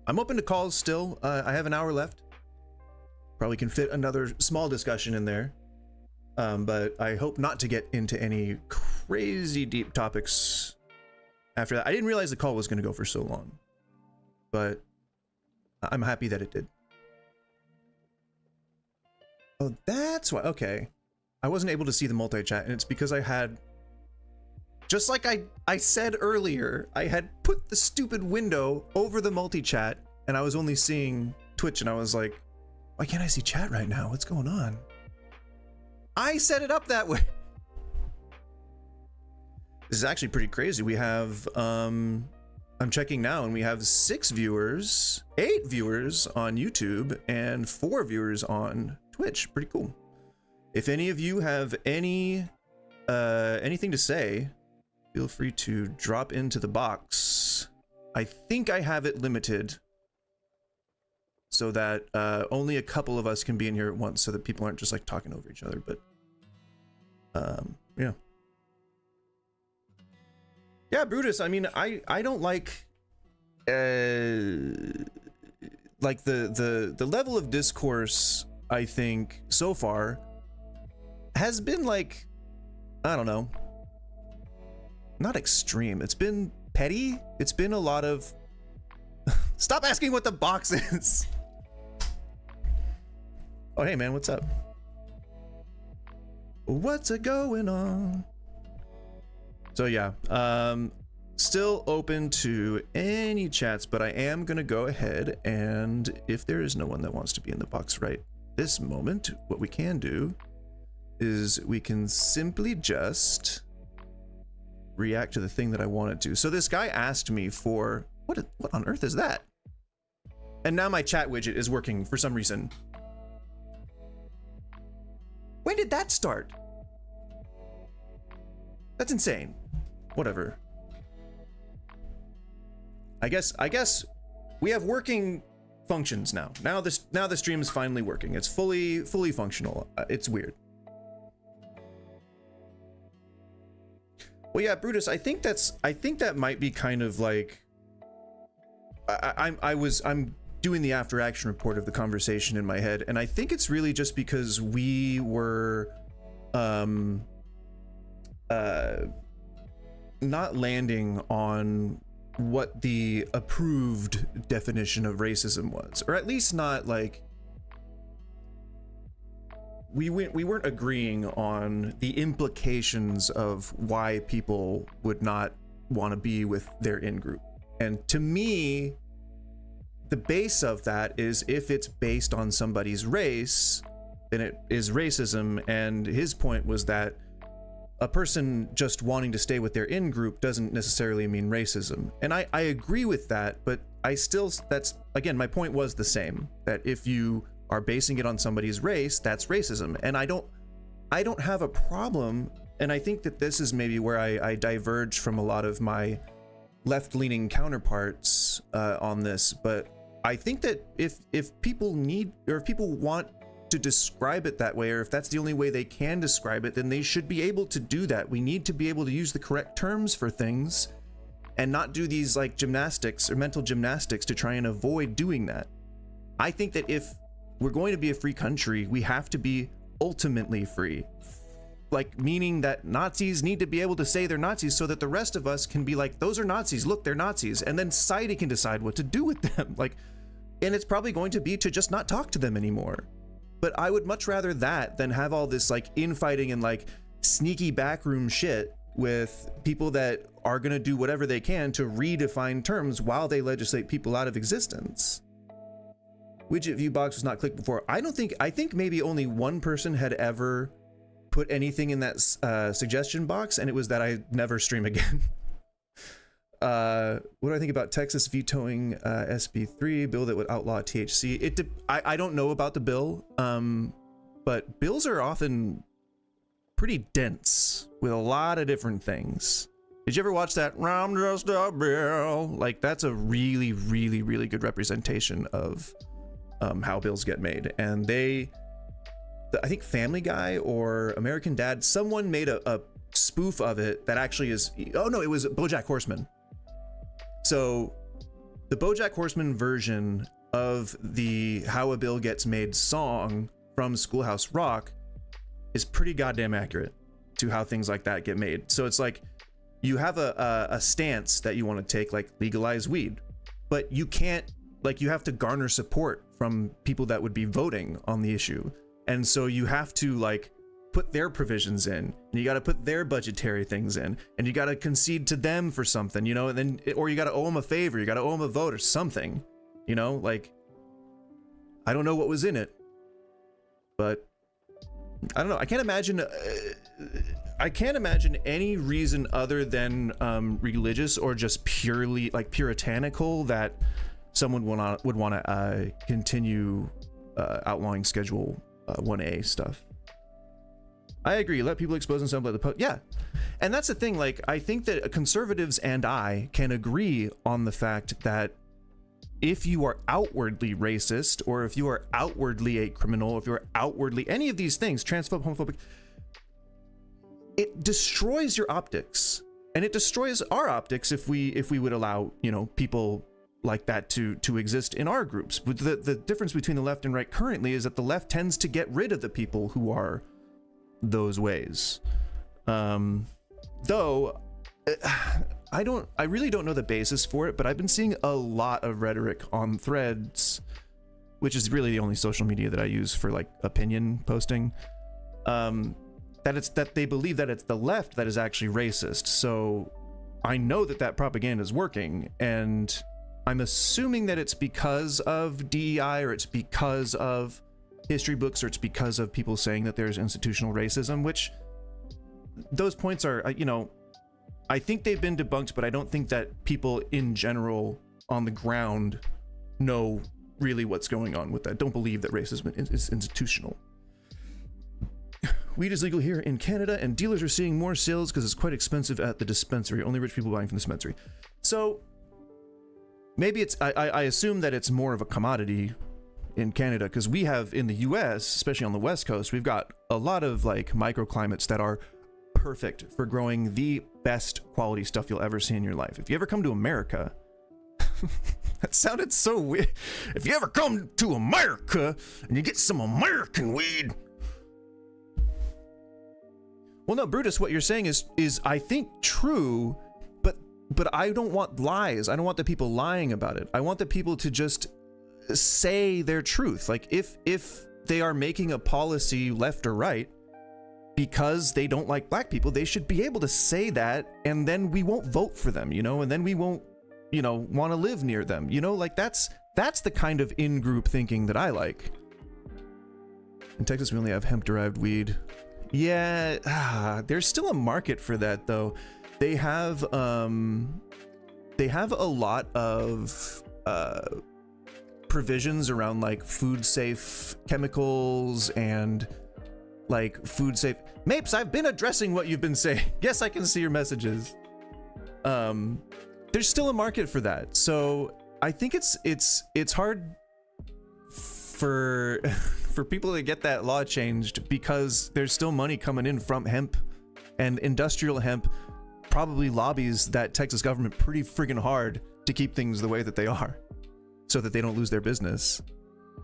I'm open to calls still. I have an hour left. Probably can fit another small discussion in there, but I hope not to get into any crazy deep topics after that. I didn't realize the call was going to go for so long, but I'm happy that it did. Oh, that's why. Okay. I wasn't able to see the multi-chat, and it's because I had, just like I said earlier, I had put the stupid window over the multi-chat, and I was only seeing Twitch, and I was like, why can't I see chat right now? What's going on? I set it up that way. This is actually pretty crazy. We have, I'm checking now, and we have 8 viewers on YouTube, and 4 viewers on Twitch. Pretty cool. If any of you have anything to say, feel free to drop into the box. I think I have it limited so that only a couple of us can be in here at once, so that people aren't just like talking over each other. But yeah, Brutus, I mean, I don't like the level of discourse, I think so far has been like, I don't know, not extreme. It's been petty. It's been a lot of stop asking what the box is. Oh, hey man, what's up? What's a going on? So yeah, still open to any chats, but I am gonna go ahead, and if there is no one that wants to be in the box right this moment, what we can do is we can simply just react to the thing that I wanted to. So this guy asked me for, what on earth is that? And now my chat widget is working for some reason. When did that start? That's insane. Whatever. I guess we have working functions now. Now the stream is finally working. It's fully functional. It's weird. Well, yeah, Brutus, I think that might be kind of like I'm doing the after action report of the conversation in my head, and I think it's really just because we were not landing on what the approved definition of racism was, or at least not like we weren't agreeing on the implications of why people would not want to be with their in-group. And to me, the base of that is if it's based on somebody's race, then it is racism. And his point was that a person just wanting to stay with their in-group doesn't necessarily mean racism. And I agree with that, but that's, again, my point was the same, that if you are basing it on somebody's race, that's racism. And I don't have a problem, and I think that this is maybe where I diverge from a lot of my left-leaning counterparts on this, but I think that if people need, or if people want to describe it that way, or if that's the only way they can describe it, then they should be able to do that. We need to be able to use the correct terms for things and not do these like gymnastics or mental gymnastics to try and avoid doing that. I think that if we're going to be a free country, we have to be ultimately free. Like, meaning that Nazis need to be able to say they're Nazis so that the rest of us can be like, those are Nazis, look, they're Nazis. And then society can decide what to do with them. Like, and it's probably going to be to just not talk to them anymore. But I would much rather that than have all this like infighting and like sneaky backroom shit with people that are going to do whatever they can to redefine terms while they legislate people out of existence. Widget view box was not clicked before. I think maybe only one person had ever put anything in that suggestion box, and it was that I never stream again. What do I think about Texas vetoing SB3 bill that would outlaw THC? I don't know about the bill, but bills are often pretty dense with a lot of different things. Did you ever watch that "I'm just a bill"? Like, that's a really, really, really good representation of how bills get made. And I think Family Guy or American Dad, someone made a spoof of it that actually is, oh no, it was BoJack Horseman. So the BoJack Horseman version of the How a Bill Gets Made song from Schoolhouse Rock is pretty goddamn accurate to how things like that get made. So it's like, you have a stance that you want to take, like legalize weed, but you can't, like, you have to garner support from people that would be voting on the issue. And so you have to like put their provisions in, and you got to put their budgetary things in, and you got to concede to them for something, you know, and then, or you got to owe them a favor, you got to owe them a vote or something, you know, like, I don't know what was in it, but I don't know. I can't imagine any reason other than religious or just purely like puritanical that someone would want to continue outlawing Schedule 1A stuff. I agree. Let people expose themselves. Let the yeah, and that's the thing. Like, I think that conservatives and I can agree on the fact that if you are outwardly racist, or if you are outwardly a criminal, if you are outwardly any of these things, transphobic, homophobic, it destroys your optics, and it destroys our optics if we would allow, you know, people like that to exist in our groups. But the difference between the left and right currently is that the left tends to get rid of the people who are those ways. Though I really don't know the basis for it, but I've been seeing a lot of rhetoric on Threads, which is really the only social media that I use for like opinion posting, that they believe that it's the left that is actually racist. So I know that propaganda is working, and I'm assuming that it's because of DEI, or it's because of history books, or it's because of people saying that there's institutional racism, which those points are, you know, I think they've been debunked, but I don't think that people in general on the ground know really what's going on with that. Don't believe that racism is institutional. Weed is legal here in Canada, and dealers are seeing more sales because it's quite expensive at the dispensary. Only rich people buying from the dispensary. So maybe it's, I assume that it's more of a commodity in Canada, because we have in the US, especially on the West Coast, we've got a lot of like microclimates that are perfect for growing the best quality stuff you'll ever see in your life. If you ever come to America, that sounded so weird. If you ever come to America and you get some American weed. Well, no, Brutus, what you're saying is I think true, but I don't want lies. I don't want the people lying about it. I want the people to just say their truth. Like if they are making a policy left or right because they don't like black people, they should be able to say that, and then we won't vote for them, you know, and then we won't, you know, want to live near them, you know, like that's the kind of in-group thinking that I like. In Texas, we only have hemp-derived weed. Yeah, there's still a market for that though. They have a lot of provisions around like food safe chemicals and like food safe. Mapes, I've been addressing what you've been saying. Yes, I can see your messages. There's still a market for that. So I think it's hard for people to get that law changed because there's still money coming in from hemp, and industrial hemp probably lobbies that Texas government pretty friggin' hard to keep things the way that they are so that they don't lose their business.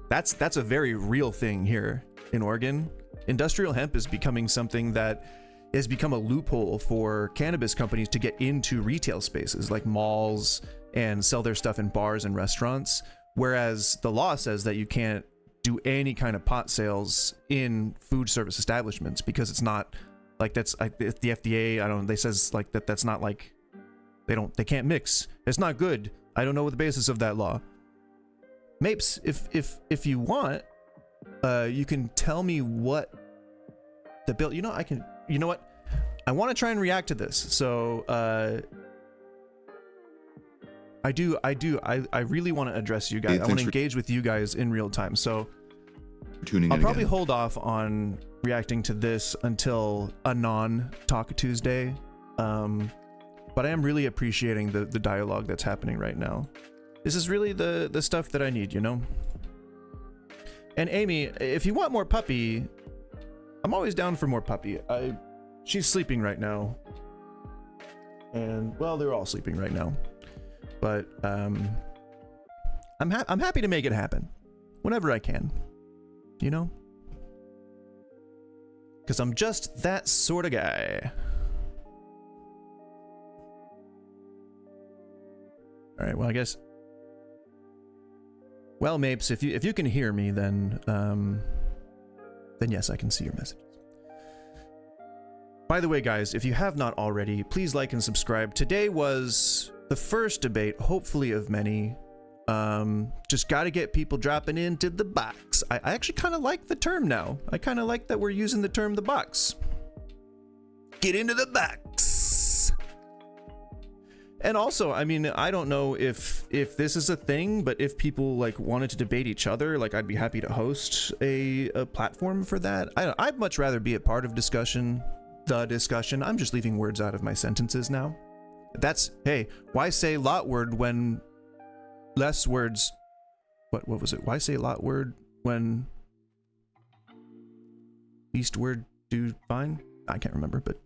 That's a very real thing here in Oregon. Industrial hemp is becoming something that has become a loophole for cannabis companies to get into retail spaces like malls and sell their stuff in bars and restaurants, whereas the law says that you can't do any kind of pot sales in food service establishments because it's not like the FDA, they says like that's not like they can't mix. It's not good. I don't know what the basis of that law. Mapes, if you want, you can tell me what the bill, you know what? I want to try and react to this. So I really want to address you guys. I want to engage with you guys in real time. So I'll probably hold off on reacting to this until a non-Talk Tuesday. But I am really appreciating the dialogue that's happening right now. This is really the stuff that I need, you know? And Amy, if you want more puppy, I'm always down for more puppy. She's sleeping right now. And, well, they're all sleeping right now. But, I'm happy to make it happen. Whenever I can. You know? Because I'm just that sort of guy. Alright, well, I guess... Well, Mapes, if you can hear me, then yes, I can see your messages. By the way, guys, if you have not already, please like and subscribe. Today was the first debate, hopefully of many. Just got to get people dropping into the box. I actually kind of like the term now. I kind of like that we're using the term the box. Get into the box. And also, I mean, I don't know if this is a thing, but if people like wanted to debate each other, like I'd be happy to host a platform for that. I'd much rather be a part of the discussion. I'm just leaving words out of my sentences now. Hey, why say lot word when less words? What was it? Why say lot word when least word do fine? I can't remember, but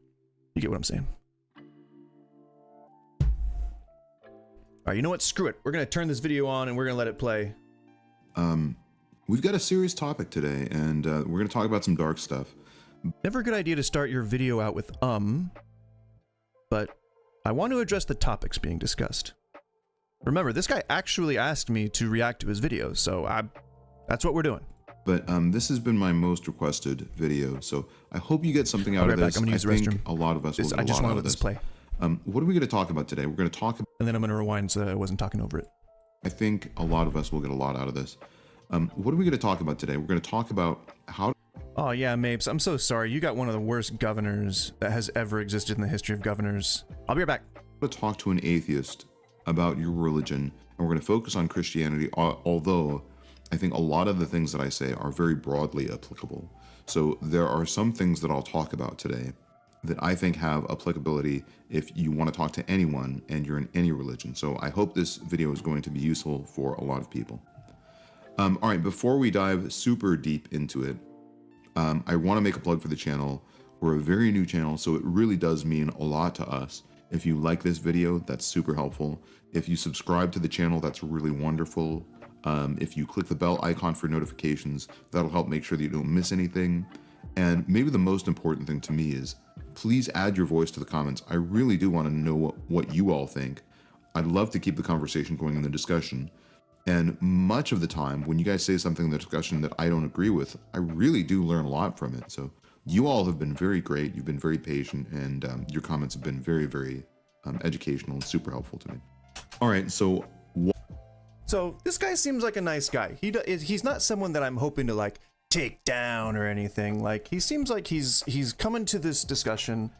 you get what I'm saying. All right, you know what? Screw it. We're going to turn this video on and we're going to let it play. We've got a serious topic today, and we're going to talk about some dark stuff. Never a good idea to start your video out with but I want to address the topics being discussed. Remember, this guy actually asked me to react to his video, so that's what we're doing. But this has been my most requested video, so I hope you get something out of this. I'm going to use the restroom. A lot of us will get a lot out of this. I just want to let this play. What are we going to talk about today? We're going to talk about... And then I'm going to rewind so I wasn't talking over it. I think a lot of us will get a lot out of this. What are we going to talk about today? We're going to talk about how... Oh, yeah, Mapes. I'm so sorry. You got one of the worst governors that has ever existed in the history of governors. I'll be right back. I'm going to talk to an atheist about your religion, and we're going to focus on Christianity, although I think a lot of the things that I say are very broadly applicable. So there are some things that I'll talk about today that I think have applicability if you want to talk to anyone and you're in any religion. So I hope this video is going to be useful for a lot of people. All right, before we dive super deep into it, I want to make a plug for the channel. We're a very new channel, so it really does mean a lot to us If you like this video, that's super helpful. If you subscribe to the channel, that's really wonderful. If you click the bell icon for notifications, that'll help make sure that you don't miss anything. And maybe the most important thing to me is, please add your voice to the comments. I really do want to know what you all think. I'd love to keep the conversation going in the discussion. And much of the time, when you guys say something in the discussion that I don't agree with, I really do learn a lot from it. So you all have been very great. You've been very patient, and your comments have been very, very educational and super helpful to me. All right, so this guy seems like a nice guy. He's not someone that I'm hoping to like take down or anything. Like, he seems like he's coming to this discussion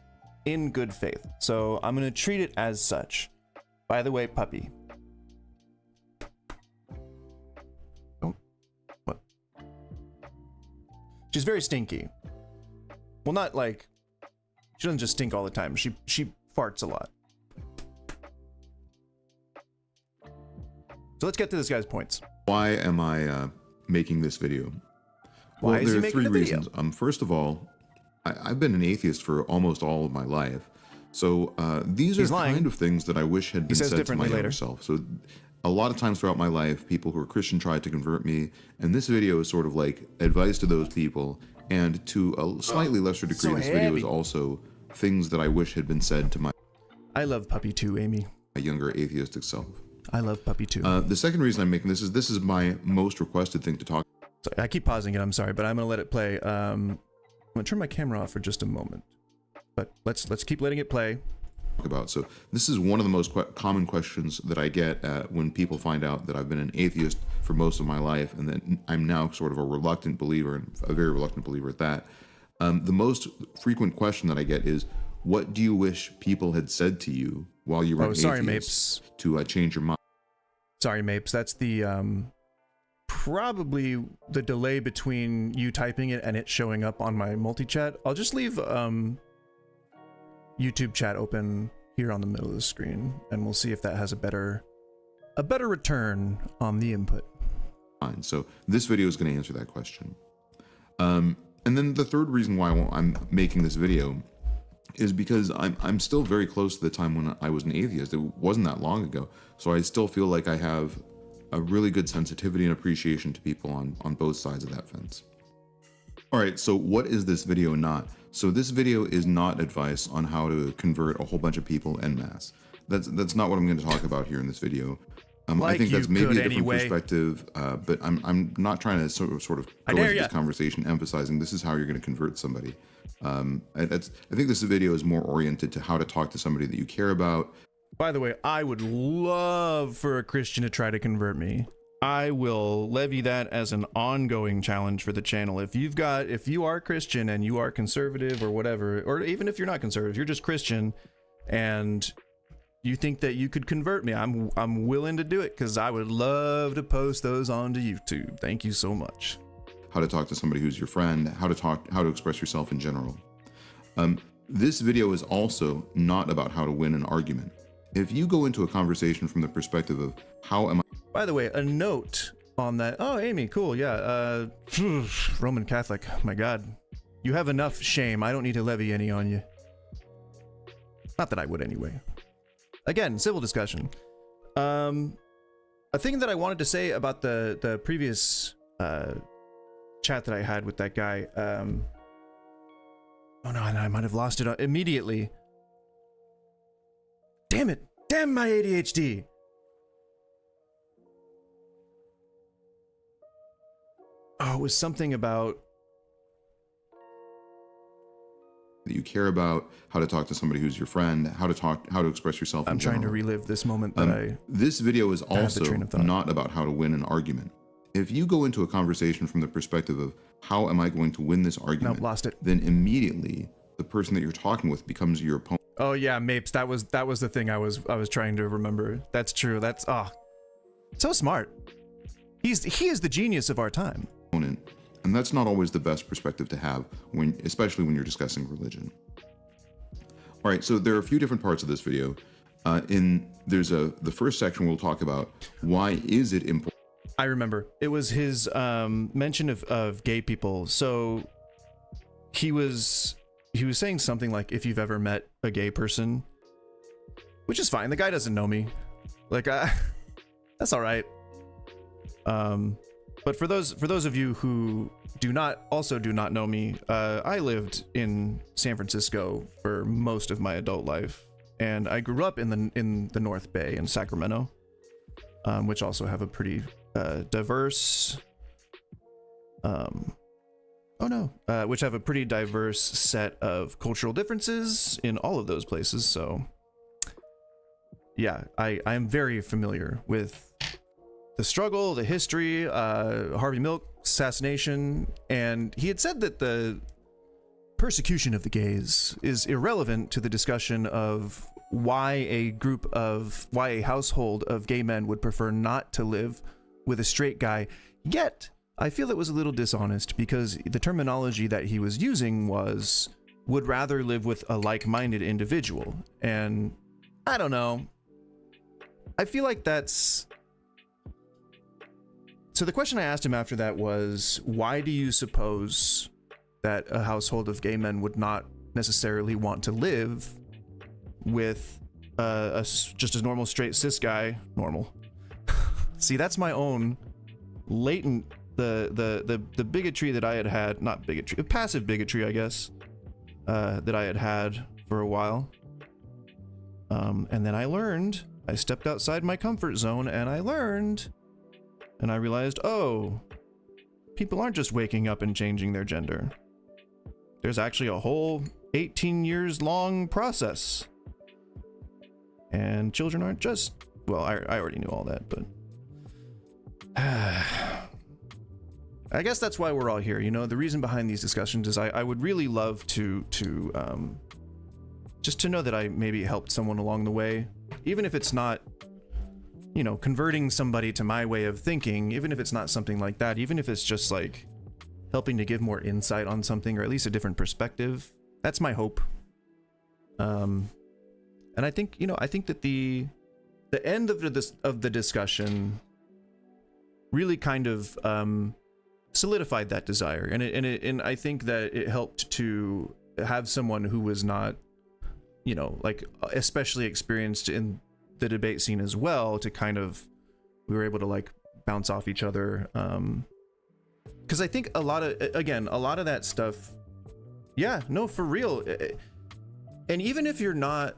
in good faith. So I'm gonna treat it as such. By the way, puppy. Oh, what? She's very stinky. Well, not like, she doesn't just stink all the time. She farts a lot. So let's get to this guy's points. why am I making this video? Why is he there are making three the video? reasons. First of all, I've been an atheist for almost all of my life. So these He's are lying. kind of things that I wish had been says said to differently my later. younger self. So a lot of times throughout my life, people who are Christian tried to convert me. And this video is sort of like advice to those people. And to a slightly lesser degree, So this video heavy. is also things that I wish had been said to my I love puppy too, Amy. younger atheistic self. I love puppy too. The second reason I'm making this is my most requested thing to talk So I keep pausing it, I'm sorry, but I'm gonna let it play. I'm gonna turn my camera off for just a moment. But let's keep letting it play. about. So this is one of the most common questions that I get when people find out that I've been an atheist for most of my life, and that I'm now sort of a reluctant believer, and a very reluctant believer at that. The most frequent question that I get is, what do you wish people had said to you while you were an sorry, atheist Mapes. to change your mind? Sorry, Mapes. That's the probably the delay between you typing it and it showing up on my multi-chat. I'll just leave YouTube chat open here on the middle of the screen, and we'll see if that has a better return on the input. So this video is going to answer that question. And then the third reason why I'm making this video is because I'm still very close to the time when I was an atheist. It wasn't that long ago. So I still feel like I have a really good sensitivity and appreciation to people on both sides of that fence. All right, so what is this video not? So this video is not advice on how to convert a whole bunch of people en masse. That's not what I'm going to talk about here in this video. I Like think that's you maybe could a different anyway. perspective, but I'm not trying to sort of I go dare into ya. this conversation emphasizing this is how you're going to convert somebody. I think this video is more oriented to how to talk to somebody that you care about. By the way, I would love for a Christian to try to convert me. I will levy that as an ongoing challenge for the channel. If you are Christian and you are conservative or whatever, or even if you're not conservative, you're just Christian and you think that you could convert me, I'm willing to do it, because I would love to post those onto YouTube. Thank you so much. How to talk to somebody who's your friend, how to express yourself in general. This video is also not about how to win an argument. If you go into a conversation from the perspective of how am I By the way, a note on that. Oh, Amy, cool. Yeah. Roman Catholic. My God. You have enough shame. I don't need to levy any on you. Not that I would anyway. Again, civil discussion. A thing that I wanted to say about the previous chat that I had with that guy. Oh no, I might have lost it immediately. Damn it. Damn my ADHD. Oh, it was something about that you care about, how to talk to somebody who's your friend, how to express yourself I'm in trying to general. relive this moment that This video is have the also train of thought. not about how to win an argument. If you go into a conversation from the perspective of how am I going to win this argument, lost it. then immediately the person that you're talking with becomes your opponent. Oh yeah, Mapes, that was the thing I was trying to remember. That's true. That's so smart. He is the genius of our time. And that's not always the best perspective to have, especially when you're discussing religion. All right, so there are a few different parts of this video. The first section we'll talk about why is it important. I remember. It was his mention of gay people. So he was saying something like, if you've ever met a gay person, which is fine. The guy doesn't know me. Like, that's all right. But for those of you who do not know me, I lived in San Francisco for most of my adult life, and I grew up in the North Bay in Sacramento, which also have a pretty diverse which have a pretty diverse set of cultural differences in all of those places. So yeah, I am very familiar with the struggle, the history, Harvey Milk assassination, and he had said that the persecution of the gays is irrelevant to the discussion of why a household of gay men would prefer not to live with a straight guy. Yet, I feel it was a little dishonest because the terminology that he was using was would rather live with a like-minded individual. And I don't know. I feel like that's... So the question I asked him after that was, why do you suppose that a household of gay men would not necessarily want to live with just a normal straight cis guy? Normal. See, that's my own latent the bigotry that I had, not bigotry, passive bigotry, I guess, that I had for a while. And then I stepped outside my comfort zone and I learned, and I realized, oh, people aren't just waking up and changing their gender. There's actually a whole 18 years long process. And children aren't just, well, I already knew all that, but I guess that's why we're all here. You know, the reason behind these discussions is I would really love to just to know that I maybe helped someone along the way, even if it's not, you know, converting somebody to my way of thinking, even if it's not something like that, even if it's just like helping to give more insight on something, or at least a different perspective. That's my hope. And I think, you know, I think that the end of the discussion really kind of solidified that desire, and I think that it helped to have someone who was not, you know, like especially experienced in the debate scene as well, to kind of, we were able to like bounce off each other, because I think a lot of that stuff, yeah, no, for real. And even if you're not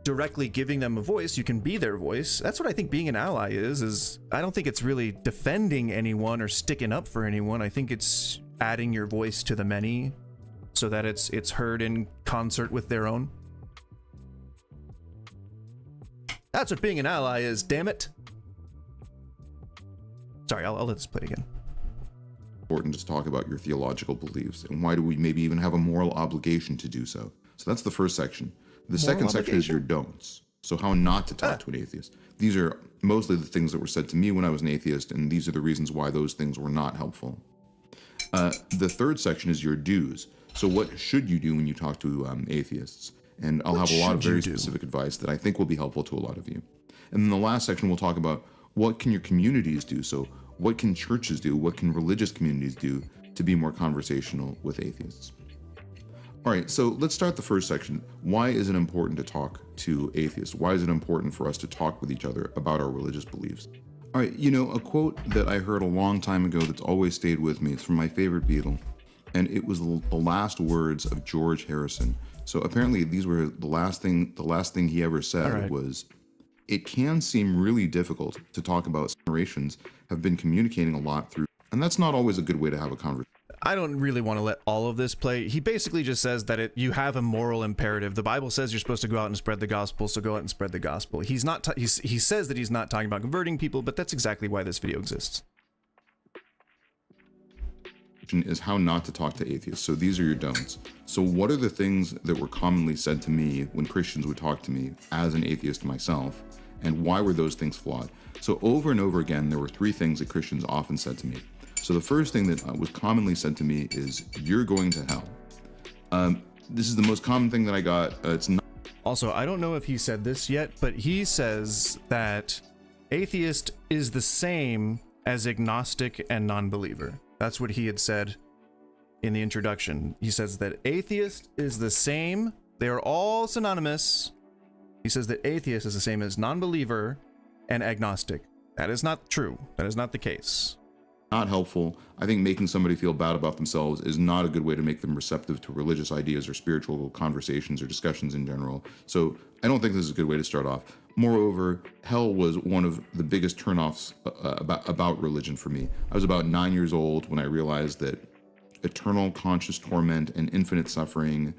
directly giving them a voice, you can be their voice. That's what I think being an ally is I don't think it's really defending anyone or sticking up for anyone. I think it's adding your voice to the many so that it's heard in concert with their own. That's what being an ally is, damn it. Sorry, I'll let this play again. Important to talk about your theological beliefs, and why do we maybe even have a moral obligation to do so. So that's the first section. The second section is your don'ts. So how not to talk to an atheist. These are mostly the things that were said to me when I was an atheist, and these are the reasons why those things were not helpful. The third section is your do's. So what should you do when you talk to atheists? And I'll have a lot of very specific advice that I think will be helpful to a lot of you. And then the last section we'll talk about what can your communities do? So what can churches do? What can religious communities do to be more conversational with atheists? All right, so let's start the first section. Why is it important to talk to atheists? Why is it important for us to talk with each other about our religious beliefs? All right, you know, a quote that I heard a long time ago that's always stayed with me, it's from my favorite Beatle, and it was the last words of George Harrison. So apparently these were the last thing he ever said was, it can seem really difficult to talk about generations have been communicating a lot through, and that's not always a good way to have a conversation. I don't really want to let all of this play. He basically just says that you have a moral imperative. The Bible says you're supposed to go out and spread the gospel, so go out and spread the gospel. He's not. He says that he's not talking about converting people, but that's exactly why this video exists. Is how not to talk to atheists. So these are your don'ts. So what are the things that were commonly said to me when Christians would talk to me as an atheist myself, and why were those things flawed? So over and over again, there were three things that Christians often said to me. So the first thing that was commonly said to me is, you're going to hell. This is the most common thing that I got. It's not. Also, I don't know if he said this yet, but he says that atheist is the same as agnostic and non-believer. That's what he had said in the introduction. He says that atheist is the same. They are all synonymous. He says that atheist is the same as non-believer and agnostic. That is not true. That is not the case. Not helpful. I think making somebody feel bad about themselves is not a good way to make them receptive to religious ideas or spiritual conversations or discussions in general. So I don't think this is a good way to start off. Moreover, hell was one of the biggest turnoffs about religion for me. I was about 9 years old when I realized that eternal conscious torment and infinite suffering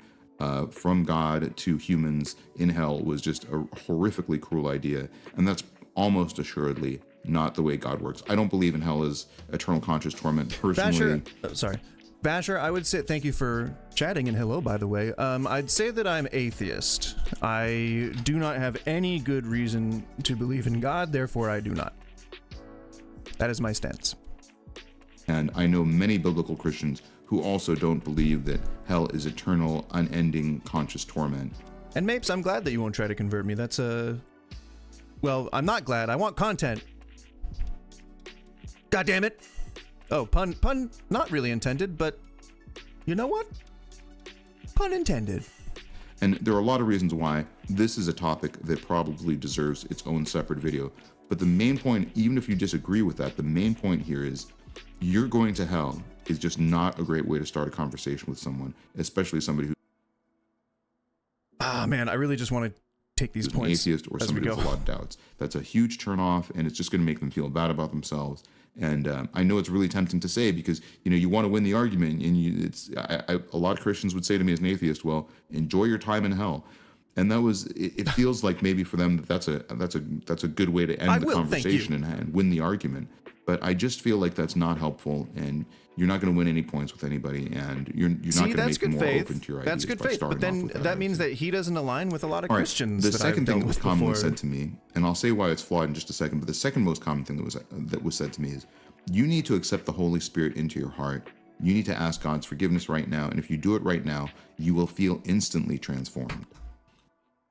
from God to humans in hell was just a horrifically cruel idea. And that's almost assuredly not the way God works. I don't believe in hell as eternal conscious torment personally. Basher, I would say thank you for chatting, and hello, by the way. I'd say that I'm atheist. I do not have any good reason to believe in God, therefore I do not. That is my stance. And I know many biblical Christians who also don't believe that hell is eternal, unending, conscious torment. And Mapes, I'm glad that you won't try to convert me. That's well, I'm not glad. I want content. God damn it. Oh, pun not really intended, but you know what? Pun intended. And there are a lot of reasons why this is a topic that probably deserves its own separate video. But the main point, even if you disagree with that, the main point here is you're going to hell is just not a great way to start a conversation with someone, especially somebody who man, I really just want to take these points. An atheist or somebody with a lot of doubts. That's a huge turnoff, and it's just going to make them feel bad about themselves. And I know it's really tempting to say because you want to win the argument, and a lot of Christians would say to me as an atheist, "Well, enjoy your time in hell," and that was it feels like maybe for them that's a good way to end the conversation and win the argument. But I just feel like that's not helpful, and you're not going to win any points with anybody, and you're not going to make them more open to your ideas. That's good faith, but then that means that he doesn't align with a lot of Christians. The second thing that was commonly said to me, and I'll say why it's flawed in just a second, but the second most common thing that was said to me is, you need to accept the Holy Spirit into your heart. You need to ask God's forgiveness right now, and if you do it right now, you will feel instantly transformed.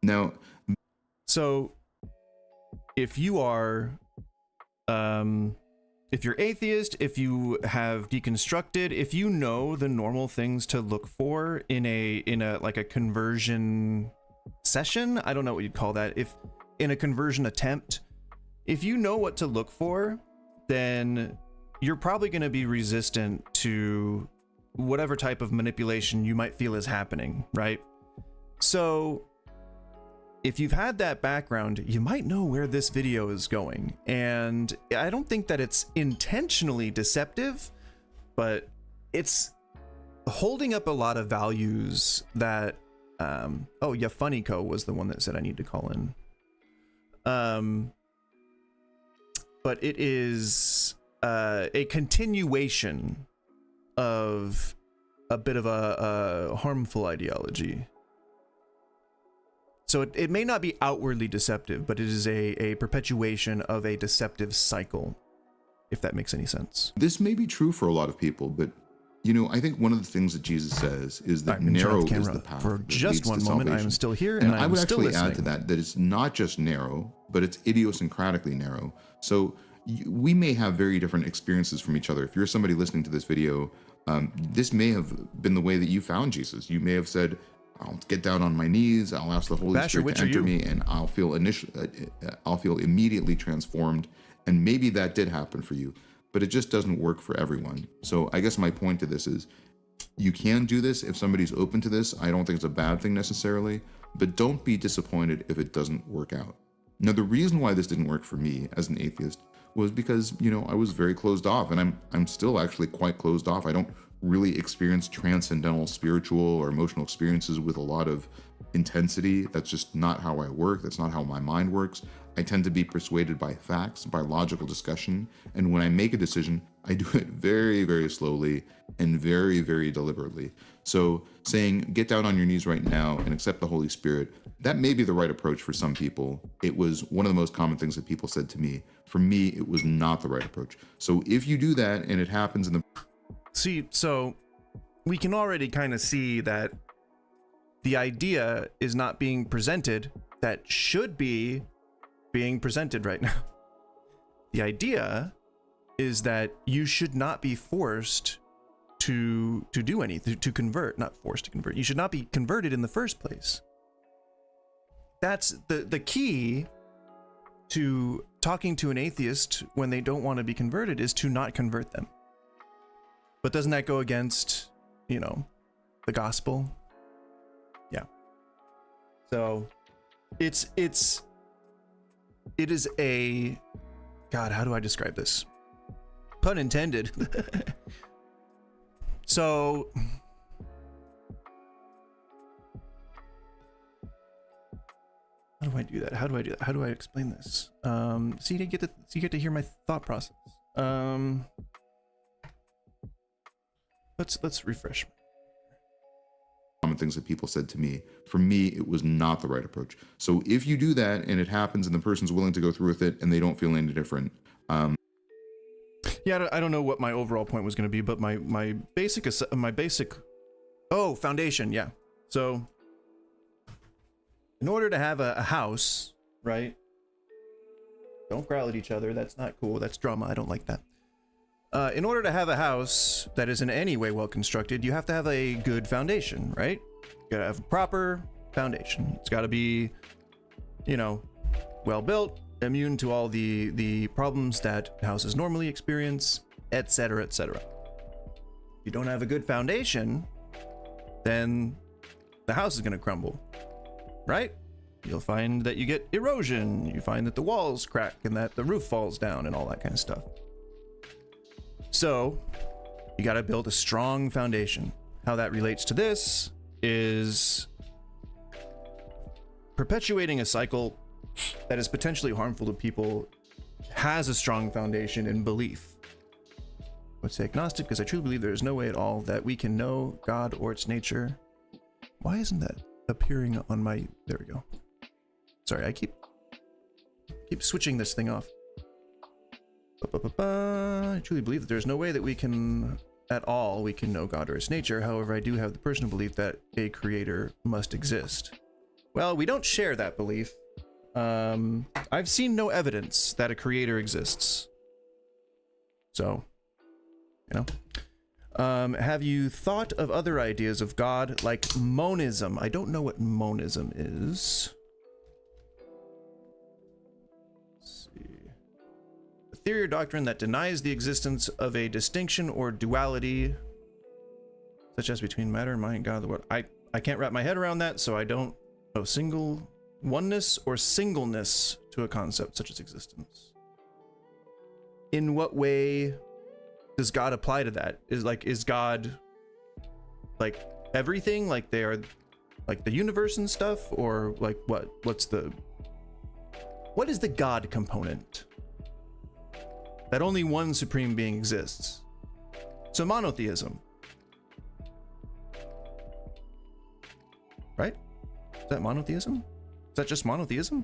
Now, so if you are if you're atheist, if you have deconstructed, if you know the normal things to look for in a like a conversion session, I don't know what you'd call that, if in a conversion attempt, if you know what to look for, then you're probably going to be resistant to whatever type of manipulation you might feel is happening, right? So if you've had that background, you might know where this video is going. And I don't think that it's intentionally deceptive, but it's holding up a lot of values that, oh yeah, Funnyco was the one that said I need to call in. But it is a continuation of a bit of a harmful ideology. So it may not be outwardly deceptive, but it is a perpetuation of a deceptive cycle, if that makes any sense. This may be true for a lot of people, but I think one of the things that Jesus says is that narrow is the path. For just one moment, I am still here, and I would actually add to that it's not just narrow, but it's idiosyncratically narrow. So we may have very different experiences from each other. If you're somebody listening to this video, this may have been the way that you found Jesus. You may have said, I'll get down on my knees, I'll ask the Holy Spirit to enter me, and I'll feel immediately transformed. And maybe that did happen for you, but it just doesn't work for everyone. So I guess my point to this is, you can do this if somebody's open to this. I don't think it's a bad thing necessarily, but don't be disappointed if it doesn't work out. Now, the reason why this didn't work for me as an atheist was because, I was very closed off, and I'm still actually quite closed off. I don't really experience transcendental spiritual or emotional experiences with a lot of intensity. That's just not how I work. That's not how my mind works. I tend to be persuaded by facts, by logical discussion. And when I make a decision, I do it very, very slowly and very, very deliberately. So saying, get down on your knees right now and accept the Holy Spirit, that may be the right approach for some people. It was one of the most common things that people said to me. For me, it was not the right approach. So if you do that and it happens in the... See, so we can already kind of see that the idea is not being presented that should be being presented right now. The idea is that you should not be forced to do anything, to convert, not forced to convert. You should not be converted in the first place. that's the key to talking to an atheist when they don't want to be converted, is to not convert them. But doesn't that go against, the gospel? Yeah. So it is a, God, how do I describe this? Pun intended. So how do I do that? How do I explain this? So you get to hear my thought process. Let's refresh. Common things that people said to me. For me, it was not the right approach. So if you do that and it happens and the person's willing to go through with it and they don't feel any different. Yeah, I don't know what my overall point was going to be, but my basic foundation. Yeah. So in order to have a house, right? Don't growl at each other. That's not cool. That's drama. I don't like that. In order to have a house that is in any way well constructed, you have to have a good foundation, right? You gotta have a proper foundation. It's gotta be, well built, immune to all the problems that houses normally experience, etc., etc. If you don't have a good foundation, then the house is gonna crumble, right? You'll find that you get erosion, you find that the walls crack and that the roof falls down and all that kind of stuff. So you got to build a strong foundation. How that relates to this is perpetuating a cycle that is potentially harmful to people has a strong foundation in belief. I would say agnostic because I truly believe there is no way at all that we can know God or its nature. Why isn't that appearing on my... There we go. Sorry, I keep switching this thing off. I truly believe that there's no way that we can know God or its nature. However, I do have the personal belief that a creator must exist. Well, we don't share that belief. I've seen no evidence that a creator exists. So, have you thought of other ideas of God, like monism? I don't know what monism is. Theory or doctrine that denies the existence of a distinction or duality, such as between matter and mind, God, the world. I can't wrap my head around that, so I don't know single oneness or singleness to a concept such as existence. In what way does God apply to that? Is God like everything? Like they are like the universe and stuff? Or like what is the God component? That only one supreme being exists. So monotheism. Right? Is that monotheism? Is that just monotheism?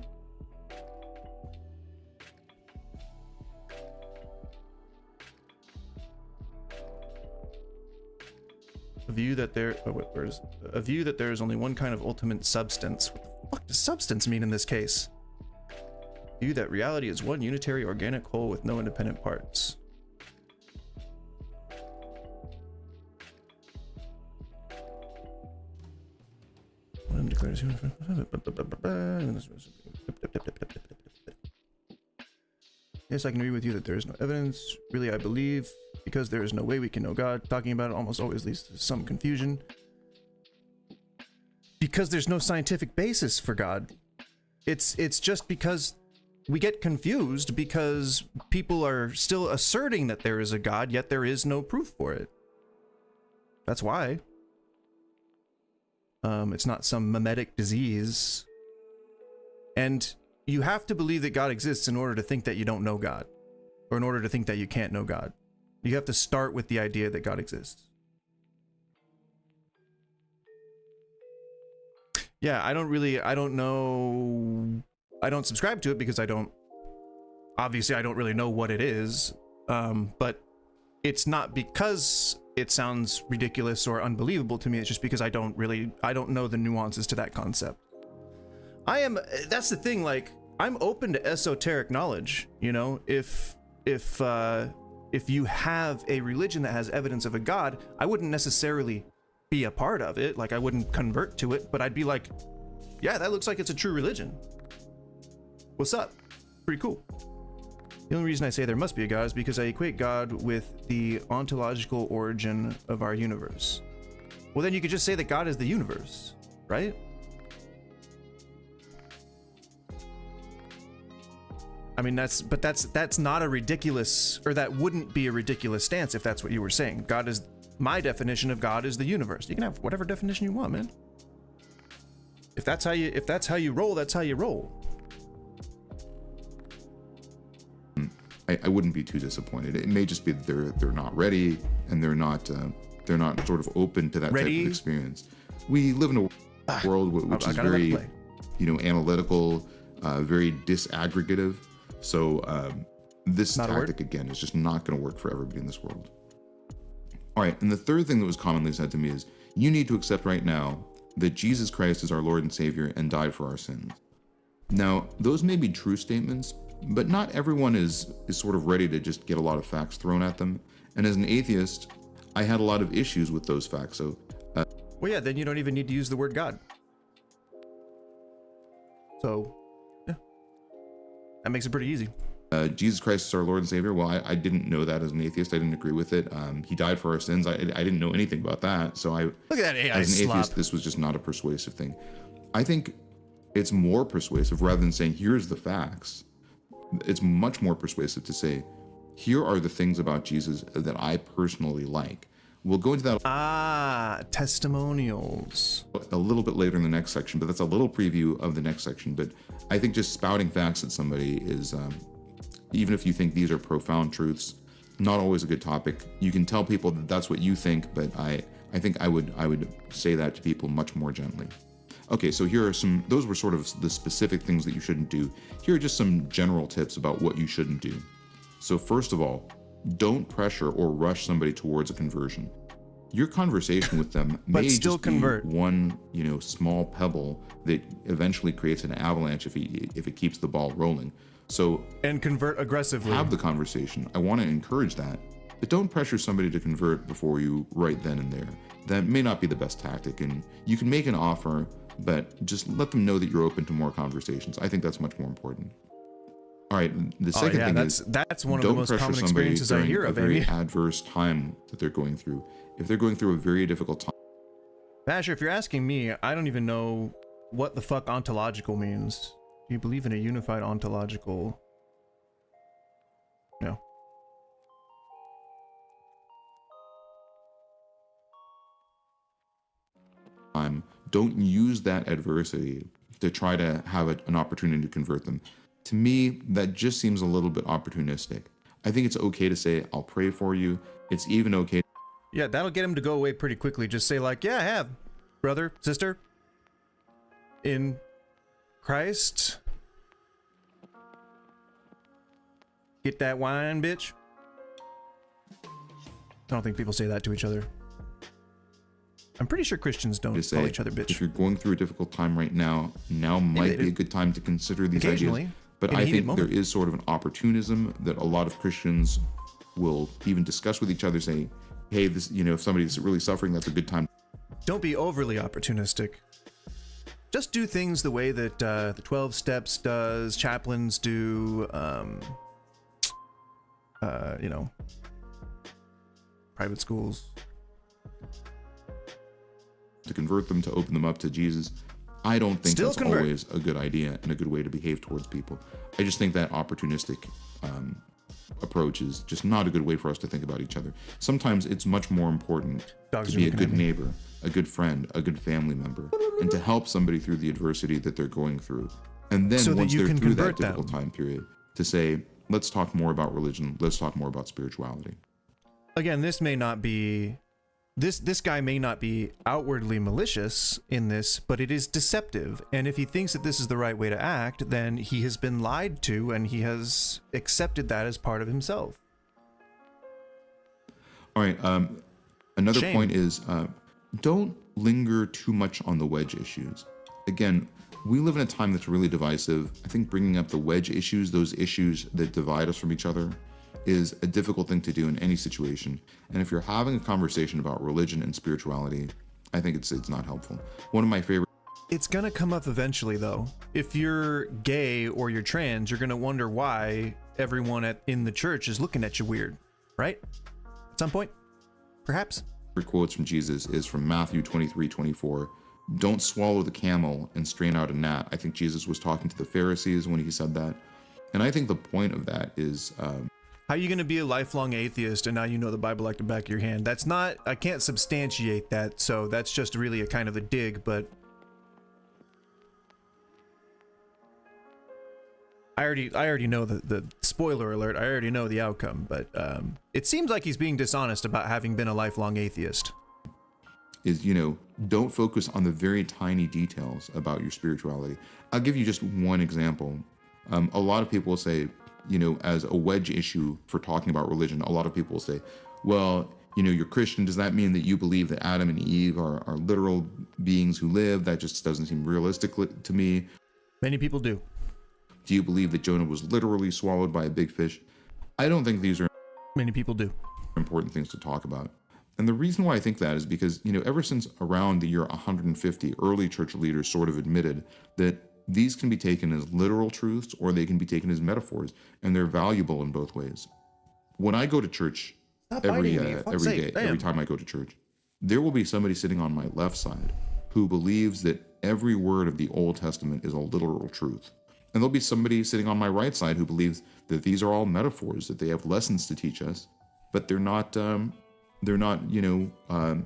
A view that there is only one kind of ultimate substance. What the fuck does substance mean in this case? View that reality is one unitary organic whole with no independent parts. Yes, I can agree with you that there is no evidence. Really, I believe, because there is no way we can know God. Talking about it almost always leads to some confusion. Because there's no scientific basis for God. It's just because we get confused because people are still asserting that there is a God, yet there is no proof for it. That's why. It's not some mimetic disease. And you have to believe that God exists in order to think that you don't know God, or in order to think that you can't know God. You have to start with the idea that God exists. Yeah, I don't subscribe to it because I don't really know what it is. But it's not because it sounds ridiculous or unbelievable to me. It's just because I don't know the nuances to that concept. That's the thing, like, I'm open to esoteric knowledge, if you have a religion that has evidence of a God, I wouldn't necessarily be a part of it. Like, I wouldn't convert to it, but I'd be like, Yeah, that looks like it's a true religion. What's up? Pretty cool. The only reason I say there must be a God is because I equate God with the ontological origin of our universe. Well, then you could just say that God is the universe, right? I mean, that's not a ridiculous, or that wouldn't be a ridiculous stance if that's what you were saying. God is, my definition of God is the universe. You can have whatever definition you want, man. If that's how you roll, that's how you roll. I wouldn't be too disappointed. It may just be that they're not ready, and they're not sort of open to that type of experience. We live in a world which is very, analytical, very disaggregative. So this tactic again is just not going to work for everybody in this world. All right, and the third thing that was commonly said to me is, you need to accept right now that Jesus Christ is our Lord and Savior and died for our sins. Now, those may be true statements, but not everyone is sort of ready to just get a lot of facts thrown at them. And as an atheist, I had a lot of issues with those facts. So, well, yeah, then you don't even need to use the word God. So, yeah, that makes it pretty easy. Jesus Christ is our Lord and Savior. Well, I didn't know that as an atheist. I didn't agree with it. He died for our sins. I didn't know anything about that. So look at that AI as an slop. atheist, this was just not a persuasive thing. I think it's more persuasive rather than saying, here's the facts. It's much more persuasive to say, here are the things about Jesus that I personally like. We'll go into that testimonials a little bit later in the next section, but that's a little preview of the next section. But I think just spouting facts at somebody is, even if you think these are profound truths, not always a good topic. You can tell people that that's what you think, but I think I would say that to people much more gently. Okay, so here are those were sort of the specific things that you shouldn't do. Here are just some general tips about what you shouldn't do. So first of all, don't pressure or rush somebody towards a conversion. Your conversation with them may just be one, small pebble that eventually creates an avalanche if it keeps the ball rolling. So and convert aggressively. Have the conversation. I want to encourage that, but don't pressure somebody to convert before you right then and there. That may not be the best tactic, and you can make an offer, but just let them know that you're open to more conversations. I think that's much more important. All right, the second thing is that's one of the most common experiences I hear of. A very adverse time that they're going through. If they're going through a very difficult time. Basher, if you're asking me, I don't even know what the fuck ontological means. Do you believe in a unified ontological? No. Don't use that adversity to try to have an opportunity to convert them. To me, that just seems a little bit opportunistic. I think it's okay to say, I'll pray for you. It's even okay. Yeah, that'll get them to go away pretty quickly. Just say like, yeah, I have, brother, sister, in Christ. Get that wine, bitch. I don't think people say that to each other. I'm pretty sure Christians don't call each other bitch. If you're going through a difficult time right now might be a good time to consider these ideas. But I think there is sort of an opportunism that a lot of Christians will even discuss with each other, saying, hey, this, if somebody's really suffering, that's a good time. Don't be overly opportunistic. Just do things the way that the 12 Steps does, chaplains do, private schools. To convert them, to open them up to Jesus. I don't think that's always a good idea and a good way to behave towards people. I just think that opportunistic approach is just not a good way for us to think about each other. Sometimes it's much more important to be a good neighbor, a good friend, a good family member, and to help somebody through the adversity that they're going through. And then once they're through that difficult time period, to say, let's talk more about religion, let's talk more about spirituality. Again, this may not be... This guy may not be outwardly malicious in this, but it is deceptive. And if he thinks that this is the right way to act, then he has been lied to and he has accepted that as part of himself. All right. Another point is don't linger too much on the wedge issues. Again, we live in a time that's really divisive. I think bringing up the wedge issues, those issues that divide us from each other, is a difficult thing to do in any situation. And if you're having a conversation about religion and spirituality, I think it's not helpful. One of my favorite it's gonna come up eventually, though. If you're gay or you're trans, you're gonna wonder why everyone in the church is looking at you weird, right? At some point, perhaps. Quotes from Jesus is from Matthew 23:24. Don't swallow the camel and strain out a gnat. I think Jesus was talking to the Pharisees when he said that. And I think the point of that is... how are you going to be a lifelong atheist and now you know the Bible like the back of your hand? That's not... I can't substantiate that, so that's just really a kind of a dig, but... I already know the spoiler alert, I already know the outcome, but it seems like he's being dishonest about having been a lifelong atheist. Is, don't focus on the very tiny details about your spirituality. I'll give you just one example. A lot of people will say, as a wedge issue for talking about religion, a lot of people will say, well, you're Christian. Does that mean that you believe that Adam and Eve are literal beings who live? That just doesn't seem realistic to me. Many people do. Do you believe that Jonah was literally swallowed by a big fish? I don't think these are Many people do. important things to talk about. And the reason why I think that is because, ever since around the year 150, early church leaders sort of admitted that these can be taken as literal truths or they can be taken as metaphors, and they're valuable in both ways. When I go to church every day, every time I go to church, there will be somebody sitting on my left side who believes that every word of the Old Testament is a literal truth. And there'll be somebody sitting on my right side who believes that these are all metaphors, that they have lessons to teach us, but they're not,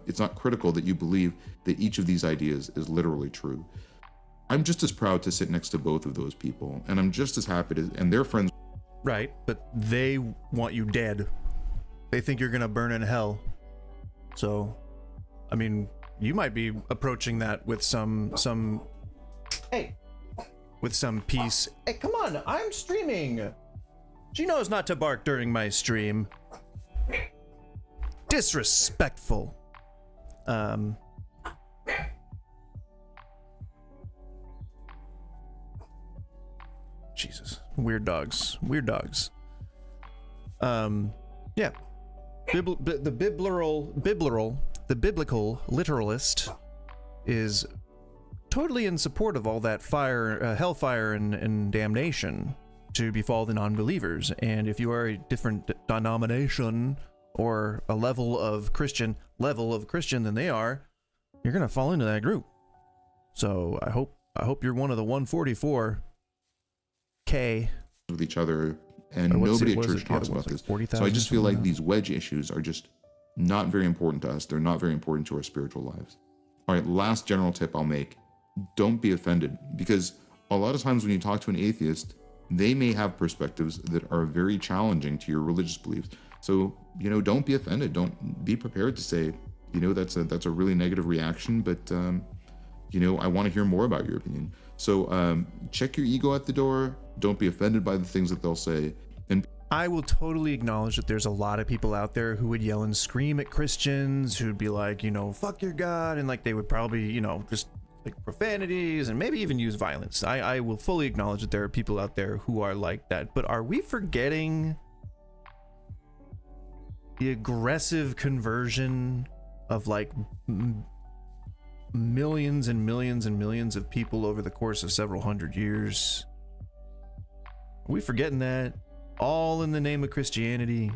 it's not critical that you believe that each of these ideas is literally true. I'm just as proud to sit next to both of those people, and I'm just as happy to, and their friends. Right, but they want you dead. They think you're gonna burn in hell. So, I mean, you might be approaching that with some peace. Hey, come on, I'm streaming. She knows not to bark during my stream. Disrespectful. Jesus, weird dogs. Yeah. The biblical literalist is totally in support of all that hellfire and damnation to befall the non-believers. And if you are a different denomination or a level of Christian than they are, you're gonna fall into that group. So I hope you're one of the 144K with each other, and nobody at church talks about this. So I just feel like these wedge issues are just not very important to us. They're not very important to our spiritual lives. All right, last general tip I'll make: don't be offended, because a lot of times when you talk to an atheist, they may have perspectives that are very challenging to your religious beliefs. So, don't be offended. Don't be prepared to say, that's a really negative reaction, but I want to hear more about your opinion. So check your ego at the door. Don't be offended by the things that they'll say. And I will totally acknowledge that there's a lot of people out there who would yell and scream at Christians, who'd be like, fuck your God, and like they would probably, just like profanities and maybe even use violence. I will fully acknowledge that there are people out there who are like that, but are we forgetting the aggressive conversion of like millions and millions and millions of people over the course of several hundred years? Are we forgetting that? All in the name of Christianity.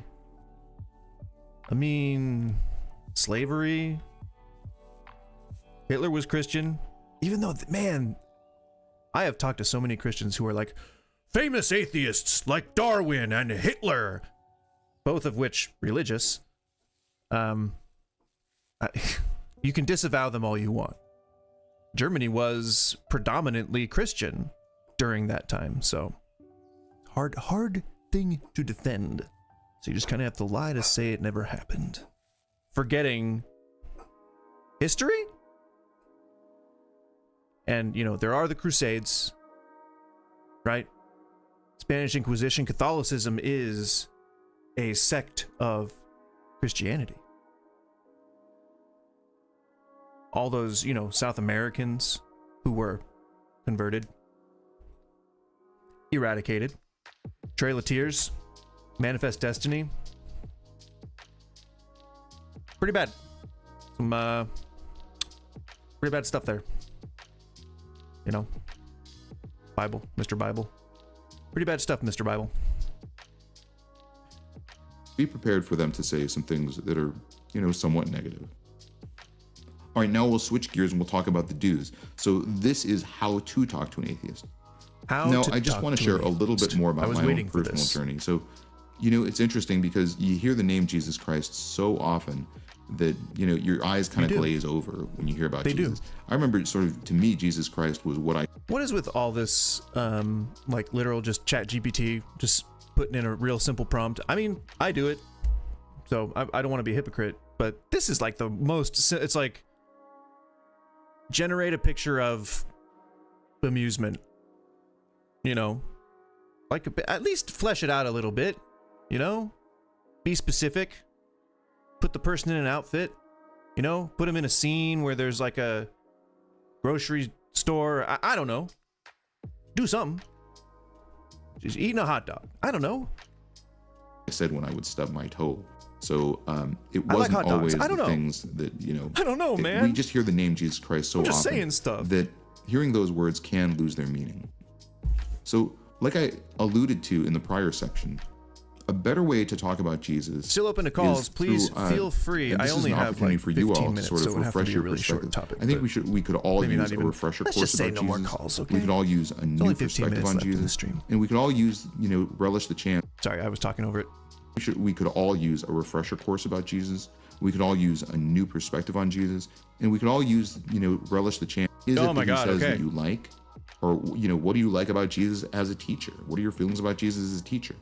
I mean, slavery. Hitler was Christian. Even though, man, I have talked to so many Christians who are like, famous atheists like Darwin and Hitler, both of which religious. You can disavow them all you want. Germany was predominantly Christian during that time, so hard thing to defend. So you just kind of have to lie to say it never happened, forgetting history. And there are the Crusades, right? Spanish Inquisition. Catholicism is a sect of Christianity. All those, South Americans who were converted, eradicated. Trail of Tears, Manifest Destiny. Pretty bad. Some pretty bad stuff there. you know, Bible, Mr. Bible. Pretty bad stuff, Mr. Bible. Be prepared for them to say some things that are, you know, somewhat negative. All right, now we'll switch gears and we'll talk about the do's. So this is how to talk to an atheist. Now, I just want to share a little bit more about my own personal journey. So, you know, it's interesting because you hear the name Jesus Christ so often that, you know, your eyes kind of glaze over when you hear about Jesus. I remember sort of, to me, Jesus Christ was what is with all this, like literal just chat GPT, just putting in a real simple prompt? I mean, I do it, so I don't want to be a hypocrite, but this is like the most, it's like, generate a picture of amusement, you know, like at least flesh it out a little bit, you know, be specific, put the person in an outfit, you know, put them in a scene where there's like a grocery store. I don't know, do something. Just eating a hot dog, I don't know. I said when I would stub my toe. So it wasn't like always the things that, you know, I don't know, man. We just hear the name Jesus Christ so often saying stuff that hearing those words can lose their meaning. So like I alluded to in the prior section, a better way to talk about Jesus. Still open to calls, please feel free. I only have like 15 minutes, to sort of so it would have to be a really perspective. short topic. I think we could all use a refresher course just say about no Jesus. more calls, okay? We could all use a new perspective on Jesus, and we could all use, you know, relish the chance. Sorry, I was talking over it. We could all use a refresher course about Jesus. We could all use a new perspective on Jesus, and we could all use, you know, relish the chance. Is it that he says that you like, or, you know, what do you like about Jesus as a teacher? What are your feelings about Jesus as a teacher?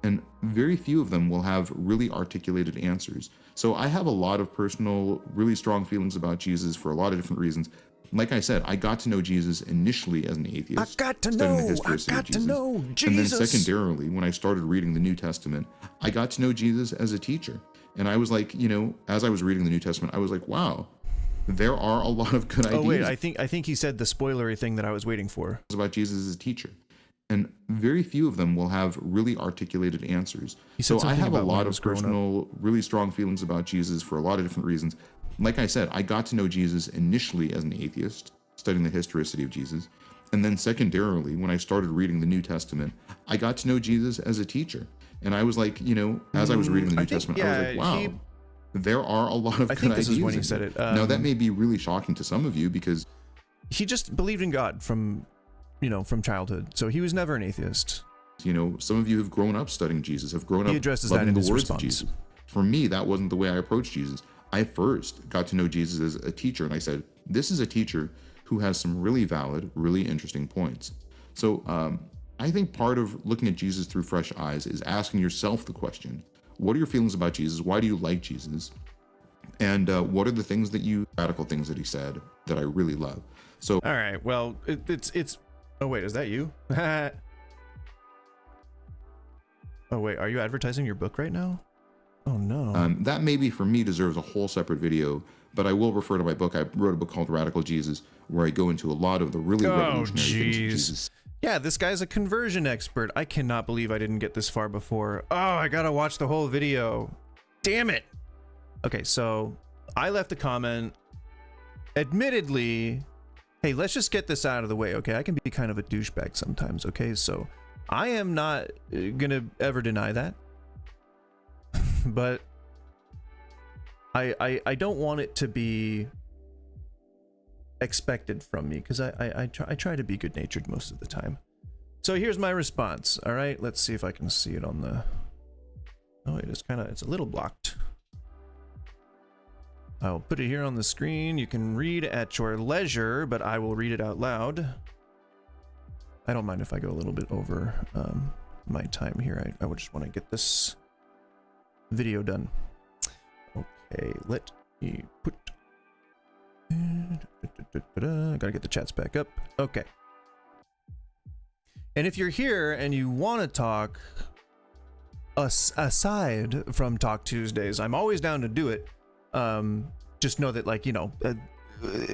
And very few of them will have really articulated answers. So I have a lot of personal, really strong feelings about Jesus for a lot of different reasons. Like I said, I got to know Jesus initially as an atheist. I got to know Jesus. And then secondarily, when I started reading the New Testament, I got to know Jesus as a teacher. And I was like, you know, as I was reading the New Testament, I was like, wow, there are a lot of good ideas. Oh wait, I think he said the spoilery thing that I was waiting for. About Jesus as a teacher. And very few of them will have really articulated answers. So I have a lot of personal, really strong feelings about Jesus for a lot of different reasons. Like I said, I got to know Jesus initially as an atheist, studying the historicity of Jesus. And then secondarily, when I started reading the New Testament, I got to know Jesus as a teacher. And I was like, you know, as I was reading the New Testament, I was like, wow, there are a lot of good ideas. I think this is when he said it. Now, that may be really shocking to some of you because he just believed in God from childhood. So he was never an atheist. You know, some of you have grown up studying Jesus, have grown up loving the words of Jesus. For me, that wasn't the way I approached Jesus. I first got to know Jesus as a teacher, and I said, this is a teacher who has some really valid, really interesting points. So I think part of looking at Jesus through fresh eyes is asking yourself the question, what are your feelings about Jesus? Why do you like Jesus? And what are the radical things that he said that I really love? So, all right, well, it's oh wait, is that you? Oh wait, are you advertising your book right now? Oh no. That maybe for me deserves a whole separate video, but I will refer to my book. I wrote a book called Radical Jesus, where I go into a lot of the really revolutionary things of Jesus. Yeah, this guy's a conversion expert. I cannot believe I didn't get this far before. Oh, I gotta watch the whole video. Damn it. Okay, so I left a comment. Admittedly, hey, let's just get this out of the way, okay? I can be kind of a douchebag sometimes, okay? So I am not gonna ever deny that. But I don't want it to be expected from me, because I try to be good-natured most of the time. So here's my response. All right, let's see if I can see it on the... Oh, it's a little blocked. I'll put it here on the screen. You can read at your leisure, but I will read it out loud. I don't mind if I go a little bit over my time here. I would just want to get this video done. Okay, let me put... Gotta get the chats back up. Okay. And if you're here and you want to talk aside from Talk Tuesdays, I'm always down to do it. Just know that, like, you know,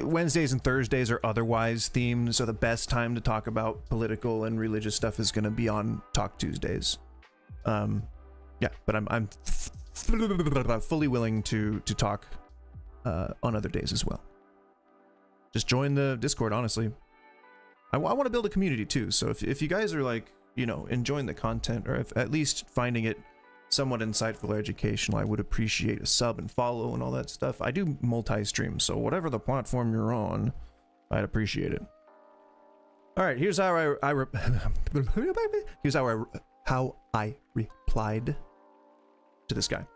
Wednesdays and Thursdays are otherwise themed, so the best time to talk about political and religious stuff is going to be on Talk Tuesdays. Yeah, but I'm fully willing to talk on other days as well. Just join the Discord, honestly. I want to build a community too. So if you guys are like, you know, enjoying the content, or if at least finding it somewhat insightful or educational, I would appreciate a sub and follow and all that stuff. I do multi-stream, so whatever the platform you're on, I'd appreciate it. All right, here's how I replied to this guy.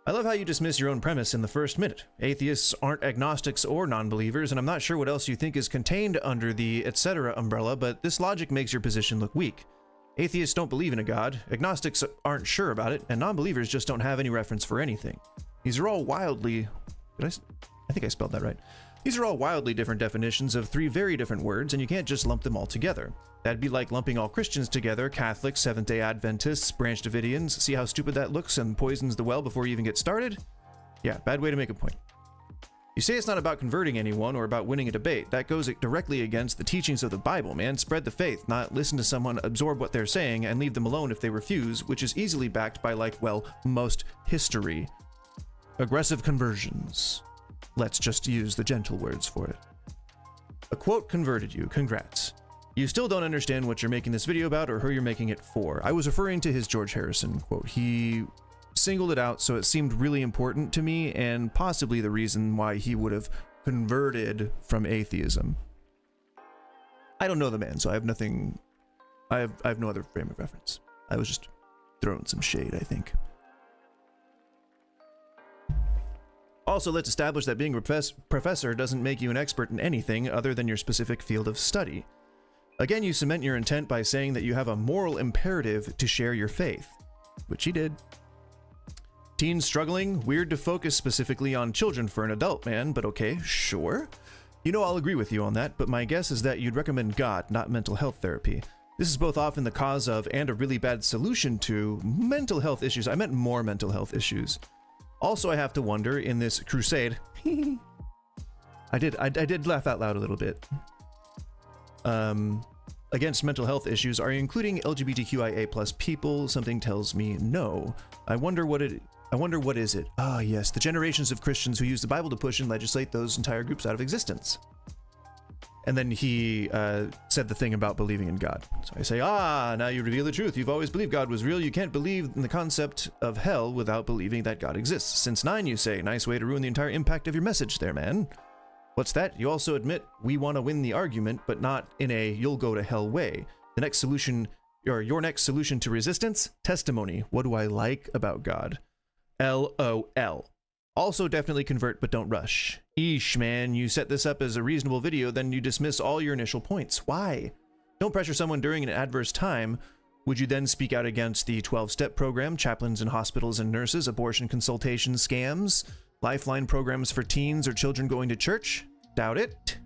I love how you dismiss your own premise in the first minute. Atheists aren't agnostics or non-believers, and I'm not sure what else you think is contained under the etc. umbrella, but this logic makes your position look weak. Atheists don't believe in a god, agnostics aren't sure about it, and non-believers just don't have any reference for anything. These are all wildly... I think I spelled that right. These are all wildly different definitions of three very different words, and you can't just lump them all together. That'd be like lumping all Christians together, Catholics, Seventh-day Adventists, Branch Davidians. See how stupid that looks and poisons the well before you even get started? Yeah, bad way to make a point. You say it's not about converting anyone or about winning a debate. That goes directly against the teachings of the Bible, man. Spread the faith, not listen to someone, absorb what they're saying, and leave them alone if they refuse, which is easily backed by, like, well, most history. Aggressive conversions. Let's just use the gentle words for it. A quote converted you. Congrats. You still don't understand what you're making this video about or who you're making it for. I was referring to his George Harrison quote. He singled it out, so it seemed really important to me and possibly the reason why he would have converted from atheism. I don't know the man, so I have nothing... I have no other frame of reference. I was just throwing some shade, I think. Also, let's establish that being a professor doesn't make you an expert in anything other than your specific field of study. Again, you cement your intent by saying that you have a moral imperative to share your faith, which he did. Teens struggling? Weird to focus specifically on children for an adult man, but okay, sure. You know, I'll agree with you on that, but my guess is that you'd recommend God, not mental health therapy. This is both often the cause of and a really bad solution to mental health issues. I meant more mental health issues. Also, I have to wonder, in this crusade, I did laugh out loud a little bit. Against mental health issues, are you including LGBTQIA plus people? Something tells me no. I wonder what is it? Ah, yes, the generations of Christians who use the Bible to push and legislate those entire groups out of existence. And then he said the thing about believing in God. So I say, now you reveal the truth. You've always believed God was real. You can't believe in the concept of hell without believing that God exists. Since 9, you say. Nice way to ruin the entire impact of your message there, man. What's that? You also admit we want to win the argument, but not in a you'll go to hell way. The next solution, or your next solution to resistance? Testimony. What do I like about God? LOL. Also definitely convert, but don't rush. Eesh, man, you set this up as a reasonable video, then you dismiss all your initial points. Why? Don't pressure someone during an adverse time. Would you then speak out against the 12-step program, chaplains in hospitals and nurses, abortion consultation scams, lifeline programs for teens or children going to church? Doubt it.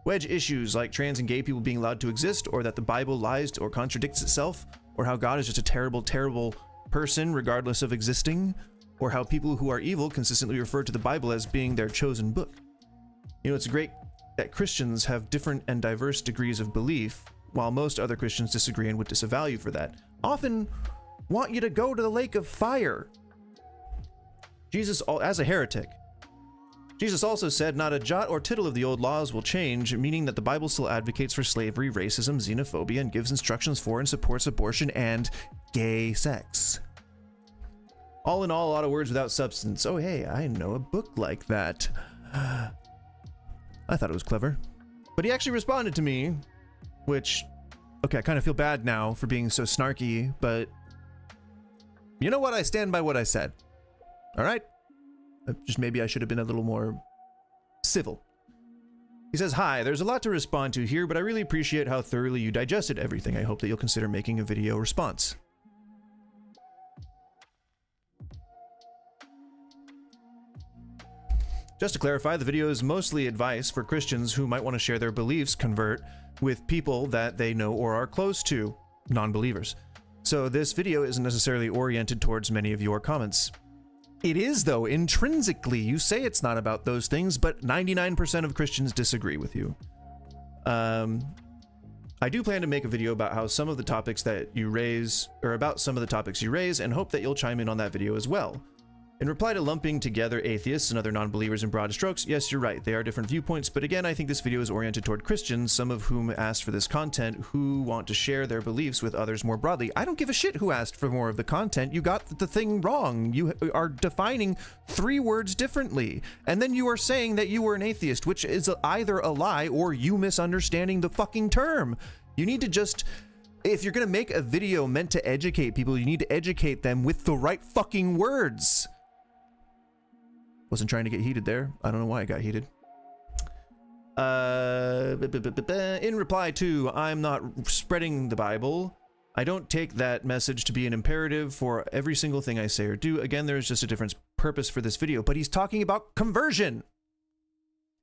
Wedge issues like trans and gay people being allowed to exist, or that the Bible lies or contradicts itself, or how God is just a terrible, terrible person regardless of existing, or how people who are evil consistently refer to the Bible as being their chosen book. You know, it's great that Christians have different and diverse degrees of belief, while most other Christians disagree and would disavow you for that. Often want you to go to the lake of fire. Jesus, as a heretic, Jesus also said, not a jot or tittle of the old laws will change, meaning that the Bible still advocates for slavery, racism, xenophobia, and gives instructions for and supports abortion and gay sex. All in all, a lot of words without substance. Oh, hey, I know a book like that. I thought it was clever. But he actually responded to me, which, okay, I kind of feel bad now for being so snarky, but you know what? I stand by what I said. All right? Just maybe I should have been a little more civil. He says, hi, there's a lot to respond to here, but I really appreciate how thoroughly you digested everything. I hope that you'll consider making a video response. Just to clarify, the video is mostly advice for Christians who might want to share their beliefs, convert, with people that they know or are close to, non-believers. So this video isn't necessarily oriented towards many of your comments. It is, though, intrinsically. You say it's not about those things, but 99% of Christians disagree with you. I do plan to make a video about how some of the topics that you raise, or about some of the topics you raise, and hope that you'll chime in on that video as well. In reply to lumping together atheists and other non-believers in broad strokes, yes, you're right, they are different viewpoints, but again, I think this video is oriented toward Christians, some of whom asked for this content, who want to share their beliefs with others more broadly. I don't give a shit who asked for more of the content. You got the thing wrong. You are defining 3 words differently, and then you are saying that you were an atheist, which is either a lie or you misunderstanding the fucking term. You need to just... If you're gonna make a video meant to educate people, you need to educate them with the right fucking words. Wasn't trying to get heated there. I don't know why I got heated. In reply to, I'm not spreading the Bible. I don't take that message to be an imperative for every single thing I say or do. Again, there's just a different purpose for this video, but he's talking about conversion.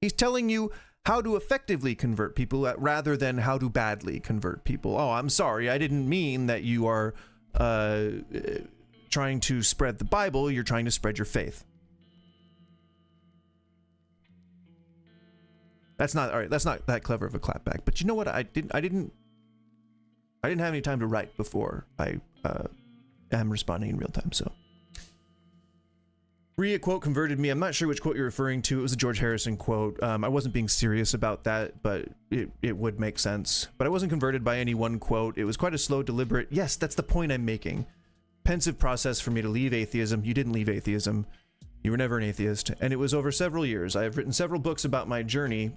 He's telling you how to effectively convert people rather than how to badly convert people. Oh, I'm sorry. I didn't mean that you are trying to spread the Bible. You're trying to spread your faith. That's not all right. That's not that clever of a clapback. But you know what? I didn't have any time to write before I am responding in real time. So, Rhea quote converted me. I'm not sure which quote you're referring to. It was a George Harrison quote. I wasn't being serious about that, but it would make sense. But I wasn't converted by any one quote. It was quite a slow, deliberate. Yes, that's the point I'm making. Pensive process for me to leave atheism. You didn't leave atheism. You were never an atheist, and it was over several years. I have written several books about my journey,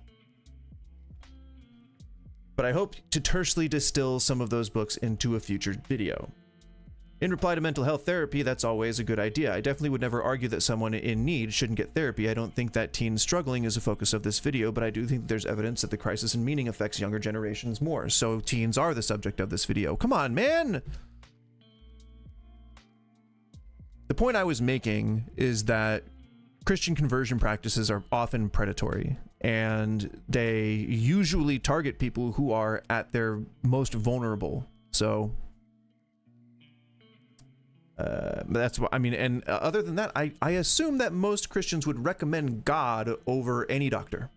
but I hope to tersely distill some of those books into a future video. In reply to mental health therapy, that's always a good idea. I definitely would never argue that someone in need shouldn't get therapy. I don't think that teens struggling is a focus of this video, but I do think there's evidence that the crisis in meaning affects younger generations more. So teens are the subject of this video. Come on, man! The point I was making is that Christian conversion practices are often predatory, and they usually target people who are at their most vulnerable. So that's what I mean. And other than that, I assume that most Christians would recommend God over any doctor.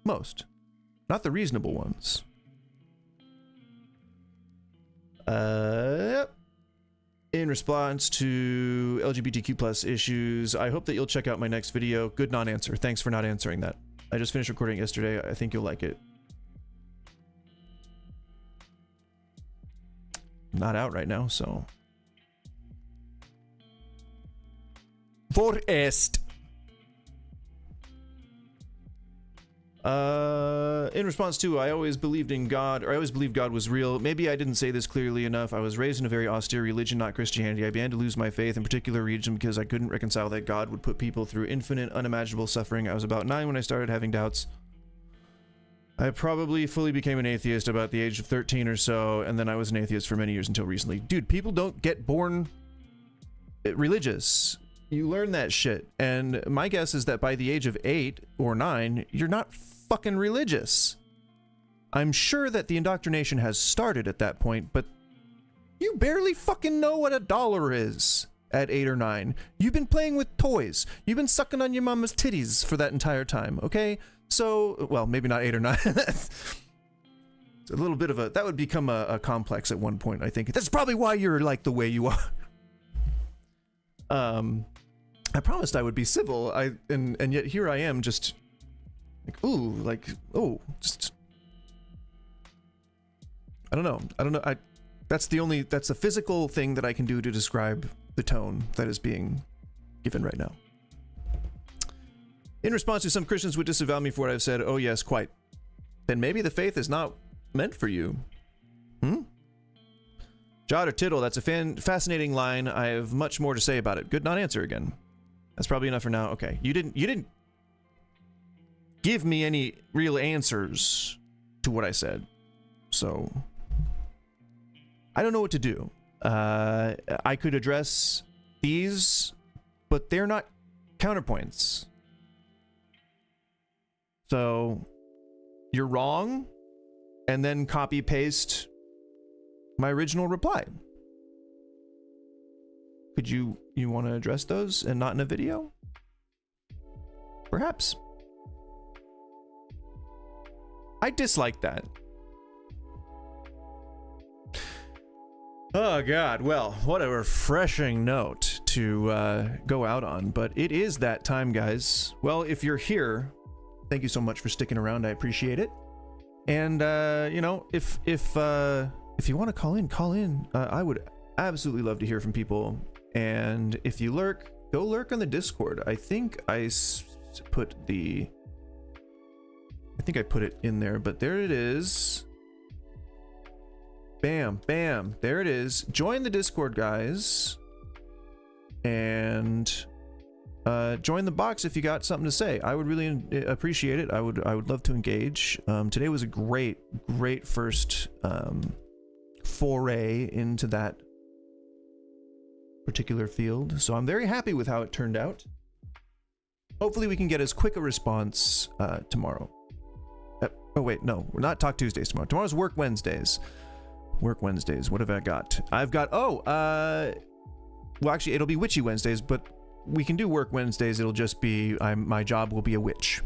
Most, not the reasonable ones. Yep. In response to LGBTQ plus issues, I hope that you'll check out my next video. Good non-answer. Thanks for not answering that. I just finished recording it yesterday. I think you'll like it. Not out right now, so. Vorest. In response to, I always believed in God, or I always believed God was real. Maybe I didn't say this clearly enough. I was raised in a very austere religion, not Christianity. I began to lose my faith in particular religion because I couldn't reconcile that God would put people through infinite, unimaginable suffering. I was about 9 when I started having doubts. I probably fully became an atheist about the age of 13 or so, and then I was an atheist for many years until recently. Dude, people don't get born religious. You learn that shit. And my guess is that by the age of 8 or 9, you're not fucking religious. I'm sure that the indoctrination has started at that point, but you barely fucking know what $1 is at 8 or 9. You've been playing with toys. You've been sucking on your mama's titties for that entire time, okay? So, well, maybe not 8 or 9. It's a little bit of a, that would become a complex at one point, I think. That's probably why you're like the way you are. I promised I would be civil, and yet here I am just like, ooh, like, oh, just, I don't know. That's the physical thing that I can do to describe the tone that is being given right now. In response to some Christians would disavow me for what I've said, oh yes, quite. Then maybe the faith is not meant for you. Jot or tittle, that's a fascinating line. I have much more to say about it. Good non-answer again. That's probably enough for now. Okay, you didn't give me any real answers to what I said. So I don't know what to do. I could address these, but they're not counterpoints. So you're wrong, and then copy paste my original reply. Could you want to address those and not in a video? Perhaps. I dislike that. Oh God! Well, what a refreshing note to go out on. But it is that time, guys. Well, if you're here, thank you so much for sticking around. I appreciate it. And you know, if you want to call in. I would absolutely love to hear from people. And if you lurk, go lurk on the Discord. I think I put it in there, but there it is. Bam, bam, there it is. Join the Discord, guys, and join the box if you got something to say. I would really appreciate it. I would love to engage. Today was a great first foray into that particular field, so I'm very happy with how it turned out. Hopefully we can get as quick a response tomorrow. Oh wait, no, we're not Talk Tuesdays tomorrow. Tomorrow's Work Wednesdays. Work Wednesdays. What have I got? I've got, well, actually, it'll be Witchy Wednesdays, but we can do Work Wednesdays. It'll just be, my job will be a witch.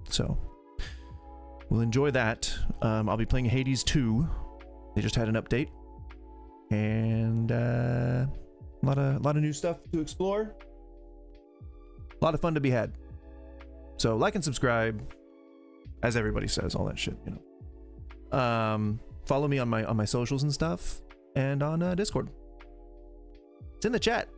So, we'll enjoy that. I'll be playing Hades 2. They just had an update. And, a lot of new stuff to explore. A lot of fun to be had. So, like and subscribe, as everybody says, all that shit, you know. Follow me on my socials and stuff, and on Discord. It's in the chat.